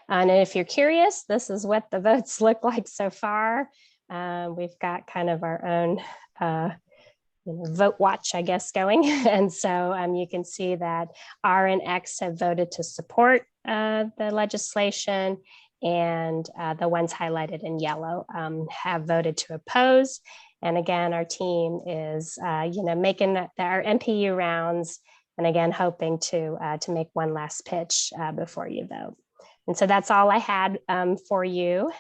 And if you're curious, this is what the votes look like so far. We've got kind of our own vote watch, I guess, going. And so you can see that R and X have voted to support the legislation, and the ones highlighted in yellow have voted to oppose. And again, our team is, making our MPU rounds, and again, hoping to make one last pitch before you vote. And so that's all I had for you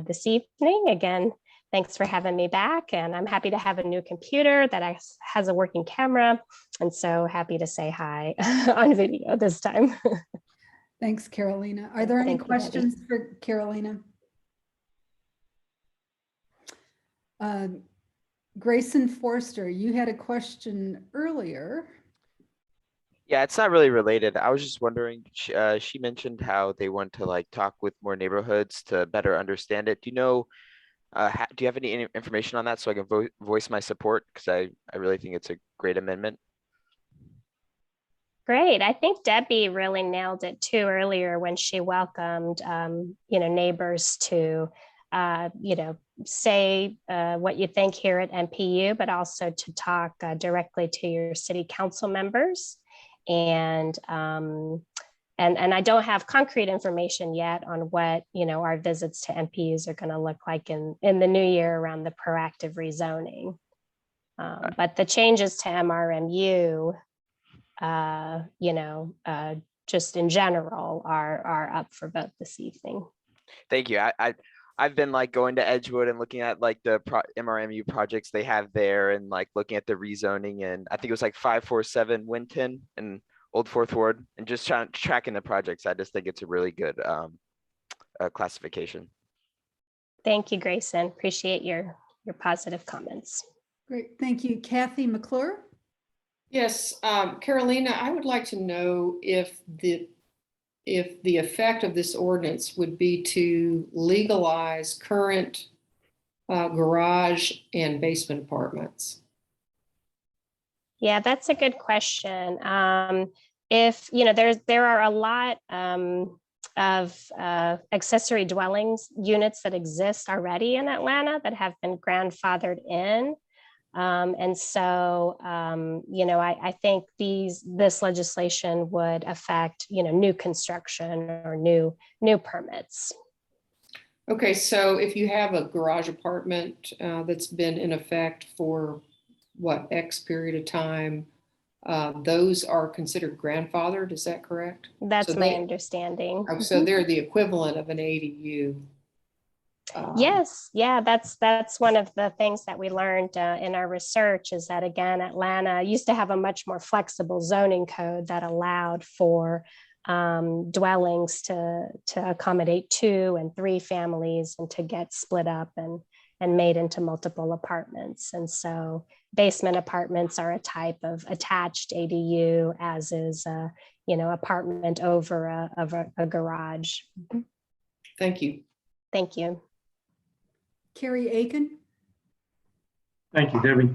this evening. Again, thanks for having me back, and I'm happy to have a new computer that has a working camera, and so happy to say hi on video this time. Thanks, Carolina. Are there any questions for Carolina? Grayson Forster, you had a question earlier. Yeah, it's not really related. I was just wondering, she mentioned how they want to like talk with more neighborhoods to better understand it. Do you know, do you have any information on that so I can voice my support? Because I really think it's a great amendment. Great. I think Debbie really nailed it too earlier when she welcomed, neighbors to, say what you think here at NPU, but also to talk directly to your city council members. And I don't have concrete information yet on what, our visits to MPUs are going to look like in the new year around the proactive rezoning. But the changes to MRMU, just in general are up for vote this evening. Thank you. I've been like going to Edgewood and looking at like the MRMU projects they have there, and like looking at the rezoning, and I think it was like 547 Winton and Old Fourth Ward, and just tracking the projects. I just think it's a really good classification. Thank you, Grayson. Appreciate your positive comments. Great, thank you. Kathy McClure? Yes, Carolina, I would like to know if the effect of this ordinance would be to legalize current garage and basement apartments. Yeah, that's a good question. If there are a lot of accessory dwellings units that exist already in Atlanta that have been grandfathered in. And so, I think this legislation would affect, new construction or new permits. Okay, so if you have a garage apartment that's been in effect for what, X period of time, those are considered grandfathered, is that correct? That's my understanding. So they're the equivalent of an ADU. Yes, yeah, that's one of the things that we learned in our research, is that again, Atlanta used to have a much more flexible zoning code that allowed for dwellings to accommodate 2 and 3 families and to get split up and made into multiple apartments. And so basement apartments are a type of attached ADU, as is apartment over a garage. Thank you. Thank you. Carrie Aiken? Thank you, Debbie.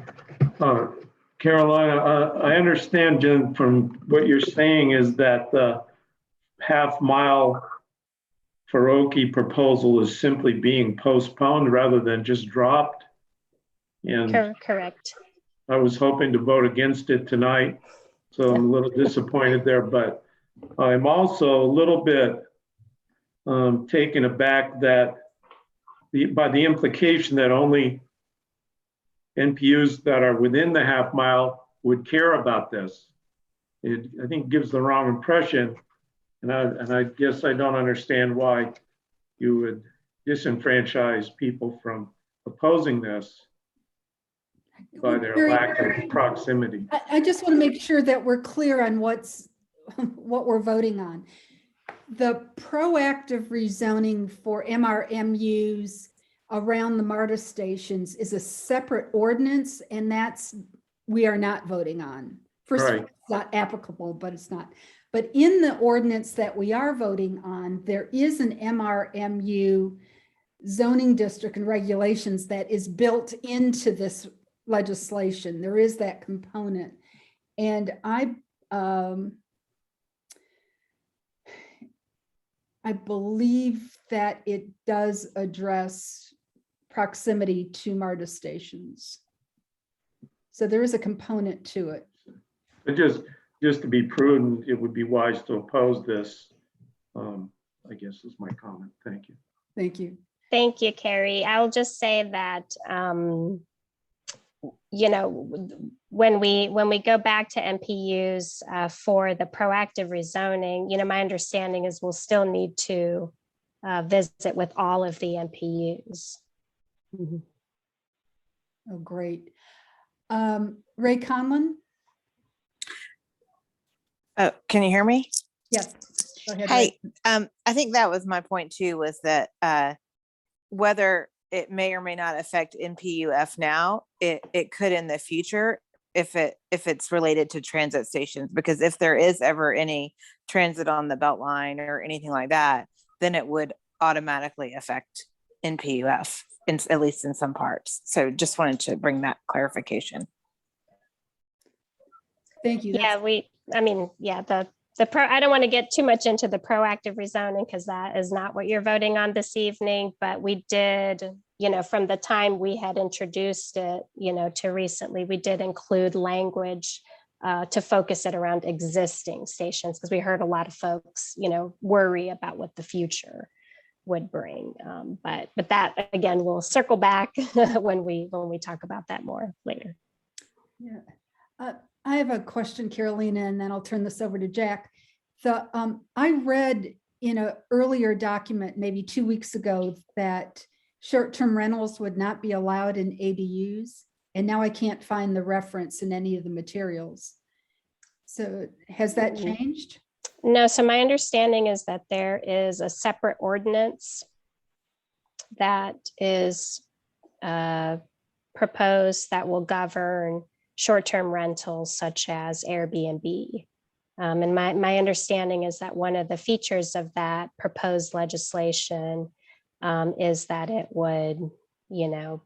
Carolina, I understand, Jen, from what you're saying is that the half-mile Faroki proposal is simply being postponed rather than just dropped. And correct. I was hoping to vote against it tonight, so I'm a little disappointed there, but I'm also a little bit taken aback that by the implication that only NPUs that are within the half mile would care about this. I think gives the wrong impression. And I guess I don't understand why you would disenfranchise people from opposing this by their lack of proximity. I just want to make sure that we're clear on what we're voting on. The proactive rezoning for MRMUs around the MARTA stations is a separate ordinance, and we are not voting on. First of all, it's not applicable, but it's not. But in the ordinance that we are voting on, there is an MRMU zoning district and regulations that is built into this legislation. There is that component. And I believe that it does address proximity to MARTA stations. So there is a component to it. But just to be prudent, it would be wise to oppose this. I guess is my comment. Thank you. Thank you. Thank you, Carrie. I'll just say that, you know, when we go back to NPUs for the proactive rezoning, you know, my understanding is we'll still need to visit with all of the NPUs. Mm-hmm. Oh, great. Ray Conlon? Can you hear me? Yes. Go ahead, Hey, Ray. I think that was my point too, was that whether it may or may not affect NPU-F now, it could in the future if it's related to transit stations, because if there is ever any transit on the Beltline or anything like that, then it would automatically affect NPU-F, at least in some parts. So just wanted to bring that clarification. Thank you. Yeah, I don't want to get too much into the proactive rezoning because that is not what you're voting on this evening, but we did, you know, from the time we had introduced it, you know, to recently, we did include language to focus it around existing stations, because we heard a lot of folks, you know, worry about what the future would bring. But that, again, we'll circle back when we talk about that more later. Yeah. I have a question, Carolina, and then I'll turn this over to Jack. I read in an earlier document, maybe 2 weeks ago, that short-term rentals would not be allowed in ADUs. And now I can't find the reference in any of the materials. So has that changed? No, so my understanding is that there is a separate ordinance that is proposed that will govern short-term rentals such as Airbnb. And my understanding is that one of the features of that proposed legislation is that it would, you know,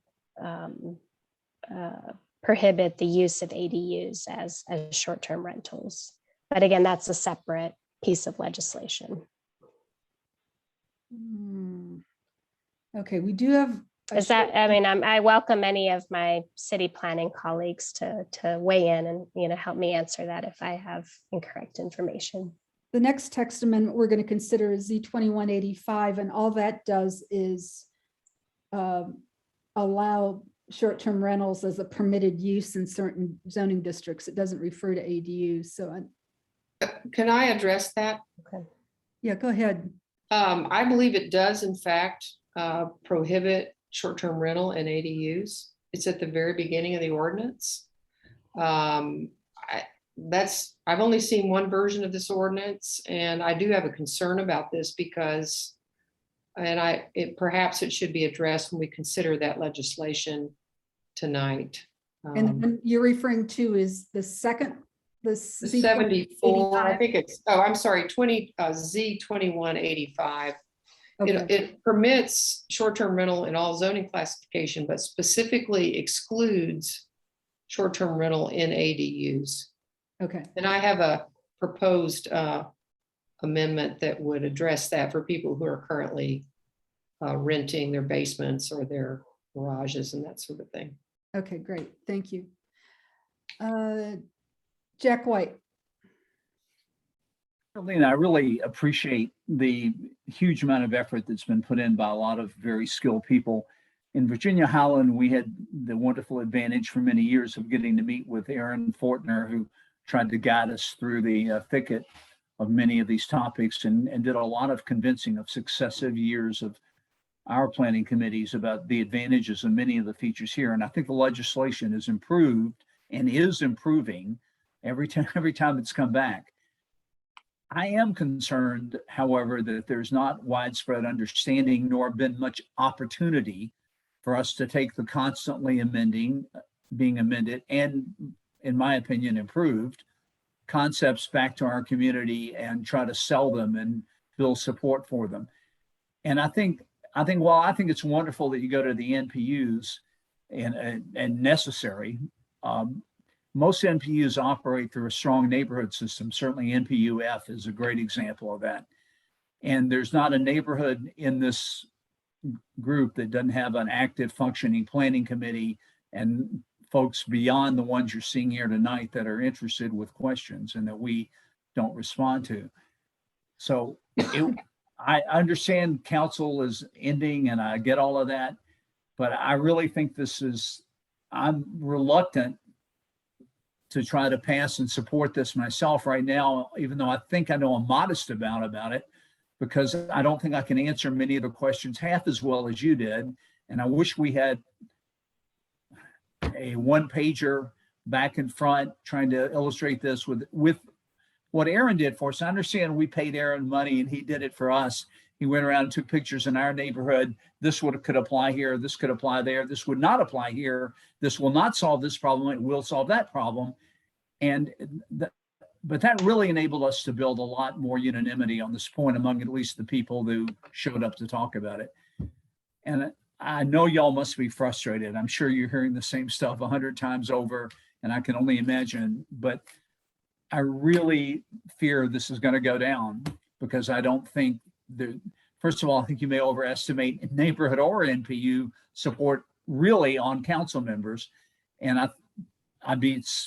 prohibit the use of ADUs as short-term rentals. But again, that's a separate piece of legislation. Okay, we do have. Is that, I mean, I welcome any of my city planning colleagues to weigh in and, you know, help me answer that if I have incorrect information. The next text amendment we're going to consider is Z2185, and all that does is allow short-term rentals as a permitted use in certain zoning districts. It doesn't refer to ADUs. So Can I address that? Okay. Yeah, go ahead. I believe it does, in fact, prohibit short-term rental and ADUs. It's at the very beginning of the ordinance. I've only seen one version of this ordinance, and I do have a concern about this because, perhaps it should be addressed when we consider that legislation tonight. And then you're referring to is the second, the 74, I think it's, I'm sorry, Z2185. Okay. It permits short-term rental in all zoning classification, but specifically excludes short-term rental in ADUs. Okay. And I have a proposed amendment that would address that for people who are currently renting their basements or their garages and that sort of thing. Okay, great. Thank you. Jack White. Carolina, I really appreciate the huge amount of effort that's been put in by a lot of very skilled people. In Virginia Highland, we had the wonderful advantage for many years of getting to meet with Aaron Fortner, who tried to guide us through the thicket of many of these topics and did a lot of convincing of successive years of our planning committees about the advantages of many of the features here. And I think the legislation has improved and is improving every time it's come back. I am concerned, however, that there's not widespread understanding nor been much opportunity for us to take the constantly being amended and, in my opinion, improved concepts back to our community and try to sell them and build support for them. And I think it's wonderful that you go to the NPUs and necessary. Most NPUs operate through a strong neighborhood system. Certainly NPU-F is a great example of that. And there's not a neighborhood in this group that doesn't have an active functioning planning committee and folks beyond the ones you're seeing here tonight that are interested with questions and that we don't respond to. So I understand council is ending and I get all of that, but I really think I'm reluctant to try to pass and support this myself right now, even though I think I know a modest amount about it, because I don't think I can answer many of the questions half as well as you did. And I wish we had a one-pager back and front trying to illustrate this with what Aaron did for us. I understand we paid Aaron money and he did it for us. He went around and took pictures in our neighborhood. This could apply here. This could apply there. This would not apply here. This will not solve this problem. It will solve that problem. But that really enabled us to build a lot more unanimity on this point among at least the people who showed up to talk about it. And I know y'all must be frustrated. I'm sure you're hearing the same stuff 100 times over, and I can only imagine, but I really fear this is going to go down because I don't think first of all, I think you may overestimate neighborhood or NPU support really on council members. And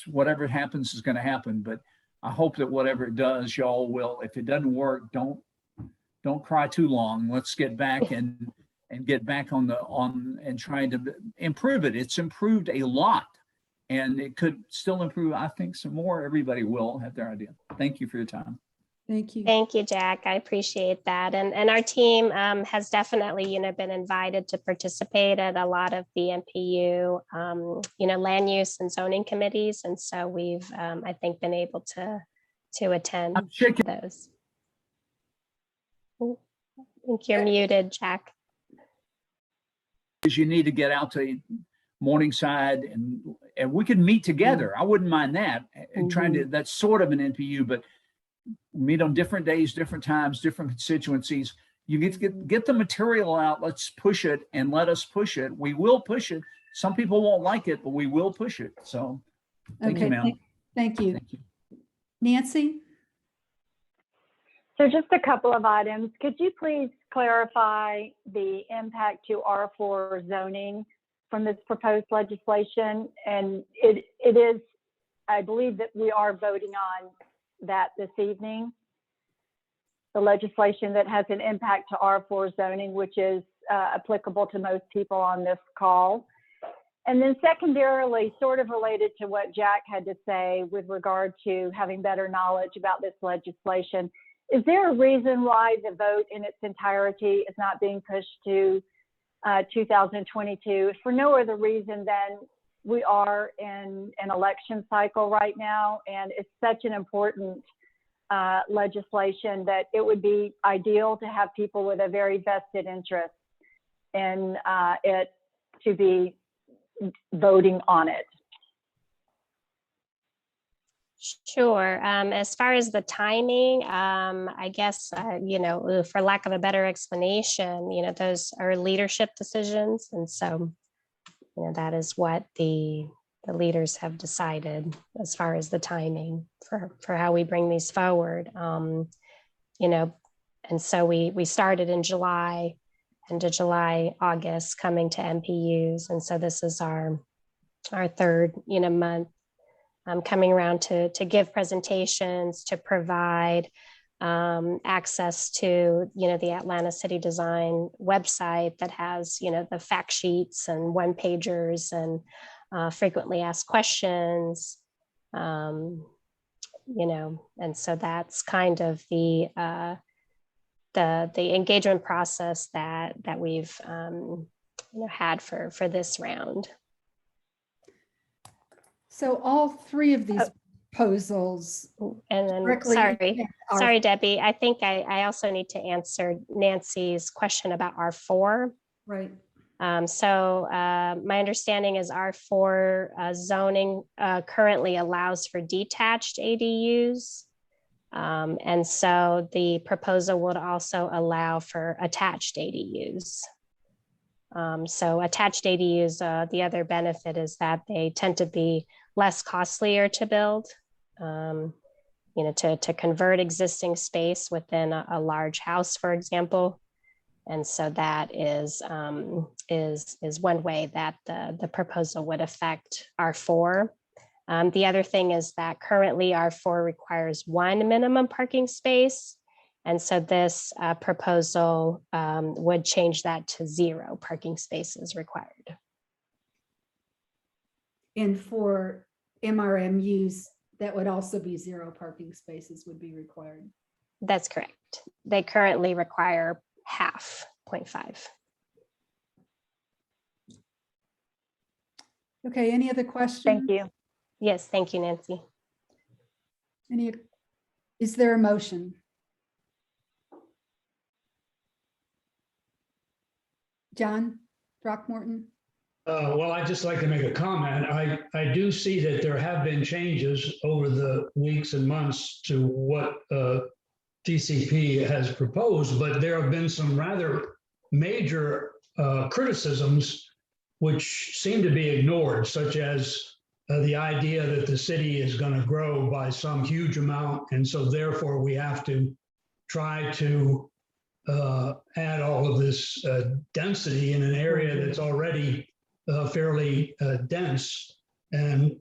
whatever happens is going to happen, but I hope that whatever it does, y'all will, if it doesn't work, don't cry too long. Let's get back and get back and trying to improve it. It's improved a lot and it could still improve. I think some more. Everybody will have their idea. Thank you for your time. Thank you. Thank you, Jack. I appreciate that. And our team has definitely, been invited to participate at a lot of the NPU, land use and zoning committees. And so we've, I think, been able to attend those. I think you're muted, Jack. You need to get out to Morningside and we could meet together. I wouldn't mind that. And that's sort of an NPU, but meet on different days, different times, different constituencies. You get the material out. Let's push it and let us push it. We will push it. Some people won't like it, but we will push it. So thank you, ma'am. Thank you. Thank you. Nancy? So just a couple of items. Could you please clarify the impact to R4 zoning from this proposed legislation? And it is, I believe that we are voting on that this evening. The legislation that has an impact to R4 zoning, which is applicable to most people on this call. And then secondarily, sort of related to what Jack had to say with regard to having better knowledge about this legislation, is there a reason why the vote in its entirety is not being pushed to 2022? For no other reason than we are in an election cycle right now, and it's such an important legislation that it would be ideal to have people with a very vested interest in it to be voting on it. Sure. As far as the timing, I guess, for lack of a better explanation, those are leadership decisions. And so, that is what the leaders have decided as far as the timing for how we bring these forward. And so we started in July, into July, August, coming to NPUs. And so this is our third, month. Coming around to give presentations, to provide access to, the Atlanta City Design website that has, the fact sheets and one-pagers and frequently asked questions, and so that's kind of the engagement process that we've had for this round. So all three of these proposals. And then, sorry, Debbie, I think I also need to answer Nancy's question about R4. Right. My understanding is R4 zoning currently allows for detached ADUs. And so the proposal would also allow for attached ADUs. So attached ADUs, the other benefit is that they tend to be less costlier to build. To convert existing space within a large house, for example. And so that is one way that the proposal would affect R4. The other thing is that currently R4 requires one minimum parking space. And so this proposal would change that to 0 parking spaces required. And for MRMUs, that would also be 0 parking spaces would be required. That's correct. They currently require half, 0.5. Okay, any other questions? Thank you. Yes, thank you, Nancy. Is there a motion? John Throckmorton? Well, I'd just like to make a comment. I do see that there have been changes over the weeks and months to what DCP has proposed, but there have been some rather major criticisms which seem to be ignored, such as the idea that the city is going to grow by some huge amount, and so therefore we have to try to add all of this density in an area that's already fairly dense. And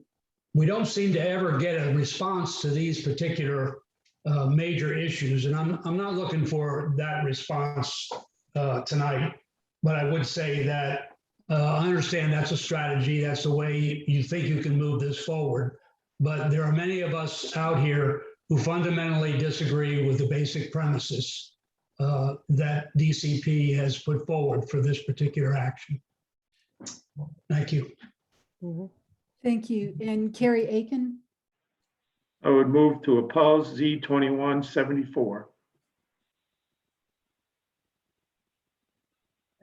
we don't seem to ever get a response to these particular major issues. And I'm not looking for that response tonight, but I would say that I understand that's a strategy. That's the way you think you can move this forward. But there are many of us out here who fundamentally disagree with the basic premises that DCP has put forward for this particular action. Thank you. Thank you. And Carrie Aiken? I would move to oppose Z2174.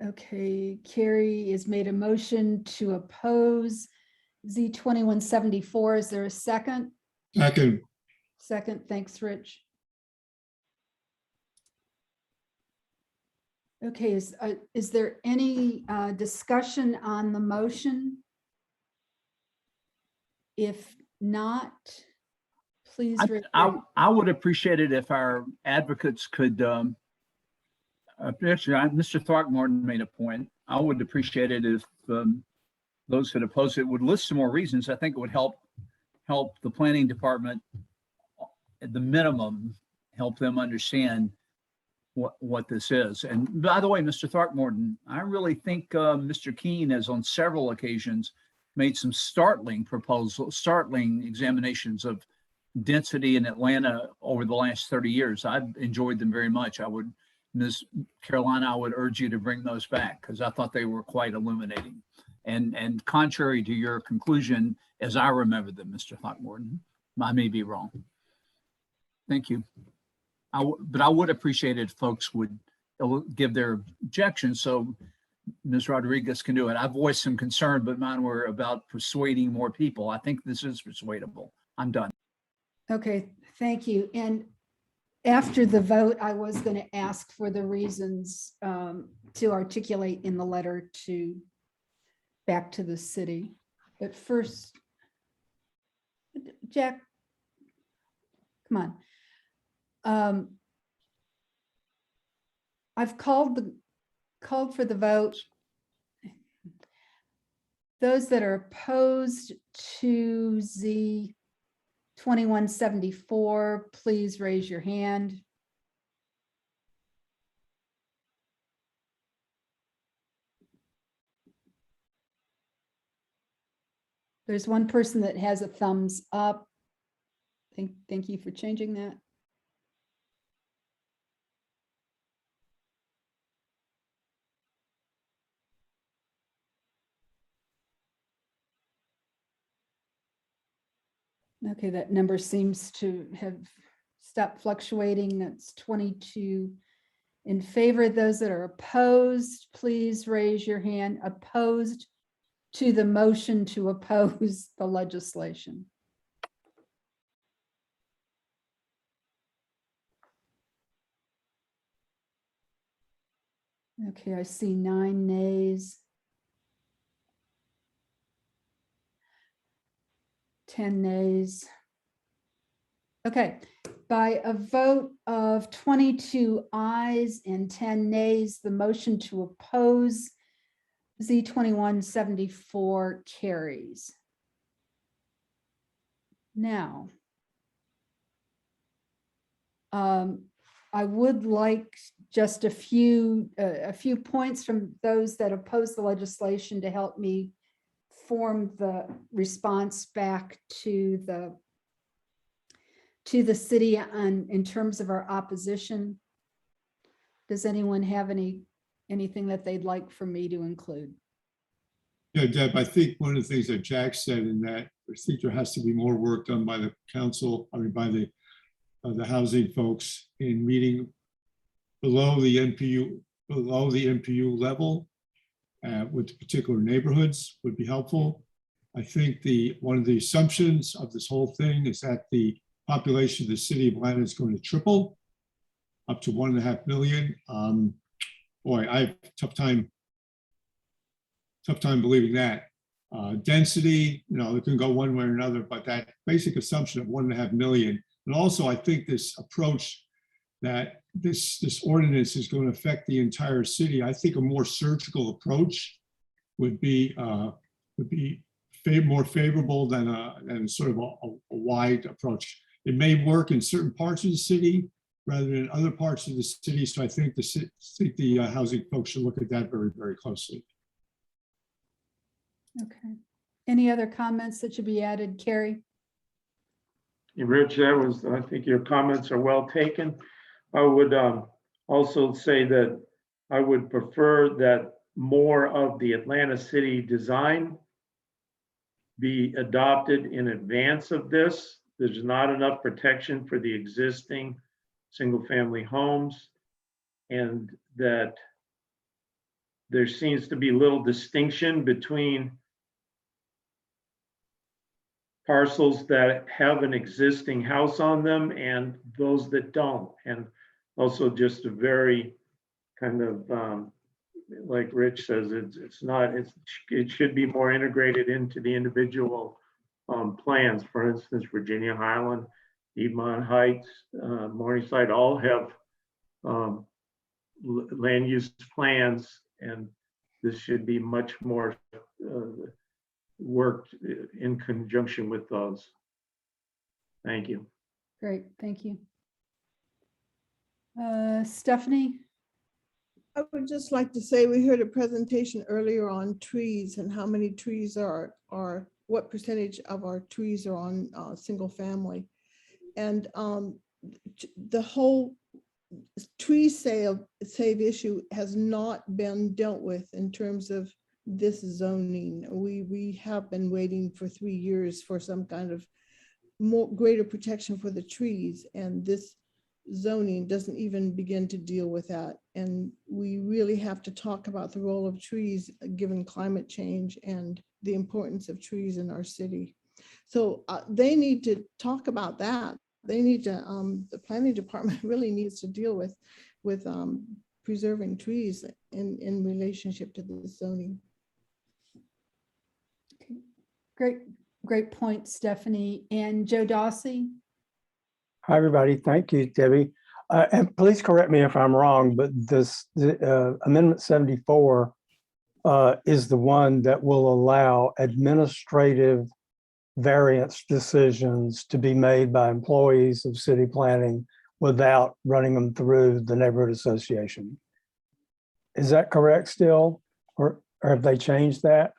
Okay, Carrie has made a motion to oppose Z2174. Is there a second? Second. Second, thanks, Rich. Okay, is there any discussion on the motion? If not, please. I would appreciate it if our advocates could, Mr. Throckmorton made a point. I would appreciate it if those that oppose it would list some more reasons. I think it would help the planning department, at the minimum, help them understand what this is. And by the way, Mr. Throckmorton, I really think Mr. Keene has on several occasions made some startling examinations of density in Atlanta over the last 30 years. I've enjoyed them very much. Ms. Carolina, I would urge you to bring those back because I thought they were quite illuminating. And contrary to your conclusion, as I remember them, Mr. Throckmorton, I may be wrong. Thank you. But I would appreciate it if folks would give their objections so Ms. Rodriguez can do it. I voiced some concern, but mine were about persuading more people. I think this is persuadable. I'm done. Okay, thank you. And after the vote, I was going to ask for the reasons to articulate in the letter back to the city. But first, Jack, come on. I've called for the vote. Those that are opposed to Z2174, please raise your hand. There's one person that has a thumbs up. Thank you for changing that. Okay, that number seems to have stopped fluctuating. That's 22 In favor, those that are opposed, please raise your hand. Opposed to the motion to oppose the legislation. Okay, I see 9 nays. 10 nays. Okay, by a vote of 22 ayes and 10 nays, the motion to oppose Z2174 carries. Now, I would like just a few points from those that oppose the legislation to help me form the response back to the city in terms of our opposition. Does anyone have anything that they'd like for me to include? Yeah, Deb, I think one of the things that Jack said in that I think there has to be more work done by the council, I mean, by the housing folks in meeting below the NPU level with particular neighborhoods would be helpful. I think one of the assumptions of this whole thing is that the population of the city of Atlanta is going to triple up to 1.5 million. Boy, I have a tough time believing that. Density, it can go one way or another, but that basic assumption of 1.5 million. And also, I think this approach that this ordinance is going to affect the entire city. I think a more surgical approach would be more favorable than sort of a wide approach. It may work in certain parts of the city rather than other parts of the city. So I think the housing folks should look at that very, very closely. Okay. Any other comments that should be added, Carrie? Rich, I think your comments are well taken. I would also say that I would prefer that more of the Atlanta city design be adopted in advance of this. There's not enough protection for the existing single-family homes, and that there seems to be little distinction between parcels that have an existing house on them and those that don't. And also just a very kind of, like Rich says, it should be more integrated into the individual plans. For instance, Virginia Highland, Piedmont Heights, Morningside all have land use plans, and this should be much more worked in conjunction with those. Thank you. Great, thank you. Stephanie? I would just like to say, we heard a presentation earlier on trees and how many trees what percentage of our trees are on single family. And the whole tree save issue has not been dealt with in terms of this zoning. We have been waiting for 3 years for some kind of greater protection for the trees, and this zoning doesn't even begin to deal with that. And we really have to talk about the role of trees given climate change and the importance of trees in our city. So they need to talk about that. They need to, the planning department really needs to deal with preserving trees in relationship to the zoning. Okay. Great point, Stephanie. And Joe Dawsey? Hi, everybody. Thank you, Debbie. And please correct me if I'm wrong, but Amendment 74 is the one that will allow administrative variance decisions to be made by employees of city planning without running them through the neighborhood association. Is that correct still, or have they changed that?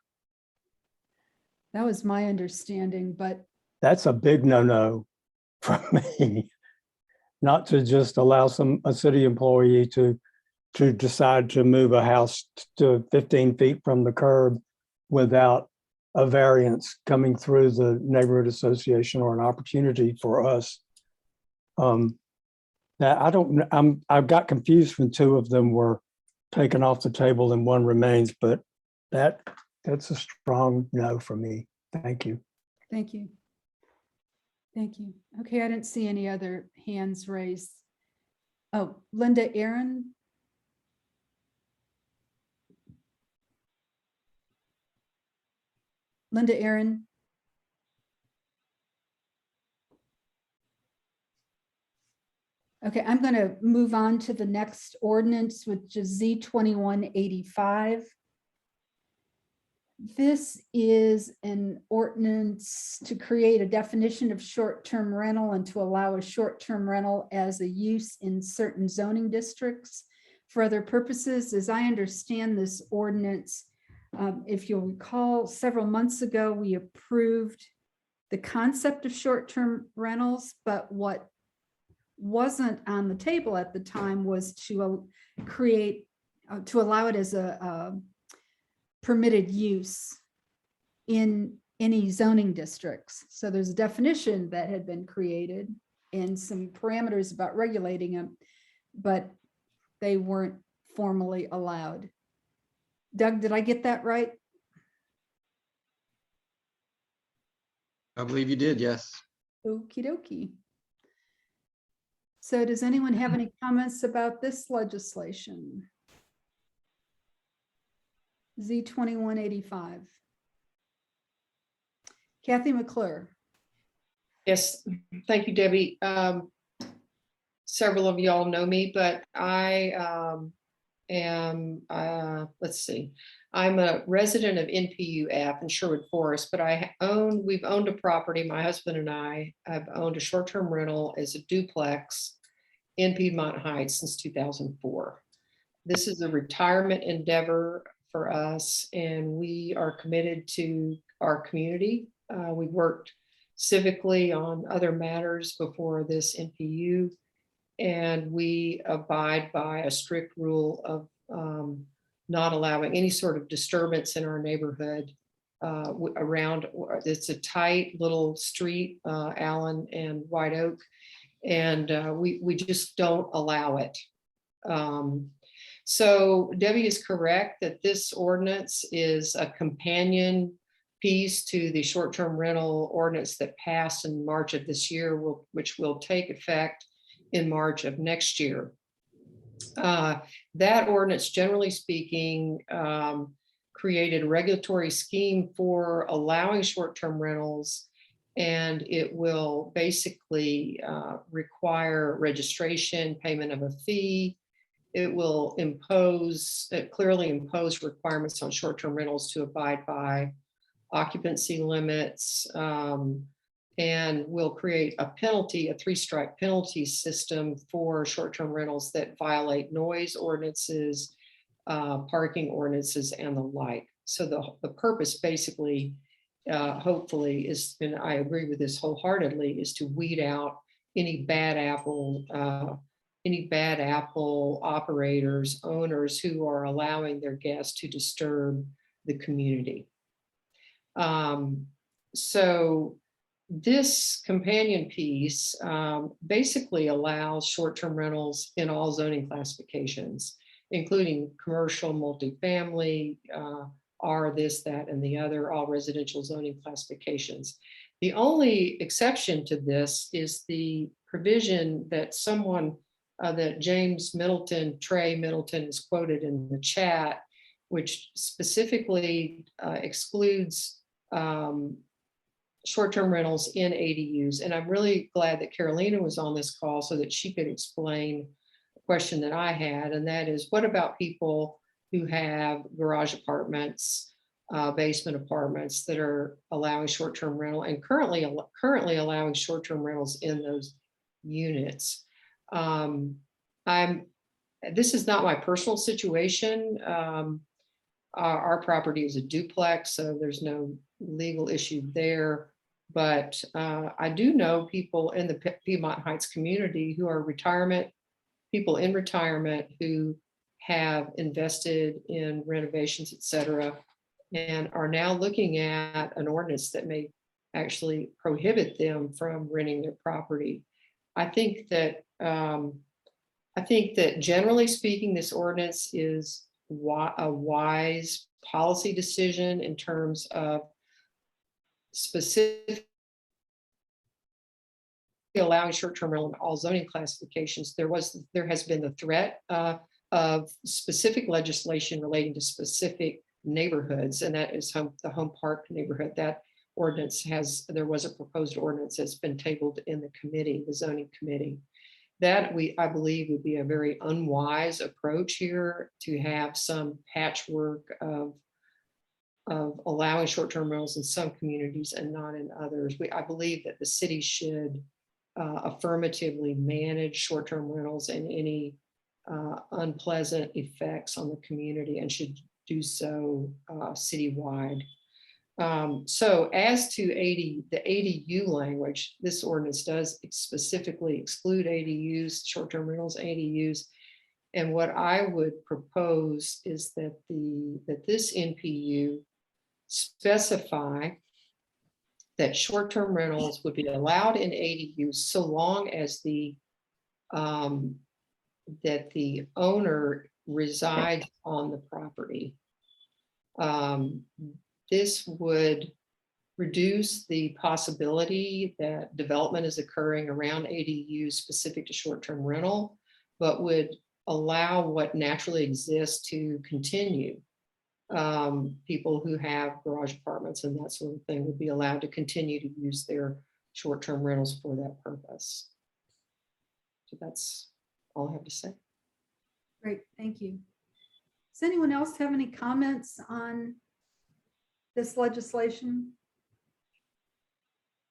That was my understanding, but That's a big no-no for me. Not to just allow a city employee to decide to move a house to 15 feet from the curb without a variance coming through the neighborhood association or an opportunity for us that I don't, I've got confused when two of them were taken off the table and one remains, but that's a strong no for me. Thank you. Thank you. Thank you. Okay, I didn't see any other hands raised. Oh, Linda Aaron. Linda Aaron. Okay, I'm going to move on to the next ordinance, which is Z2185. This is an ordinance to create a definition of short-term rental and to allow a short-term rental as a use in certain zoning districts for other purposes. As I understand this ordinance, if you'll recall, several months ago, we approved the concept of short-term rentals, but what wasn't on the table at the time was to to allow it as a permitted use in any zoning districts. So there's a definition that had been created and some parameters about regulating them, but they weren't formally allowed. Doug, did I get that right? I believe you did, yes. Okie dokie. So does anyone have any comments about this legislation? Z2185. Kathy McClure. Yes, thank you, Debbie. Several of y'all know me, but I am, let's see, I'm a resident of NPU-F in Sherwood Forest, but we've owned a property, my husband and I have owned a short-term rental as a duplex in Piedmont Heights since 2004. This is a retirement endeavor for us, and we are committed to our community. We've worked civically on other matters before this NPU, and we abide by a strict rule of not allowing any sort of disturbance in our neighborhood around. It's a tight little street, Allen and White Oak, and we just don't allow it. So Debbie is correct that this ordinance is a companion piece to the short-term rental ordinance that passed in March of this year, which will take effect in March of next year. That ordinance, generally speaking, created a regulatory scheme for allowing short-term rentals, and it will basically require registration, payment of a fee. It will clearly impose requirements on short-term rentals to abide by occupancy limits, and will create a penalty, a 3-strike penalty system for short-term rentals that violate noise ordinances, parking ordinances, and the like. So the purpose basically, hopefully, is, and I agree with this wholeheartedly, is to weed out any bad apple operators, owners who are allowing their guests to disturb the community. So this companion piece basically allows short-term rentals in all zoning classifications, including commercial, multifamily, R, this, that, and the other, all residential zoning classifications. The only exception to this is the provision that that James Middleton, Trey Middleton, is quoted in the chat, which specifically excludes short-term rentals in ADUs. And I'm really glad that Carolina was on this call so that she could explain a question that I had, and that is, what about people who have garage apartments, basement apartments that are allowing short-term rental and currently allowing short-term rentals in those units? This is not my personal situation. Our property is a duplex, so there's no legal issue there. But I do know people in the Piedmont Heights community who are people in retirement who have invested in renovations, et cetera, and are now looking at an ordinance that may actually prohibit them from renting their property. I think that I think that generally speaking, this ordinance is a wise policy decision in terms of specific allowing short-term rental in all zoning classifications. There has been the threat of specific legislation relating to specific neighborhoods, and that is the Home Park neighborhood. That ordinance there was a proposed ordinance that's been tabled in the committee, the zoning committee. That I believe would be a very unwise approach here, to have some patchwork of allowing short-term rentals in some communities and not in others. I believe that the city should affirmatively manage short-term rentals and any unpleasant effects on the community, and should do so citywide. So as to the ADU language, this ordinance does specifically exclude ADUs, short-term rentals, ADUs. And what I would propose is that this NPU specify that short-term rentals would be allowed in ADUs so long as that the owner resides on the property. This would reduce the possibility that development is occurring around ADUs specific to short-term rental, but would allow what naturally exists to continue. People who have garage apartments and that sort of thing would be allowed to continue to use their short-term rentals for that purpose. So that's all I have to say. Great, thank you. Does anyone else have any comments on this legislation?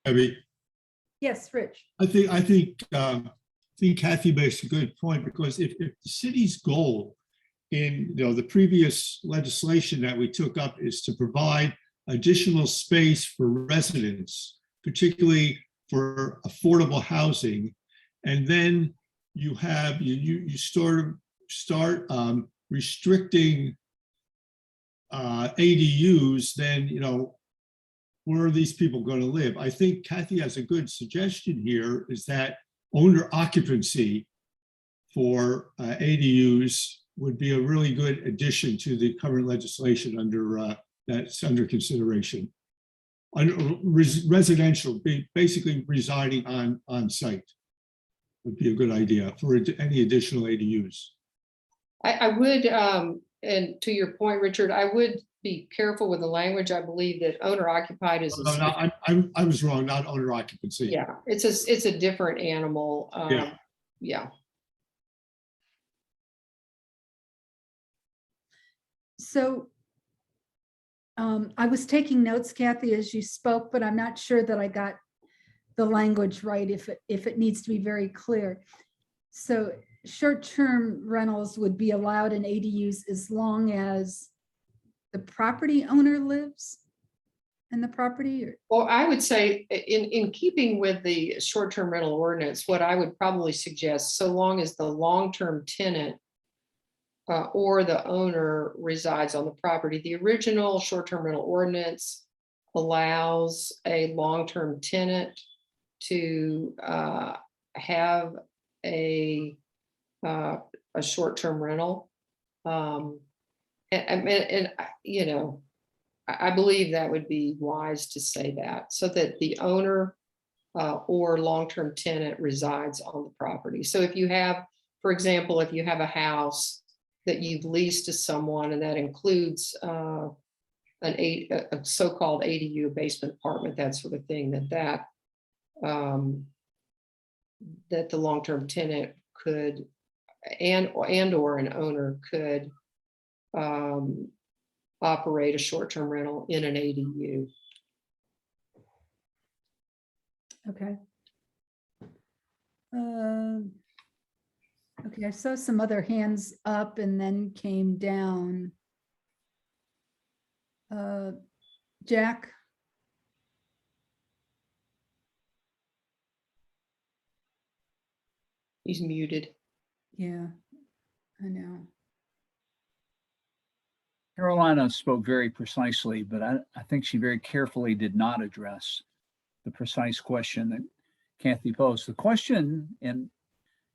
Abby, Yes, Rich. I think Kathy makes a good point, because if the city's goal in the previous legislation that we took up is to provide additional space for residents, particularly for affordable housing, and then you have you start restricting ADUs, then where are these people going to live? I think Kathy has a good suggestion here, is that owner occupancy for ADUs would be a really good addition to the current legislation that's under consideration. Residential, basically residing on site, would be a good idea for any additional ADUs. I would, and to your point, Richard, I would be careful with the language. I believe that owner occupied is. I was wrong, not owner occupancy. Yeah, it's a different animal. Yeah. So I was taking notes, Kathy, as you spoke, but I'm not sure that I got the language right, if it needs to be very clear. So short-term rentals would be allowed in ADUs as long as the property owner lives in the property? Well, I would say in keeping with the short-term rental ordinance, what I would probably suggest, so long as the long-term tenant or the owner resides on the property. The original short-term rental ordinance allows a long-term tenant to have a short-term rental. I believe that would be wise to say that, so that the owner or long-term tenant resides on the property. So if you have, for example, if you have a house that you've leased to someone, and that includes a so-called ADU, basement apartment, that sort of thing, that the long-term tenant could and or an owner could operate a short-term rental in an ADU. Okay. Okay, I saw some other hands up and then came down. Jack? He's muted. Yeah, I know. Carolina spoke very precisely, but I think she very carefully did not address the precise question that Kathy posed. The question, and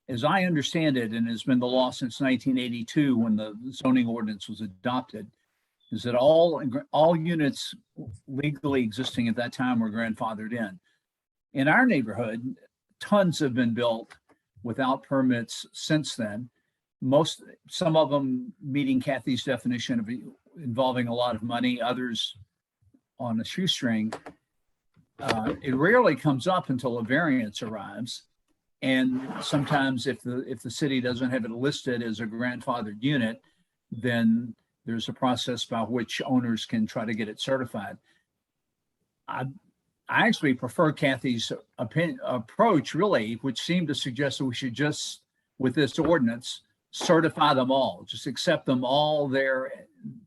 as I understand it, and has been the law since 1982 when the zoning ordinance was adopted, is that all units legally existing at that time were grandfathered in. In our neighborhood, tons have been built without permits since then. Some of them meeting Kathy's definition of involving a lot of money, others on a shoestring. It rarely comes up until a variance arrives. And sometimes if the city doesn't have it listed as a grandfathered unit, then there's a process by which owners can try to get it certified. I actually prefer Kathy's approach, really, which seemed to suggest that we should just, with this ordinance, certify them all, just accept them all there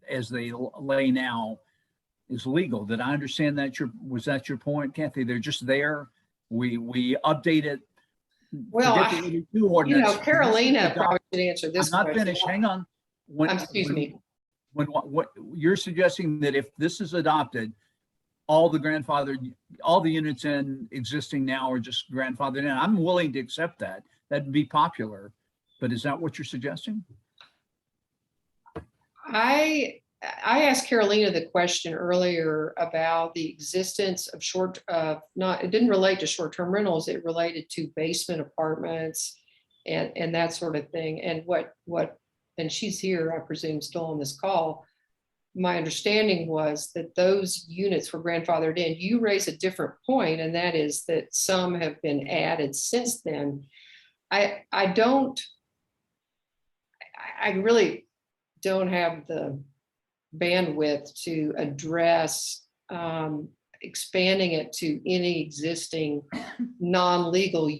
as they lay now is legal. Did I understand that? Was that your point, Kathy? They're just there. We update it. Well, ordinance. Carolina probably should answer this I'm not question. finished. Hang on. Excuse me. What you're suggesting that if this is adopted, all the units in existing now are just grandfathered in. I'm willing to accept that. That'd be popular. But is that what you're suggesting? I asked Carolina the question earlier about the existence of it didn't relate to short-term rentals, it related to basement apartments and that sort of thing. And and she's here, I presume, still on this call. My understanding was that those units were grandfathered in. You raise a different point, and that is that some have been added since then. I really don't have the bandwidth to address expanding it to any existing non-legal,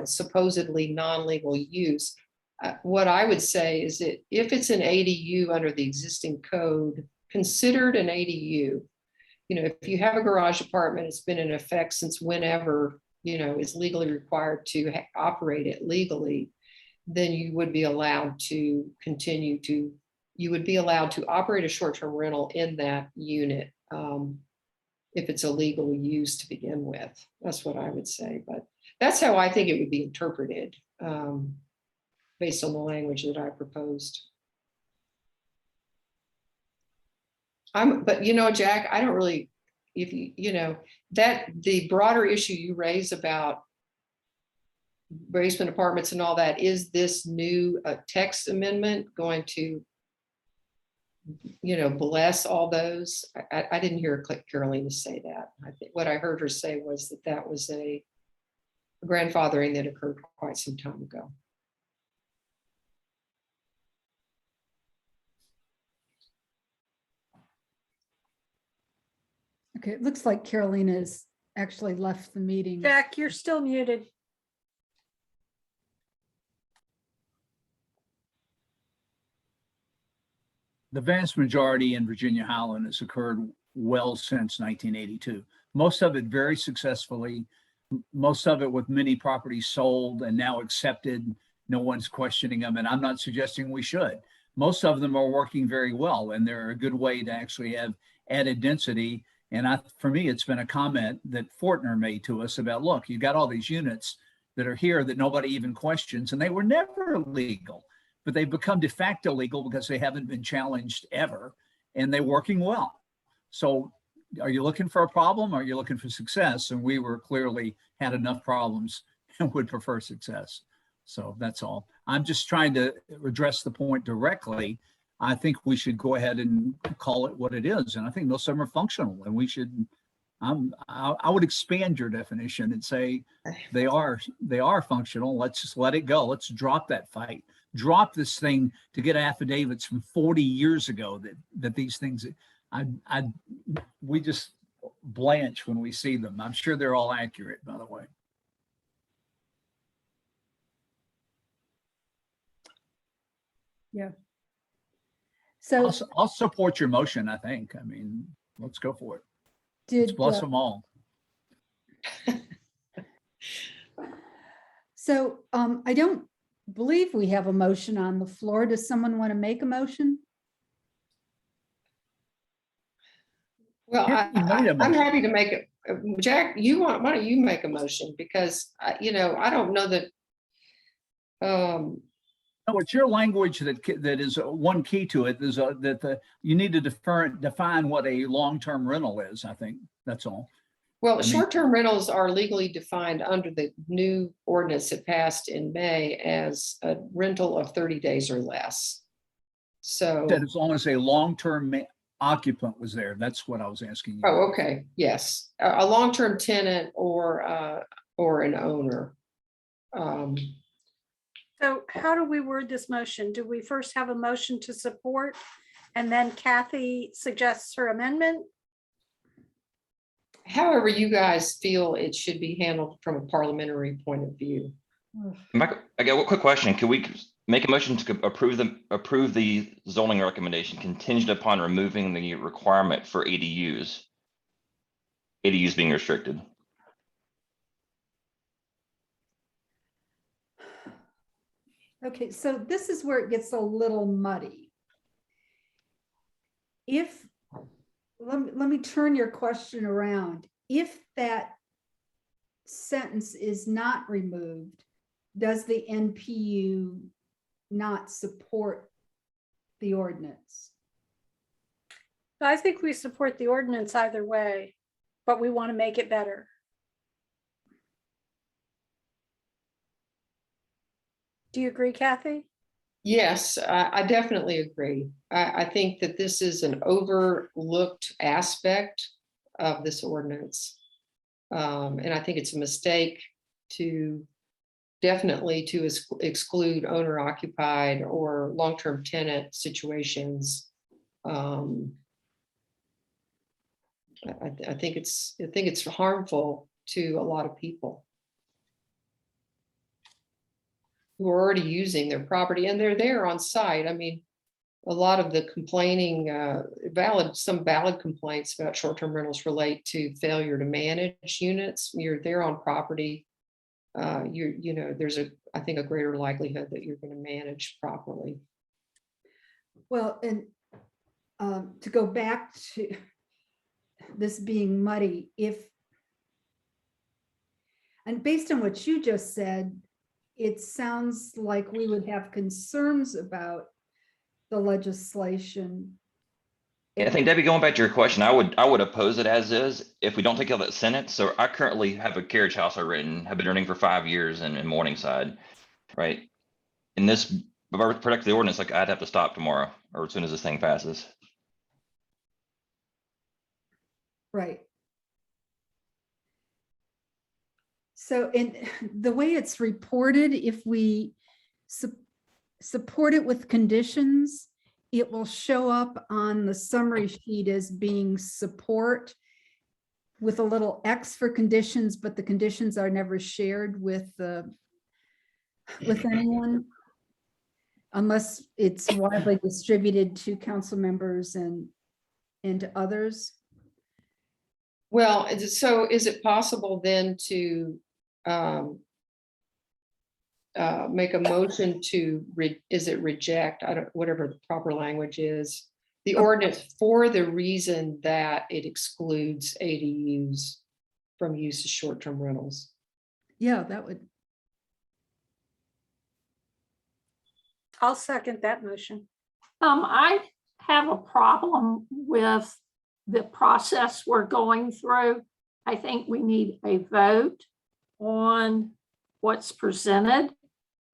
supposedly non-legal use. What I would say is that if it's an ADU under the existing code, considered an ADU, if you have a garage apartment, it's been in effect since whenever, is legally required to operate it legally, then you would be allowed to operate a short-term rental in that unit if it's a legal use to begin with. That's what I would say, but that's how I think it would be interpreted based on the language that I proposed. But Jack, I don't really, that the broader issue you raise about basement apartments and all that, is this new text amendment going to, bless all those? I didn't hear Carolina say that. I think what I heard her say was that was a grandfathering that occurred quite some time ago. Okay, it looks like Carolina's actually left the meeting. Jack, you're still muted. The vast majority in Virginia Highland has occurred well since 1982. Most of it very successfully, most of it with many properties sold and now accepted. No one's questioning them, and I'm not suggesting we should. Most of them are working very well, and they're a good way to actually have added density. And for me, it's been a comment that Fortner made to us about, look, you got all these units that are here that nobody even questions, and they were never legal, but they've become de facto legal because they haven't been challenged ever, and they're working well. So are you looking for a problem, or are you looking for success? And we were clearly had enough problems and would prefer success. So that's all. I'm just trying to address the point directly. I think we should go ahead and call it what it is. And I think most of them are functional, and we should, I would expand your definition and say they are functional. Let's just let it go. Let's drop that fight. Drop this thing to get affidavits from 40 years ago that these things, we just blanch when we see them. I'm sure they're all accurate, by the way. Yeah. So I'll support your motion, I think. I mean, let's go for it. Let's bless them all. So I don't believe we have a motion on the floor. Does someone want to make a motion? Well, I'm happy to make it. Jack, why don't you make a motion? Because, I don't know that No, it's your language that is one key to it is that you need to define what a long-term rental is. I think that's all. Well, short-term rentals are legally defined under the new ordinance that passed in May as a rental of 30 days or less. So that as long as a long-term occupant was there, that's what I was asking you. Oh, okay. Yes, a long-term tenant or an owner. So how do we word this motion? Do we first have a motion to support and then Kathy suggests her amendment? However you guys feel it should be handled from a parliamentary point of view. I got one quick question. Can we make a motion to approve the zoning recommendation contingent upon removing the requirement for ADUs being restricted? Okay, so this is where it gets a little muddy. Let me turn your question around. If that sentence is not removed, does the NPU not support the ordinance? I think we support the ordinance either way, but we want to make it better. Do you agree, Kathy? Yes, I definitely agree. I think that this is an overlooked aspect of this ordinance. And I think it's a mistake to exclude owner occupied or long-term tenant situations. I think it's harmful to a lot of people who are already using their property and they're there on site. I mean, a lot of the complaining, some valid complaints about short-term rentals relate to failure to manage units. You're there on property. There's I think a greater likelihood that you're going to manage properly. Well, and to go back to this being muddy, and based on what you just said, it sounds like we would have concerns about the legislation. I think, Debbie, going back to your question, I would oppose it as is if we don't take out that sentence. So I currently have a carriage house have been renting for 5 years in Morningside, right? And this protect the ordinance, like I'd have to stop tomorrow or as soon as this thing passes. Right. So in the way it's reported, if we support it with conditions, it will show up on the summary sheet as being support with a little X for conditions, but the conditions are never shared with anyone unless it's widely distributed to council members and to others. Well, so is it possible then to make a motion to reject, whatever the proper language is, the ordinance for the reason that it excludes ADUs from use of short-term rentals? Yeah, that would. I'll second that motion. I have a problem with the process we're going through. I think we need a vote on what's presented.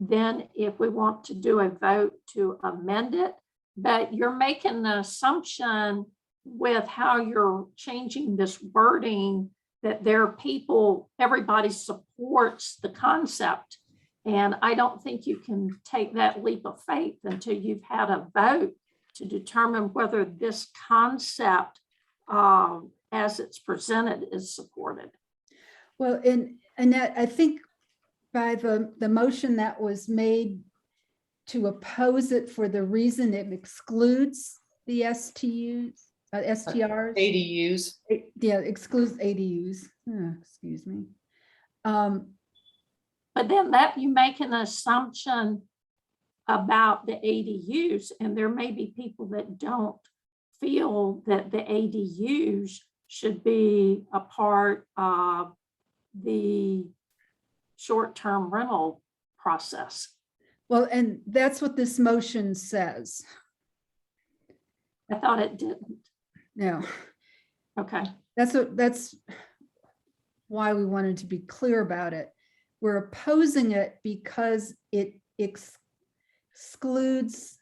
Then if we want to do a vote to amend it, but you're making the assumption with how you're changing this wording that there are people, everybody supports the concept. And I don't think you can take that leap of faith until you've had a vote to determine whether this concept as it's presented is supported. Well, and Annette, I think by the motion that was made to oppose it for the reason it excludes the STRs. ADUs. Yeah, excludes ADUs. Excuse me. But then that you make an assumption about the ADUs, and there may be people that don't feel that the ADUs should be a part of the short-term rental process. Well, and that's what this motion says. I thought it didn't. No, Okay. that's why we wanted to be clear about it. We're opposing it because it excludes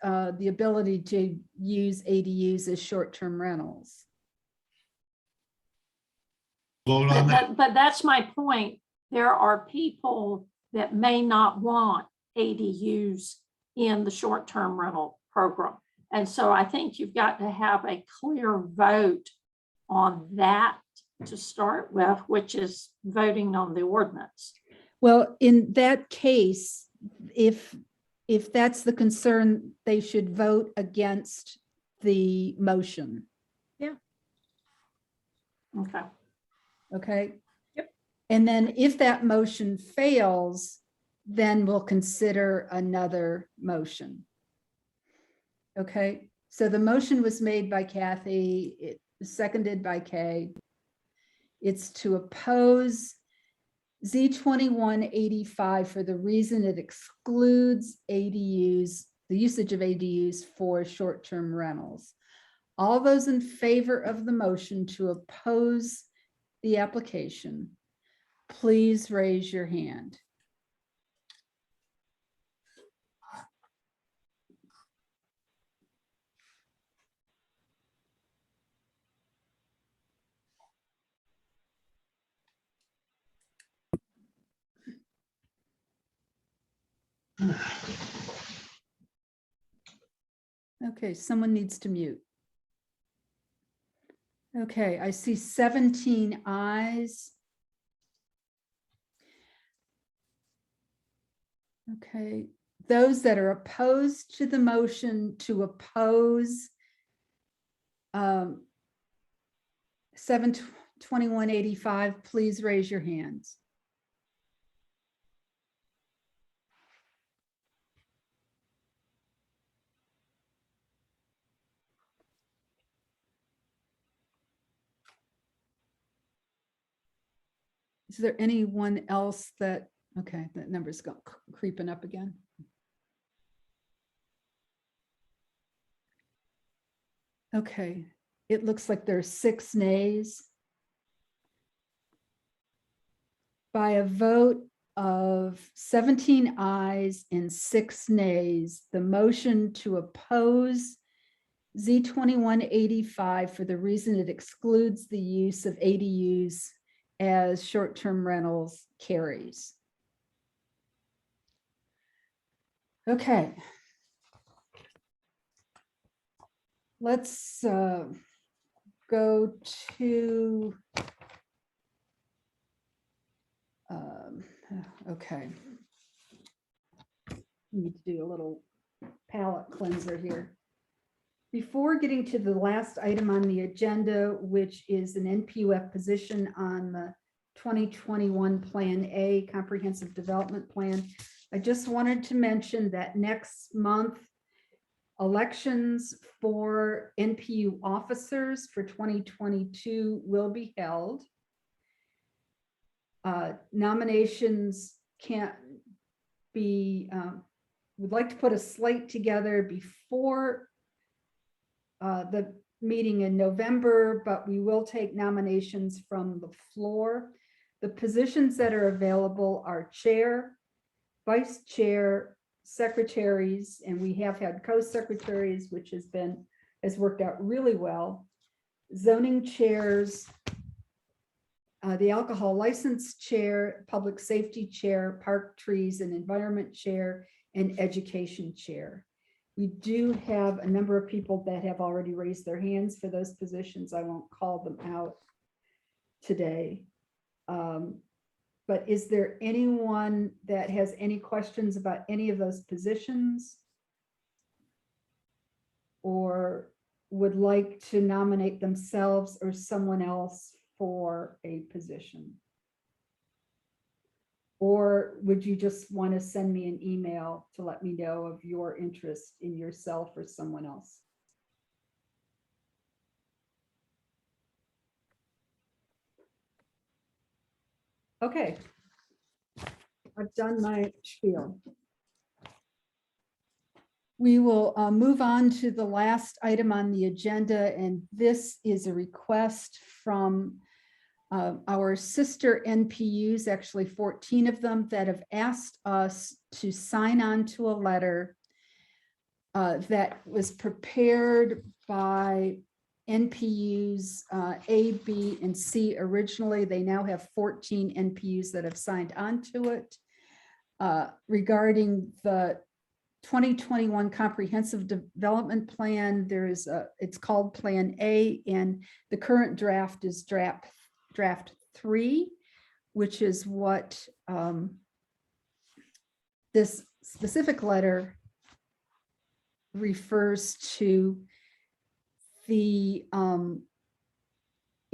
the ability to use ADUs as short-term rentals. Vote on that. But that's my point. There are people that may not want ADUs in the short-term rental program. And so I think you've got to have a clear vote on that to start with, which is voting on the ordinance. Well, in that case, if that's the concern, they should vote against the motion. Yeah. Okay. Okay. Yep. And then if that motion fails, then we'll consider another motion. Okay, so the motion was made by Kathy, it was seconded by Kay. It's to oppose Z2185 for the reason it excludes ADUs, the usage of ADUs for short-term rentals. All those in favor of the motion to oppose the application, please raise your hand. Okay, someone needs to mute. Okay, I see 17 ayes. Okay, those that are opposed to the motion to oppose 72185, please raise your hands. Is there anyone else that, okay, that number's creeping up again. Okay, it looks like there's 6 nays. By a vote of 17 ayes and 6 nays, the motion to oppose Z2185 for the reason it excludes the use of ADUs as short-term rentals carries. Okay. Let's go to, okay. Need to do a little palate cleanser here. Before getting to the last item on the agenda, which is an NPU-F position on the 2021 Plan A Comprehensive Development Plan, I just wanted to mention that next month, elections for NPU officers for 2022 will be held. Nominations can't be, we'd like to put a slate together before the meeting in November, but we will take nominations from the floor. The positions that are available are chair, vice chair, secretaries, and we have had co-secretaries, which has worked out really well. Zoning chairs, the alcohol license chair, public safety chair, park trees and environment chair, and education chair. We do have a number of people that have already raised their hands for those positions. I won't call them out today. But is there anyone that has any questions about any of those positions? Or would like to nominate themselves or someone else for a position? Or would you just want to send me an email to let me know of your interest in yourself or someone else? Okay. I've done my spiel. We will move on to the last item on the agenda, and this is a request from our sister NPUs, actually 14 of them, that have asked us to sign on to a letter that was prepared by NPUs A, B, and C originally. They now have 14 NPUs that have signed on to it regarding the 2021 Comprehensive Development Plan. It's called Plan A, and the current draft is draft 3, which is what this specific letter refers to.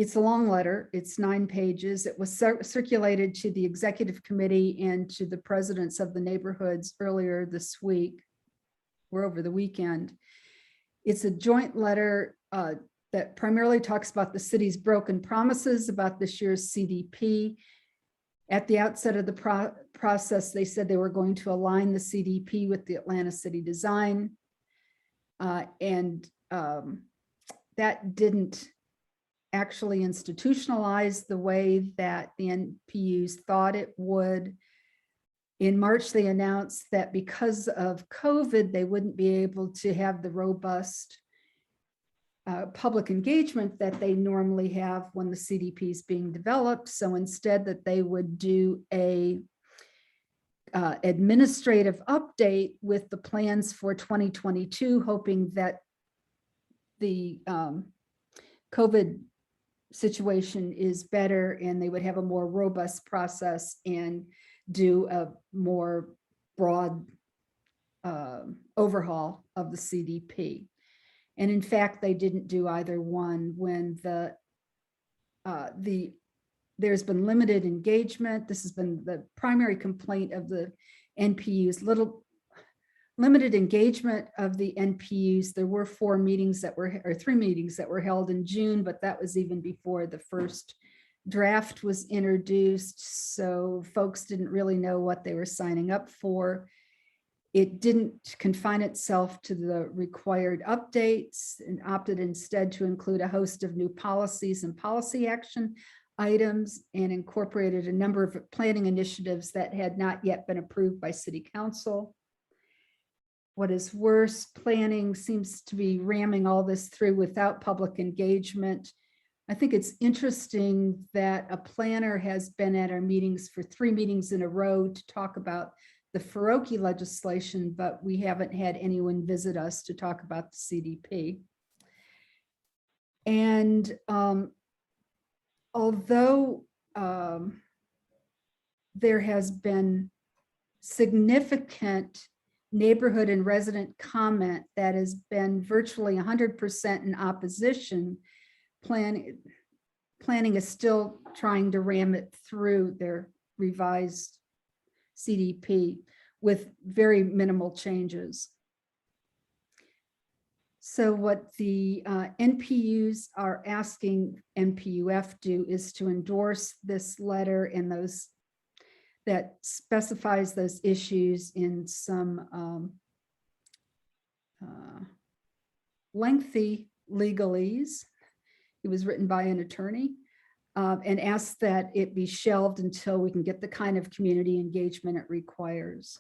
It's a long letter. It's 9 pages. It was circulated to the executive committee and to the presidents of the neighborhoods earlier this week or over the weekend. It's a joint letter that primarily talks about the city's broken promises about this year's CDP. At the outset of the process, they said they were going to align the CDP with the Atlanta City Design. That didn't actually institutionalize the way that the NPUs thought it would. In March, they announced that because of COVID, they wouldn't be able to have the robust public engagement that they normally have when the CDP is being developed. So instead, that they would do a administrative update with the plans for 2022, hoping that the COVID situation is better and they would have a more robust process and do a more broad overhaul of the CDP. And in fact, they didn't do either one when there's been limited engagement. This has been the primary complaint of the NPUs, limited engagement of the NPUs. There were 3 meetings that were held in June, but that was even before the first draft was introduced. So folks didn't really know what they were signing up for. It didn't confine itself to the required updates and opted instead to include a host of new policies and policy action items and incorporated a number of planning initiatives that had not yet been approved by City Council. What is worse, planning seems to be ramming all this through without public engagement. I think it's interesting that a planner has been at our meetings for 3 meetings in a row to talk about the Faroki legislation, but we haven't had anyone visit us to talk about the CDP. And although there has been significant neighborhood and resident comment that has been virtually 100% in opposition, planning is still trying to ram it through their revised CDP with very minimal changes. So what the NPUs are asking NPU-F do is to endorse this letter and those that specifies those issues in some lengthy legalese. It was written by an attorney, and ask that it be shelved until we can get the kind of community engagement it requires.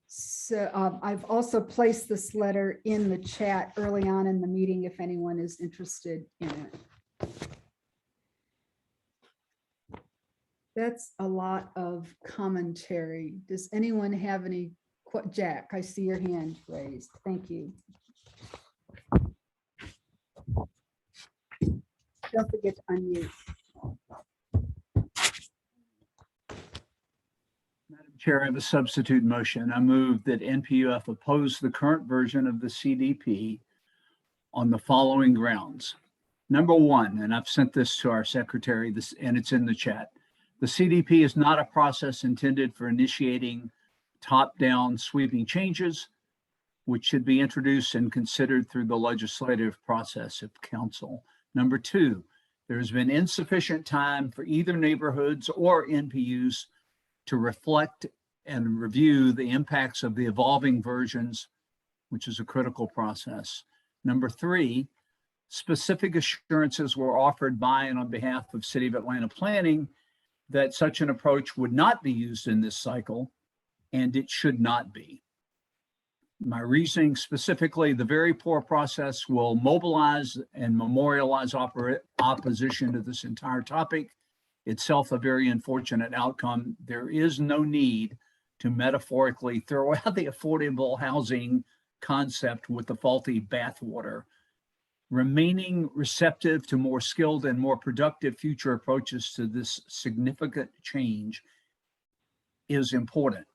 So I've also placed this letter in the chat early on in the meeting if anyone is interested in it. That's a lot of commentary. Does anyone have any? Jack, I see your hand raised. Thank you. Don't forget to unmute. Madam Chair, I have a substitute motion. I move that NPU-F oppose the current version of the CDP on the following grounds. Number 1, and I've sent this to our secretary, and it's in the chat. The CDP is not a process intended for initiating top-down sweeping changes, which should be introduced and considered through the legislative process of council. Number 2, there has been insufficient time for either neighborhoods or NPUs to reflect and review the impacts of the evolving versions, which is a critical process. Number 3, specific assurances were offered by and on behalf of City of Atlanta Planning that such an approach would not be used in this cycle, and it should not be. My reasoning specifically, the very poor process will mobilize and memorialize opposition to this entire topic, itself a very unfortunate outcome. There is no need to metaphorically throw out the affordable housing concept with the faulty bathwater. Remaining receptive to more skilled and more productive future approaches to this significant change is important.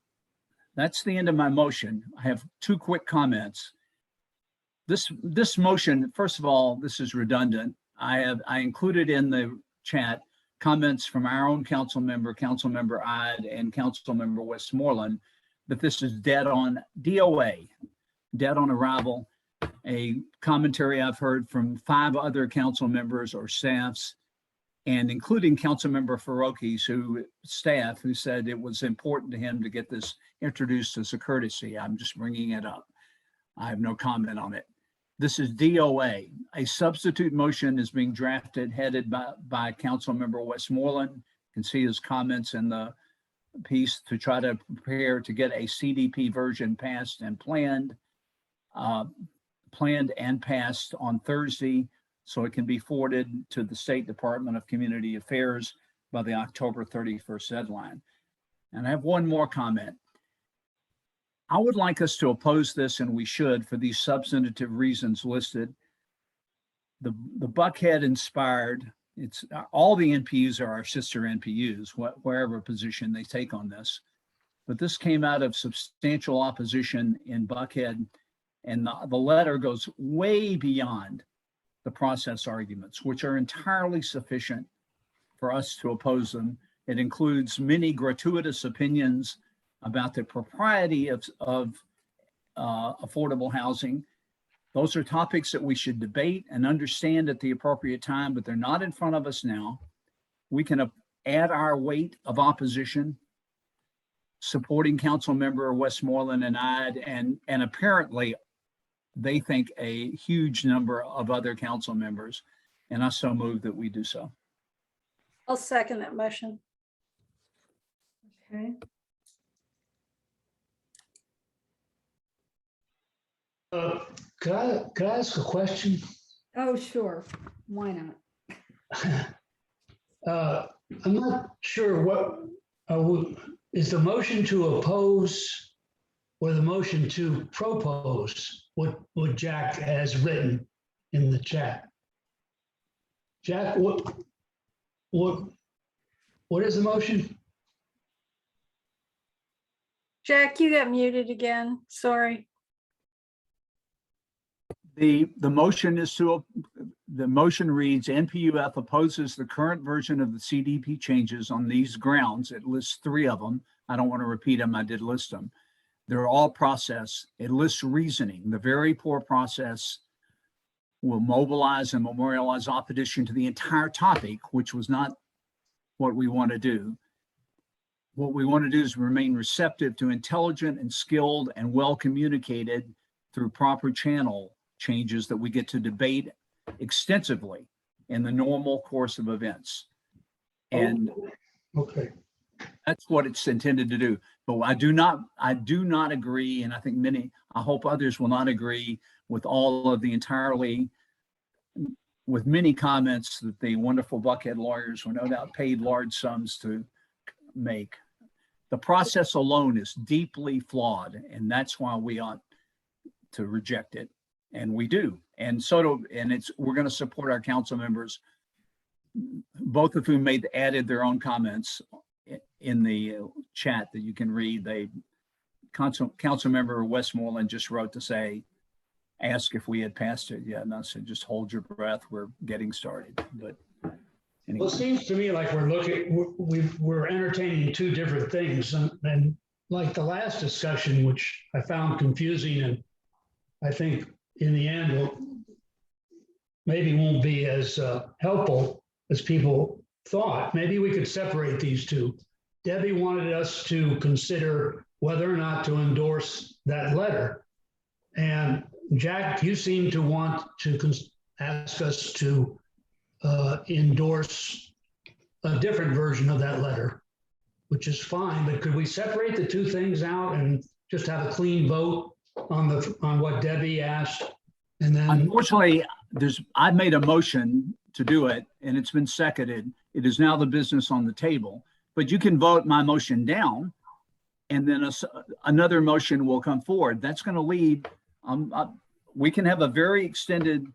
That's the end of my motion. I have 2 quick comments. This motion, first of all, this is redundant. I included in the chat comments from our own Councilmember Ide, and Councilmember Westmoreland, that this is dead on DOA, dead on arrival. A commentary I've heard from 5 other council members or staffs, and including Councilmember Faroki's staff, who said it was important to him to get this introduced as a courtesy. I'm just bringing it up. I have no comment on it. This is DOA. A substitute motion is being drafted, headed by Councilmember Westmoreland. You can see his comments in the piece to try to prepare to get a CDP version passed and planned and passed on Thursday, so it can be forwarded to the State Department of Community Affairs by the October 31st deadline. And I have one more comment. I would like us to oppose this, and we should, for these substantive reasons listed. The Buckhead inspired, it's all the NPUs are our sister NPUs, wherever position they take on this. But this came out of substantial opposition in Buckhead, and the letter goes way beyond the process arguments, which are entirely sufficient for us to oppose them. It includes many gratuitous opinions about the propriety of affordable housing. Those are topics that we should debate and understand at the appropriate time, but they're not in front of us now. We can add our weight of opposition, supporting Councilmember Westmoreland and Ide, and apparently they think a huge number of other council members, and I so move that we do so. I'll second that motion. Okay. Could I ask a question? Oh, sure. Why not? I'm not sure what is the motion to oppose or the motion to propose what Jack has written in the chat. Jack, what is the motion? Jack, you got muted again. Sorry. The motion reads NPU-F opposes the current version of the CDP changes on these grounds. It lists 3 of them. I don't want to repeat them. I did list them. They're all process. It lists reasoning. The very poor process will mobilize and memorialize opposition to the entire topic, which was not what we want to do. What we want to do is remain receptive to intelligent and skilled and well communicated through proper channel changes that we get to debate extensively in the normal course of events. And okay, that's what it's intended to do. But I do not agree, and I think I hope others will not agree with all of with many comments that the wonderful Buckhead lawyers were no doubt paid large sums to make. The process alone is deeply flawed, and that's why we ought to reject it. And we do. And we're going to support our council members, both of whom added their own comments in the chat that you can read. Council member Westmoreland just wrote to say, ask if we had passed it yet. And I said, just hold your breath. We're getting started. But anyway. Well, it seems to me like we're entertaining 2 different things, and like the last discussion, which I found confusing, and I think in the end maybe won't be as helpful as people thought. Maybe we could separate these 2. Debbie wanted us to consider whether or not to endorse that letter. And Jack, you seem to want to ask us to endorse a different version of that letter, which is fine, but could we separate the two things out and just have a clean vote on what Debbie asked? And then, Unfortunately, I've made a motion to do it and it's been seconded. It is now the business on the table, but you can vote my motion down and then another motion will come forward. That's going to lead, we can have a very extended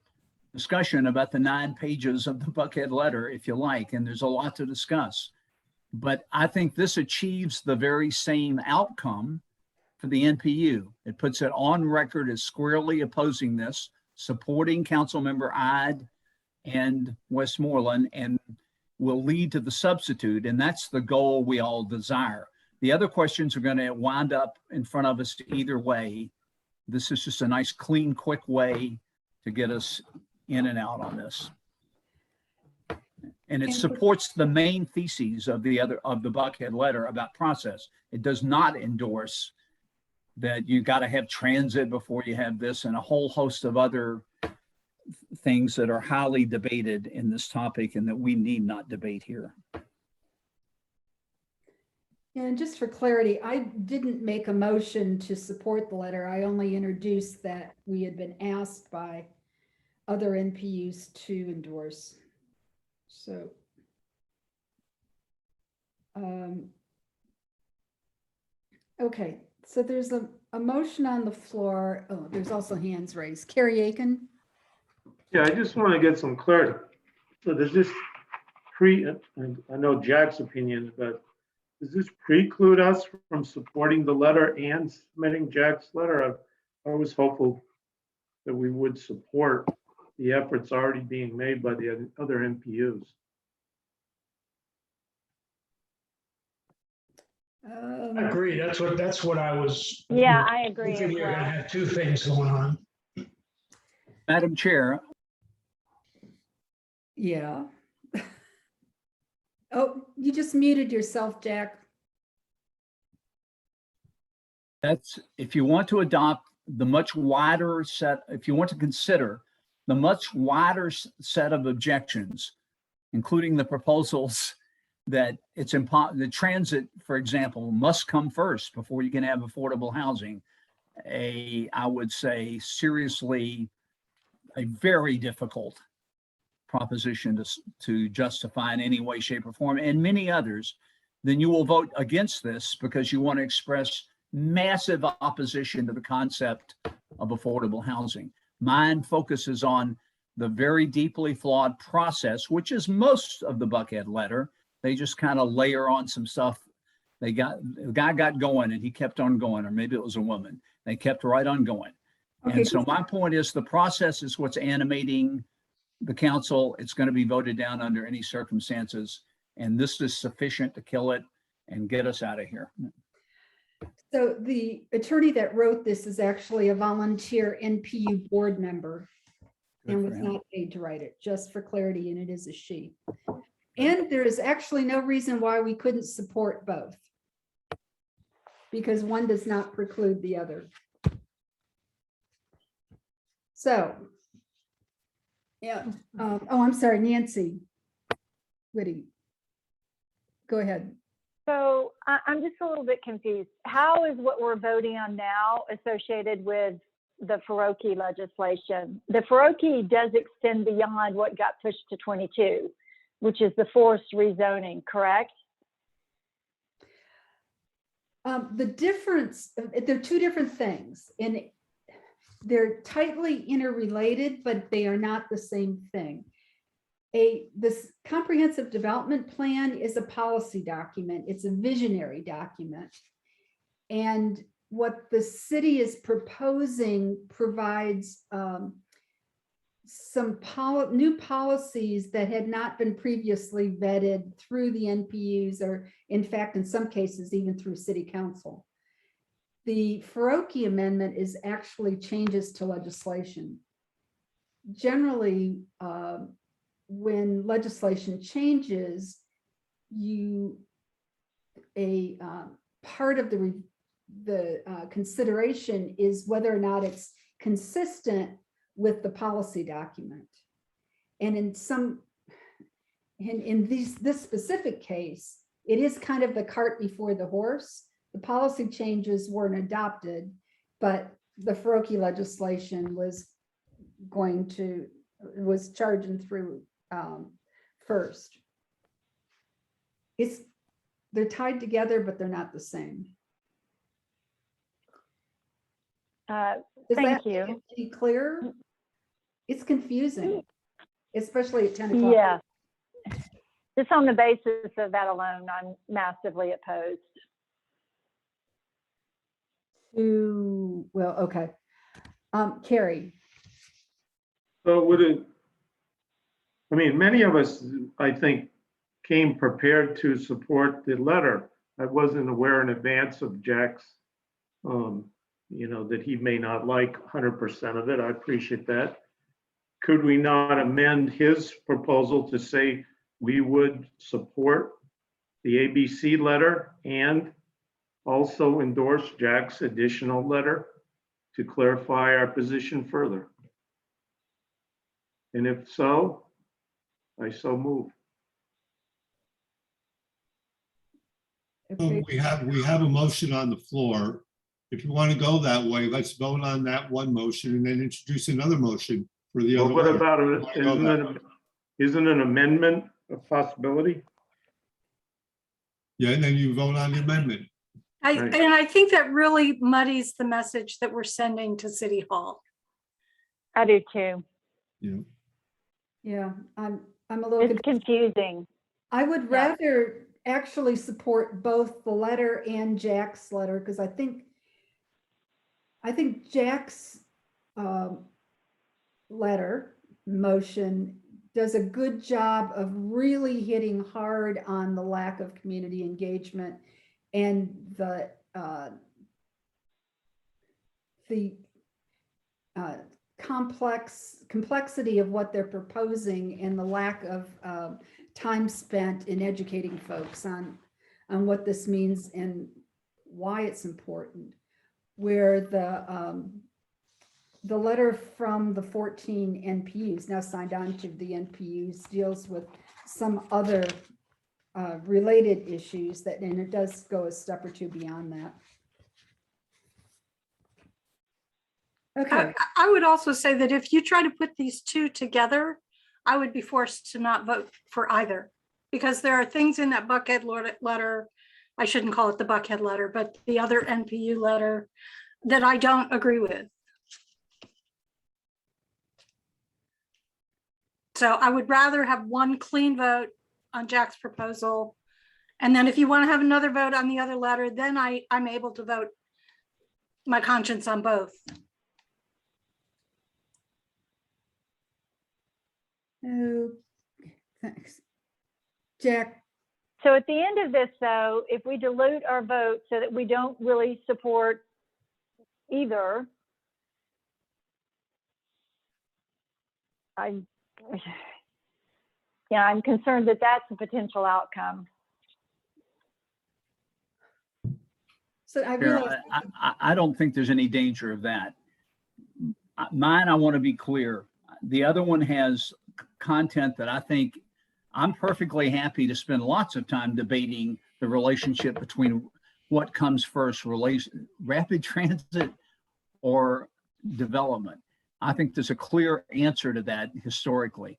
discussion about the 9 pages of the Buckhead letter if you like, and there's a lot to discuss. But I think this achieves the very same outcome for the NPU. It puts it on record as squarely opposing this, supporting Councilmember Ide and Westmoreland, and will lead to the substitute. And that's the goal we all desire. The other questions are going to wind up in front of us either way. This is just a nice, clean, quick way to get us in and out on this. And it supports the main theses of the Buckhead letter about process. It does not endorse that you got to have transit before you have this and a whole host of other things that are highly debated in this topic and that we need not debate here. And just for clarity, I didn't make a motion to support the letter. I only introduced that we had been asked by other NPUs to endorse. So, okay, so there's a motion on the floor. Oh, there's also hands raised. Carrie Aiken. Yeah, I just want to get some clarity. So does this I know Jack's opinion, but does this preclude us from supporting the letter and submitting Jack's letter? I was hopeful that we would support the efforts already being made by the other NPUs. I agree. That's what I was. Yeah, I agree thinking as we were going to well. have two things going on. Madam Chair. Yeah. Oh, you just muted yourself, Jack. That's if you want to adopt the much wider set, if you want to consider the much wider set of objections, including the proposals that it's the transit, for example, must come first before you can have affordable housing. I would say seriously, a very difficult proposition to justify in any way, shape, or form, and many others, then you will vote against this because you want to express massive opposition to the concept of affordable housing. Mine focuses on the very deeply flawed process, which is most of the Buckhead letter. They just kind of layer on some stuff. The guy got going and he kept on going, or maybe it was a woman. They kept right on going. Okay. And so my point is the process is what's animating the council. It's going to be voted down under any circumstances. And this is sufficient to kill it and get us out of here. So the attorney that wrote this is actually a volunteer NPU board member and was not paid to write it, just for clarity, and it is a she. And there is actually no reason why we couldn't support both, because one does not preclude the other. So, yeah. Oh, I'm sorry, Nancy Whitty. Go ahead. So I'm just a little bit confused. How is what we're voting on now associated with the Faroki legislation? The Faroki does extend beyond what got pushed to 22, which is the forced rezoning, correct? The difference, they're two different things, and they're tightly interrelated, but they are not the same thing. This comprehensive development plan is a policy document. It's a visionary document. And what the city is proposing provides some new policies that had not been previously vetted through the NPUs, or in fact, in some cases, even through city council. The Faroki amendment is actually changes to legislation. Generally, when legislation changes, part of the consideration is whether or not it's consistent with the policy document. And in this specific case, it is kind of the cart before the horse. The policy changes weren't adopted, but the Faroki legislation was charging through first. They're tied together, but they're not the same. Thank you. Any clearer? It's confusing, especially at 10 o'clock. Yeah. Just on the basis of that alone, I'm massively opposed. Well, okay. Carrie. So would it, I mean, many of us, I think, came prepared to support the letter. I wasn't aware in advance of Jack's, that he may not like 100% of it. I appreciate that. Could we not amend his proposal to say we would support the ABC letter and also endorse Jack's additional letter to clarify our position further? And if so, I so move. Okay. We have a motion on the floor. If you want to go that way, let's vote on that one motion and then introduce another motion for the other. Well, what one. about isn't an amendment a possibility? Yeah, and then you vote on the amendment. And I think that really muddies the message that we're sending to City Hall. I do too. Yeah, I'm a little. It's confusing. I would rather actually support both the letter and Jack's letter, because I think Jack's letter motion does a good job of really hitting hard on the lack of community engagement and the complexity of what they're proposing and the lack of time spent in educating folks on what this means and why it's important. Where the letter from the 14 NPUs now signed on to the NPUs deals with some other related issues and it does go a step or two beyond that. Okay. I would also say that if you try to put these two together, I would be forced to not vote for either, because there are things in that Buckhead letter, I shouldn't call it the Buckhead letter, but the other NPU letter that I don't agree with. So I would rather have one clean vote on Jack's proposal. And then if you want to have another vote on the other letter, then I'm able to vote my conscience on both. Oh, thanks. Jack. So at the end of this, though, if we dilute our vote so that we don't really support either, I'm concerned that that's a potential outcome. So I don't think there's any danger of that. Mine, I want to be clear. The other one has content that I think I'm perfectly happy to spend lots of time debating the relationship between what comes first, rapid transit or development. I think there's a clear answer to that historically.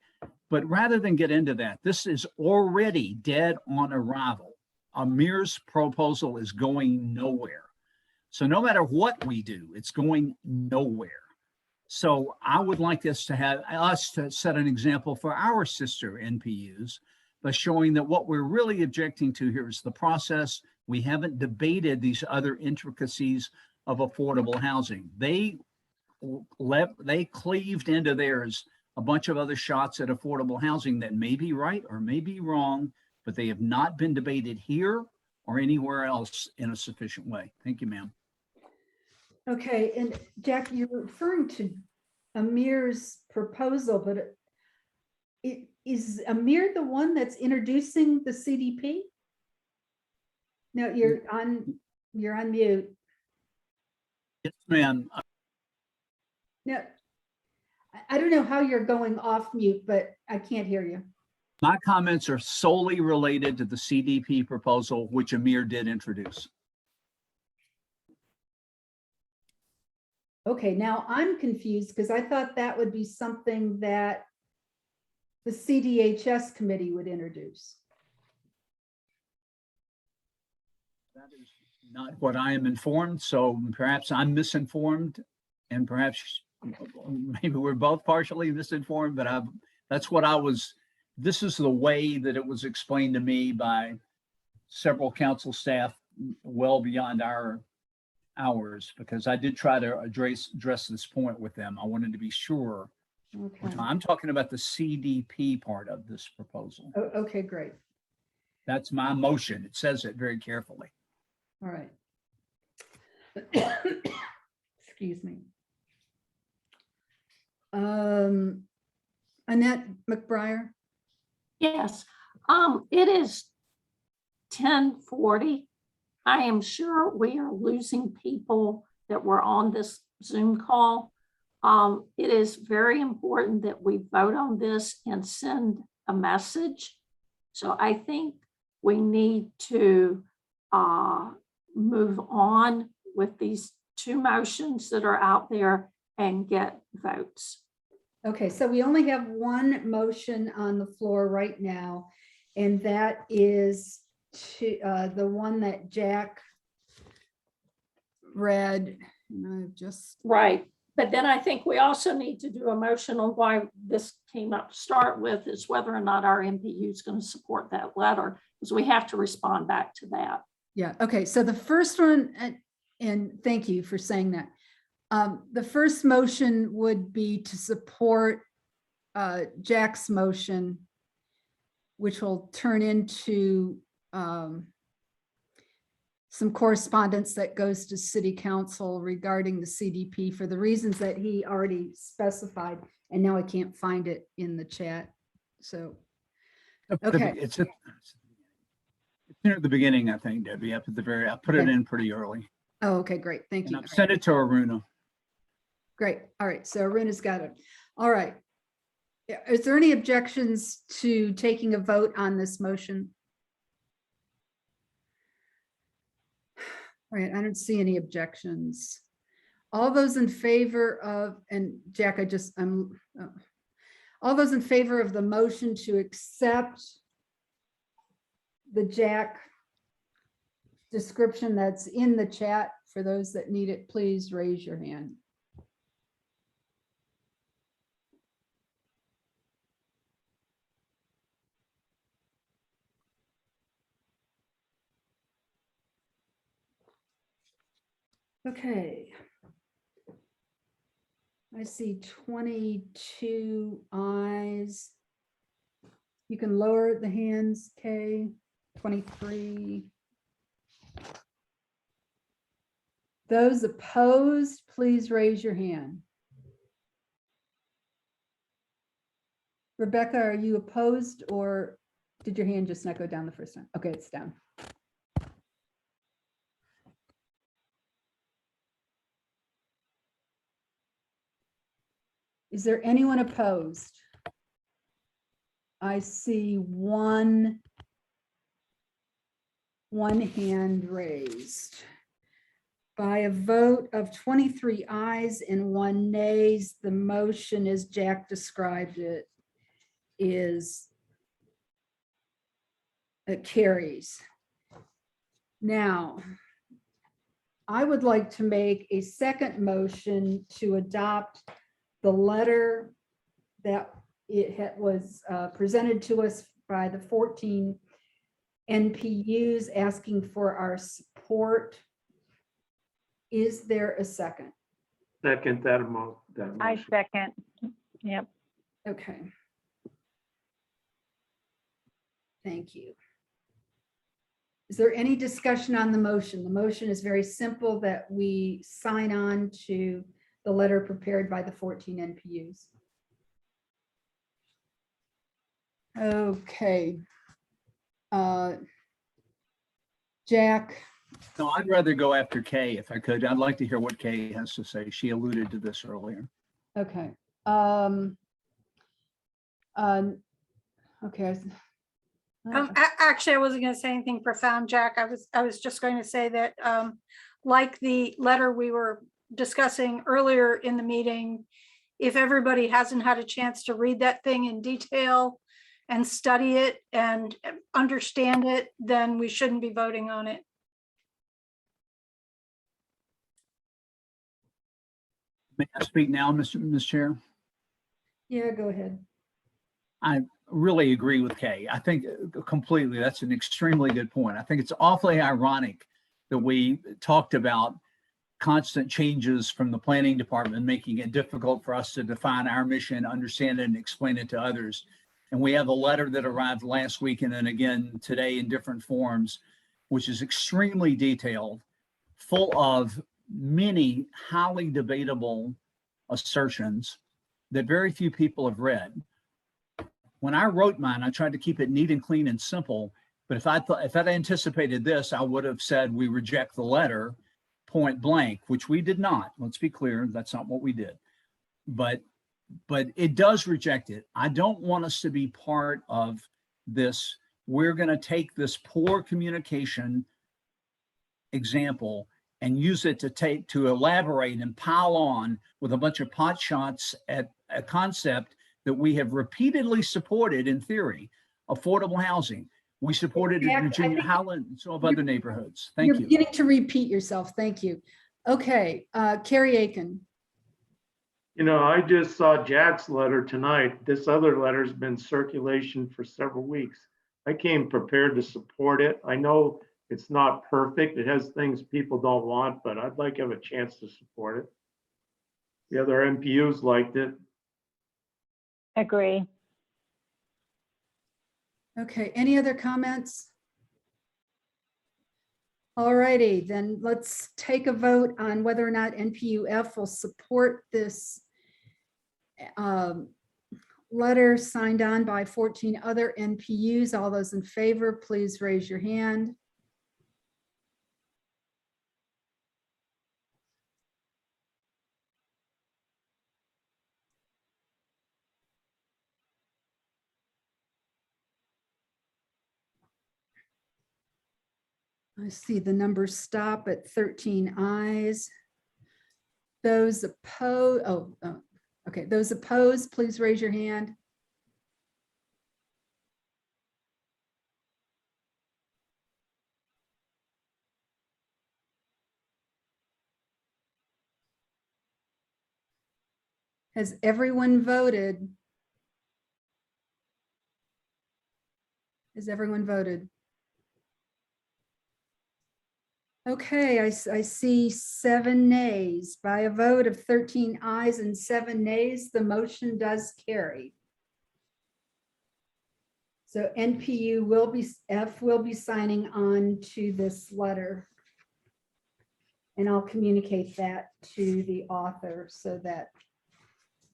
But rather than get into that, this is already dead on arrival. Amir's proposal is going nowhere. So no matter what we do, it's going nowhere. So I would like us to set an example for our sister NPUs by showing that what we're really objecting to here is the process. We haven't debated these other intricacies of affordable housing. They cleaved into theirs a bunch of other shots at affordable housing that may be right or may be wrong, but they have not been debated here or anywhere else in a sufficient way. Thank you, ma'am. Okay, and Jack, you're referring to Amir's proposal, but is Amir the one that's introducing the CDP? No, you're on mute. Yes, ma'am. No, I don't know how you're going off mute, but I can't hear you. My comments are solely related to the CDP proposal, which Amir did introduce. Okay, now I'm confused because I thought that would be something that the CDHS committee would introduce. That is not what I am informed, so perhaps I'm misinformed, and perhaps maybe we're both partially misinformed, but that's what I was, this is the way that it was explained to me by several council staff well beyond our hours, because I did try to address this point with them. I wanted to be sure. Okay. I'm talking about the CDP part of this proposal. Oh, okay, great. That's my motion. It says it very carefully. All right. Excuse me. Annette McBriar. Yes, it is 10:40. I am sure we are losing people that were on this Zoom call. It is very important that we vote on this and send a message. So I think we need to move on with these two motions that are out there and get votes. Okay, so we only have one motion on the floor right now, and that is the one that Jack read. And I've just Right. But then I think we also need to do a motion on why this came up to start with, is whether or not our NPU is going to support that letter, because we have to respond back to that. Yeah, okay, so the first one, and thank you for saying that. The first motion would be to support Jack's motion, which will turn into some correspondence that goes to City Council regarding the CDP for the reasons that he already specified, and now I can't find it in the chat. So, okay. It's near the beginning, I think, Debbie, up at the very, I put it Okay. in pretty early. Oh, okay, great. Thank And you. I've sent it to Aruna. Great. All right. So Aruna's got it. All right. Is there any objections to taking a vote on this motion? All right. I don't see any objections. All those in favor of, and Jack, all those in favor of the motion to accept the Jack description that's in the chat, for those that need it, please raise your hand. Okay. I see 22 ayes. You can lower the hands, Kay. 23. Those opposed, please raise your hand. Rebecca, are you opposed, or did your hand just not go down the first time? Okay, it's down. Is there anyone opposed? I see one hand raised. By a vote of 23 ayes and 1 nays, the motion, as Jack described it, carries. Now, I would like to make a second motion to adopt the letter that was presented to us by the 14 NPUs asking for our support. Is there a second? Second that motion. I second. Yep. Okay. Thank you. Is there any discussion on the motion? The motion is very simple, that we sign on to the letter prepared by the 14 NPUs. Okay. Jack, No, I'd rather go after Kay if I could. I'd like to hear what Kay has to say. She alluded to this earlier. Okay. Okay. Actually, I wasn't going to say anything profound, Jack. I was just going to say that, like the letter we were discussing earlier in the meeting, if everybody hasn't had a chance to read that thing in detail and study it and understand it, then we shouldn't be voting on it. May I speak now, Ms. Chair? Yeah, go ahead. I really agree with Kay. I think completely, that's an extremely good point. I think it's awfully ironic that we talked about constant changes from the planning department, making it difficult for us to define our mission, understand it, and explain it to others. And we have a letter that arrived last week and then again today in different forms, which is extremely detailed, full of many highly debatable assertions that very few people have read. When I wrote mine, I tried to keep it neat and clean and simple. But if I'd anticipated this, I would have said we reject the letter point blank, which we did not. Let's be clear, that's not what we did. But it does reject it. I don't want us to be part of this. We're going to take this poor communication example and use it to elaborate and pile on with a bunch of pot shots at a concept that we have repeatedly supported in theory, affordable housing. We supported it in Virginia, Howland, and some of other neighborhoods. Thank you. You're beginning to repeat yourself. Thank you. Okay, Carrie Aiken. You know, I just saw Jack's letter tonight. This other letter's been circulation for several weeks. I came prepared to support it. I know it's not perfect. It has things people don't want, but I'd like to have a chance to support it. The other NPUs liked it. Agree. Okay, any other comments? All righty, then let's take a vote on whether or not NPU-F will support this letter signed on by 14 other NPUs. All those in favor, please raise your hand. I see the numbers stop at 13 ayes. Those opposed, okay, those opposed, please raise your hand. Has everyone voted? Has everyone voted? Okay, I see 7 nays. By a vote of 13 ayes and 7 nays, the motion does carry. So NPU-F will be signing on to this letter. And I'll communicate that to the author so that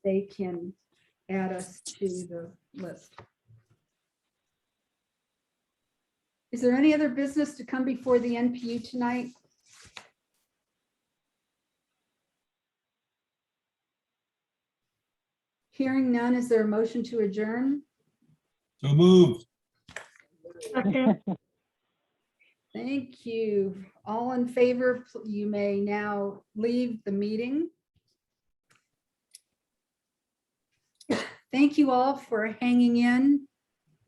they can add us to the list. Is there any other business to come before the NPU tonight? Hearing none, is there a motion to adjourn? So moved. Thank you. All in favor, you may now leave the meeting. Thank you all for hanging in.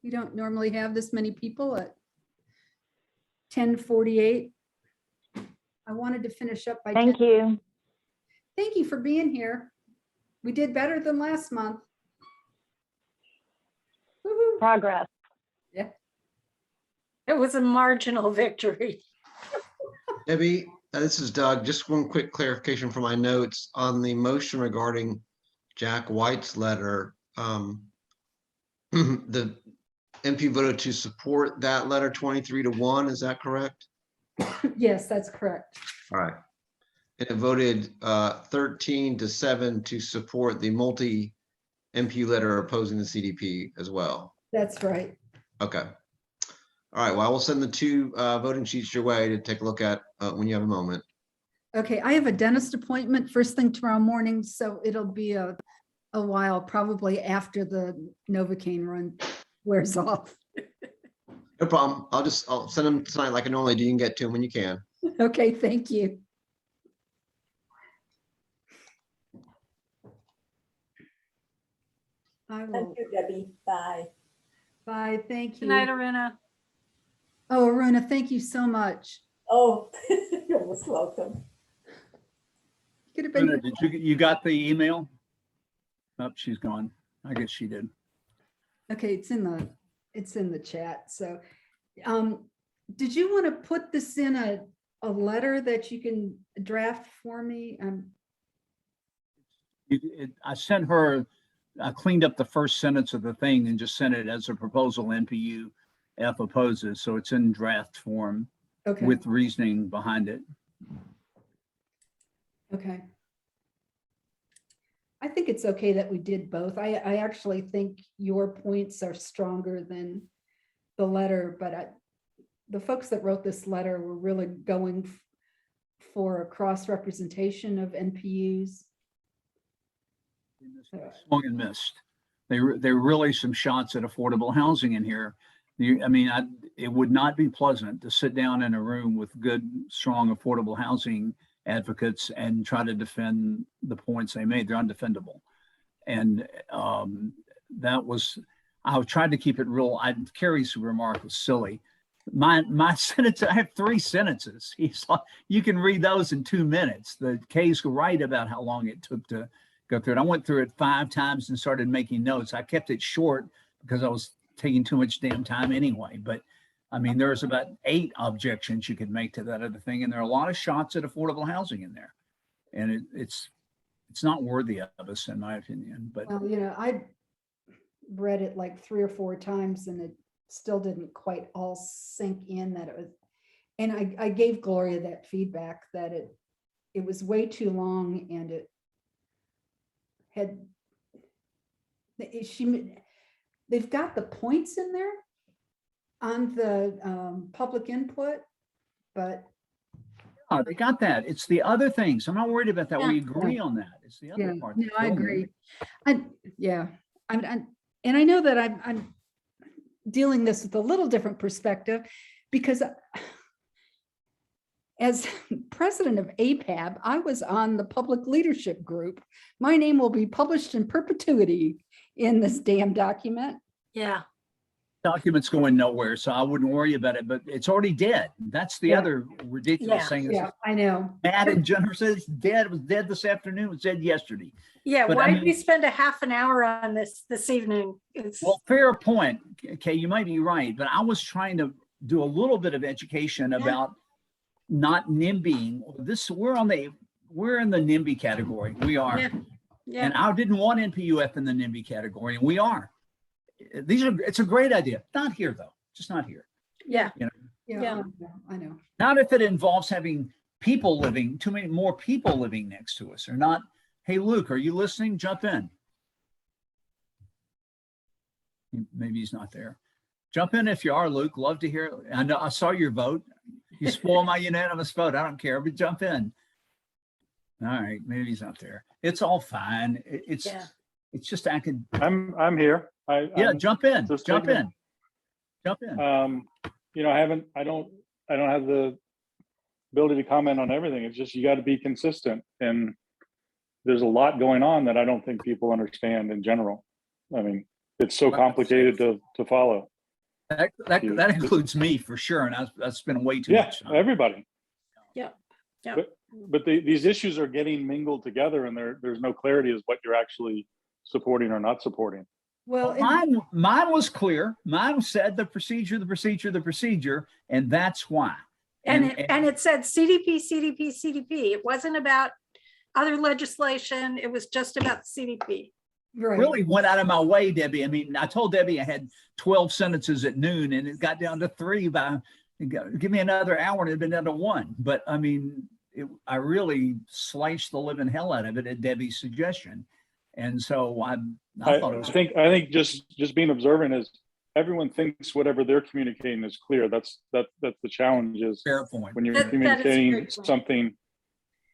We don't normally have this many people at 10:48. I wanted to finish up by. Thank you. Thank you for being here. We did better than last month. Woo-hoo. Progress. Yeah. It was a marginal victory. Debbie, this is Doug. Just one quick clarification for my notes on the motion regarding Jack White's letter. The MP voted to support that letter 23-1. Is that correct? Yes, that's correct. All right. And it voted 13-7 to support the multi-MPU letter opposing the CDP as well. That's right. Okay. All right, well, I will send the two voting sheets your way to take a look at when you have a moment. Okay, I have a dentist appointment first thing tomorrow morning, so it'll be a while, probably after the Novocaine run wears off. No problem. I'll send them tonight like I normally do. You can get to them when you can. Okay, thank you. I Thank will, you, Debbie. Bye. bye, thank you. Good night, Aruna. Oh, Aruna, thank you so much. Oh, you're most welcome. Could have been. Brenda, did you got the email? Oh, she's gone. I guess she did. Okay, it's in the chat. So, did you want to put this in a letter that you can draft for me? I sent her, I cleaned up the first sentence of the thing and just sent it as a proposal NPU-F opposes. So it's in draft form Okay. with reasoning behind it. Okay. I think it's okay that we did both. I actually think your points are stronger than the letter, but the folks that wrote this letter were really going for a cross-representation of NPUs. Swung and missed. There are really some shots at affordable housing in here. It would not be pleasant to sit down in a room with good, strong, affordable housing advocates and try to defend the points they made. They're undefendable. And I tried to keep it real. Carrie's remark was silly. My sentence, I have 3 sentences. He's like, you can read those in 2 minutes. The Kay's right about how long it took to go through it. I went through it 5 times and started making notes. I kept it short because I was taking too much damn time anyway. But I mean, there's about 8 objections you could make to that other thing. And there are a lot of shots at affordable housing in there. And it's not worthy of us, in my opinion. But Well, I read it like 3 or 4 times and it still didn't quite all sink in that it was, and I gave Gloria that feedback that it was way too long and it had, they've got the points in there on the public input, but oh, they got that. It's the other things. I'm not worried about that. We agree Yeah. on that. It's the other part. No, that's I killing me. agree. And I know that I'm dealing this with a little different perspective because as president of APAB, I was on the public leadership group. My name will be published in perpetuity in this damn document. Yeah. Document's going nowhere, so I wouldn't worry about it, but it's already dead. That's the other ridiculous thing. Yeah, I know. Matt and Jennifer said it's dead. It was dead this afternoon. It was dead yesterday. Yeah, But, why did we spend a half an hour on this evening? Well, fair point. Okay, you might be right, but I was trying to do a little bit of education about not NIMBYing. We're in the NIMBY category. We are. Yeah. And I didn't want NPU-F in the NIMBY category, and we are. It's a great idea. Not here though, just not here. Yeah. Yeah, I know. Not if it involves having people living, too many more people living next to us, or not. Hey, Luke, are you listening? Jump in. Maybe he's not there. Jump in if you are, Luke. Love to hear. I know I saw your vote. You spoil my unanimous vote. I don't care, but jump in. All right, maybe he's not there. It's all fine. It's just I could. I'm here. Jump in. Jump in. Jump in. I don't have the ability to comment on everything. It's just you got to be consistent, and there's a lot going on that I don't think people understand in general. I mean, it's so complicated to follow. That includes me for sure, and I spent way too much time. Everybody. Yeah. But these issues are getting mingled together, and there's no clarity as what you're actually supporting or not supporting. Well, mine was clear. Mine said the procedure, and that's why. And it said CDP. It wasn't about other legislation. It was just about CDP. Right. Really went out of my way, Debbie. I mean, I told Debbie I had 12 sentences at noon, and it got down to 3 by. Give me another hour, and it'd been down to 1. But I mean, I really sliced the living hell out of it at Debbie's suggestion. And so I thought it was. I think just being observant is everyone thinks whatever they're communicating is clear. That's the challenge is Fair point. when you're That is a communicating great point. something,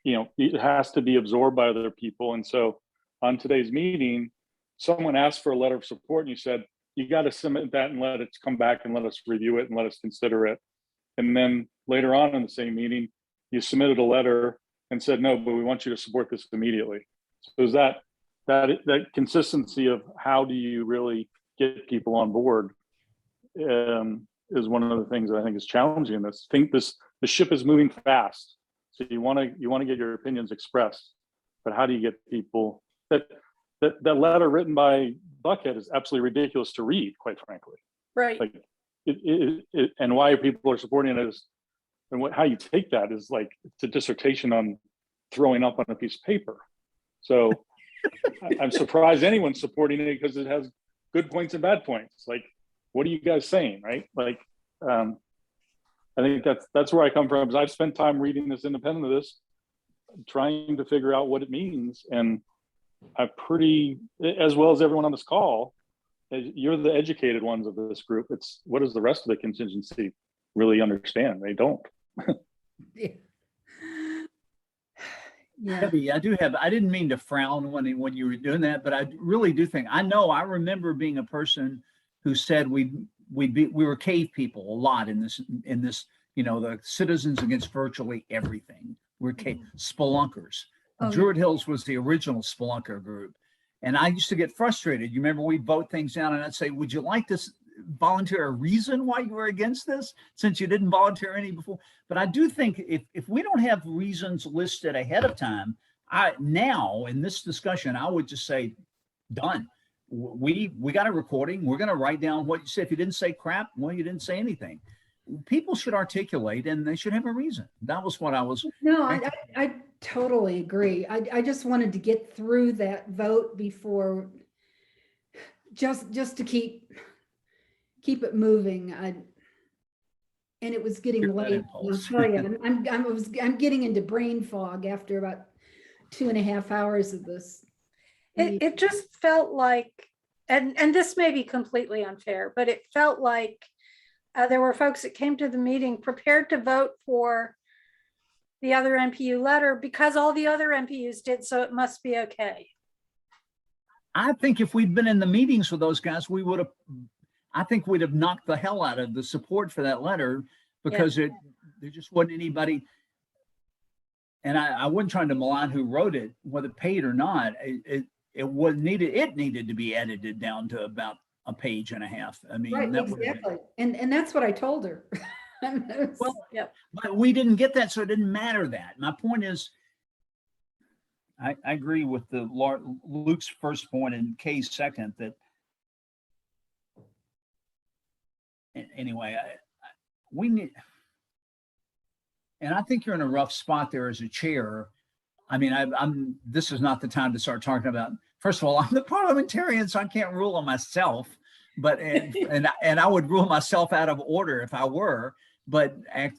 it has to be absorbed by other people. And so on today's meeting, someone asked for a letter of support and you said, you got to submit that and let it come back and let us review it and let us consider it. And then later on in the same meeting, you submitted a letter and said, no, but we want you to support this immediately. So is that consistency of how do you really get people on board is one of the things that I think is challenging in this. The ship is moving fast. So you want to get your opinions expressed, but how do you get people that letter written by Buckhead is absolutely ridiculous to read, quite frankly. Right. Like and why people are supporting it is, and how you take that is like, it's a dissertation on throwing up on a piece of paper. So I'm surprised anyone's supporting it because it has good points and bad points. Like, what are you guys saying, right? Like, I think that's where I come from, because I've spent time reading this independent of this, trying to figure out what it means. And I'm pretty, as well as everyone on this call, you're the educated ones of this group. It's what does the rest of the contingency really understand? They don't. Yeah. Yeah. Debbie, I didn't mean to frown when you were doing that, but I really do think, I remember being a person who said we were cave people a lot in this, the Citizens Against Virtually Everything. We're spelunkers. Oh, Druid Hills was the original spelunker group. And I used to get frustrated. You remember we'd vote things down and I'd say, would you like to volunteer a reason why you were against this, since you didn't volunteer any before? But I do think if we don't have reasons listed ahead of time, now in this discussion, I would just say, done. We got a recording. We're going to write down what you said. If you didn't say crap, well, you didn't say anything. People should articulate and they should have a reason. That was what I was. No, I totally agree. I just wanted to get through that vote before, just to keep it moving. And it was getting late. I'll tell you, I'm getting into brain fog after about 2.5 hours of this. It just felt like, and this may be completely unfair, but it felt like there were folks that came to the meeting prepared to vote for the other NPU letter because all the other NPUs did, so it must be okay. I think if we'd been in the meetings with those guys, I think we'd have knocked the hell out of the support for that letter, because there just wasn't anybody. And I wasn't trying to malign who wrote it, whether paid or not. It needed to be edited down to about a page and a half. I mean, right, exactly. And that's what I told her. Well, but we didn't get that, so it didn't matter that. My point is, I agree with Luke's first point and Kay's second, that anyway, we need, and I think you're in a rough spot there as a chair. I mean, this is not the time to start talking about, first of all, I'm the parliamentarian, so I can't rule on myself, but, and I would rule myself out of order if I were, but I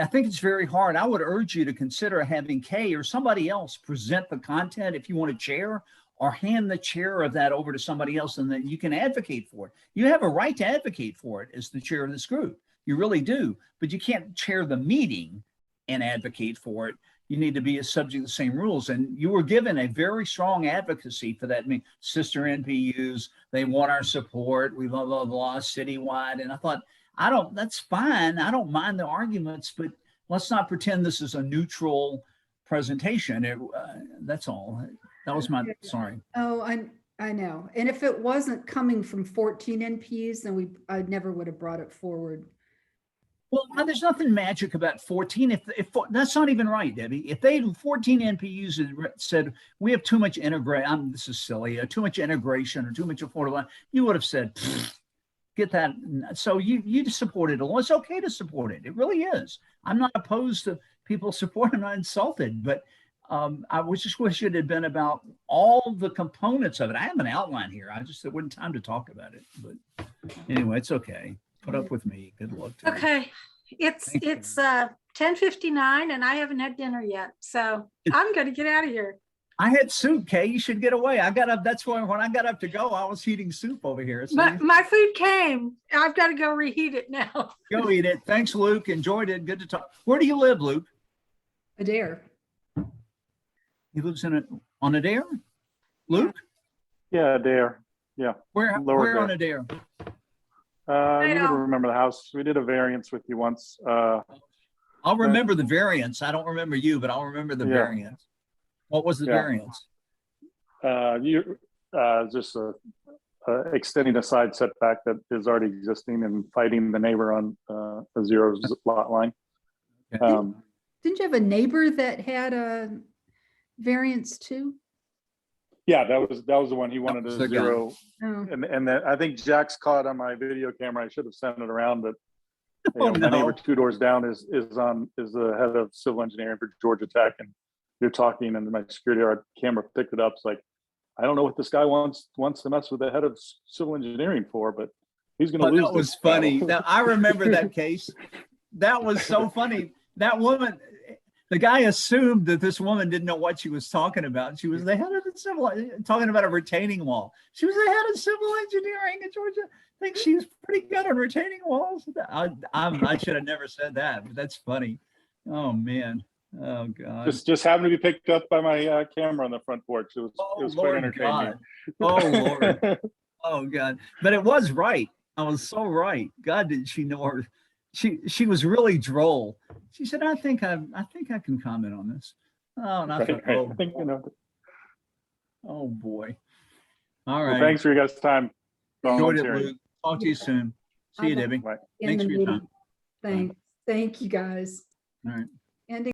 think it's very hard. I would urge you to consider having Kay or somebody else present the content if you want to chair, or hand the chair of that over to somebody else, and then you can advocate for it. You have a right to advocate for it as the chair of this group. You really do, but you can't chair the meeting and advocate for it. You need to be subject to the same rules. And you were given a very strong advocacy for that. I mean, sister NPUs, they want our support. We blah, blah, blah, citywide. And I thought, that's fine. I don't mind the arguments, but let's not pretend this is a neutral presentation. That's all. That was my, sorry. Oh, I know. And if it wasn't coming from 14 NPUs, then I never would have brought it forward. Well, there's nothing magic about 14. If that's not even right, Debbie. If 14 NPUs had said we have too much integration, this is silly, too much integration or too much affordable, you would have said, get that. So you supported it. Well, it's okay to support it. It really is. I'm not opposed to people supporting. I'm not insulted, but I just wish it had been about all the components of it. I have an outline here. There wasn't time to talk about it, but anyway, it's okay. Put up with me. Good luck to Okay. It's 10:59 and I haven't had dinner yet. So I'm going to get out of here. I had soup, Kay. You should get away. I got up. That's when I got up to go, I was heating soup over here. So My food came. I've got to go reheat it now. go eat it. Thanks, Luke. Enjoyed it. Good to talk. Where do you live, Luke? Adair. He lives on Adair? Luke? Yeah, Adair. Yeah. Where Lower on Adair. Adair? You would remember the house. We did a variance with you once. I'll remember the variance. I don't remember you, but I'll remember the variance. What was the variance? Just extending a side setback that is already existing and fighting the neighbor on a zero lot line. Didn't you have a neighbor that had a variance too? Yeah, that was the one he wanted was a the guy. zero. Oh. And that, I think Jack's caught on my video camera. I should have sent it around, but Oh, my no. neighbor 2 doors down is the head of civil engineering for Georgia Tech, and you're talking, and my security guard camera picked it up. It's like, I don't know what this guy wants to mess with the head of civil engineering for, but he's going to lose. That was this funny. battle. Now, I remember that case. That was so funny. That woman, the guy assumed that this woman didn't know what she was talking about. She was the head of the civil, talking about a retaining wall. She was the head of civil engineering in Georgia. I think she was pretty good on retaining walls. I should have never said that, but that's funny. Oh man. Oh God. Just happened to be picked up by my camera on the front porch. It was quite Lord entertaining. God. Oh Lord. Oh God. But it was right. I was so right. God, did she know her? She was really droll. She said, I think I can comment on this. Oh, and I thought, Right. oh, I think, oh boy. All well, right. thanks for your guys' time. Enjoyed it, Volunteering. Luke. Talk to you soon. See you, Debbie. Bye. In Thanks the for your meeting. time. Thanks. Thank you, guys. All right. Ending.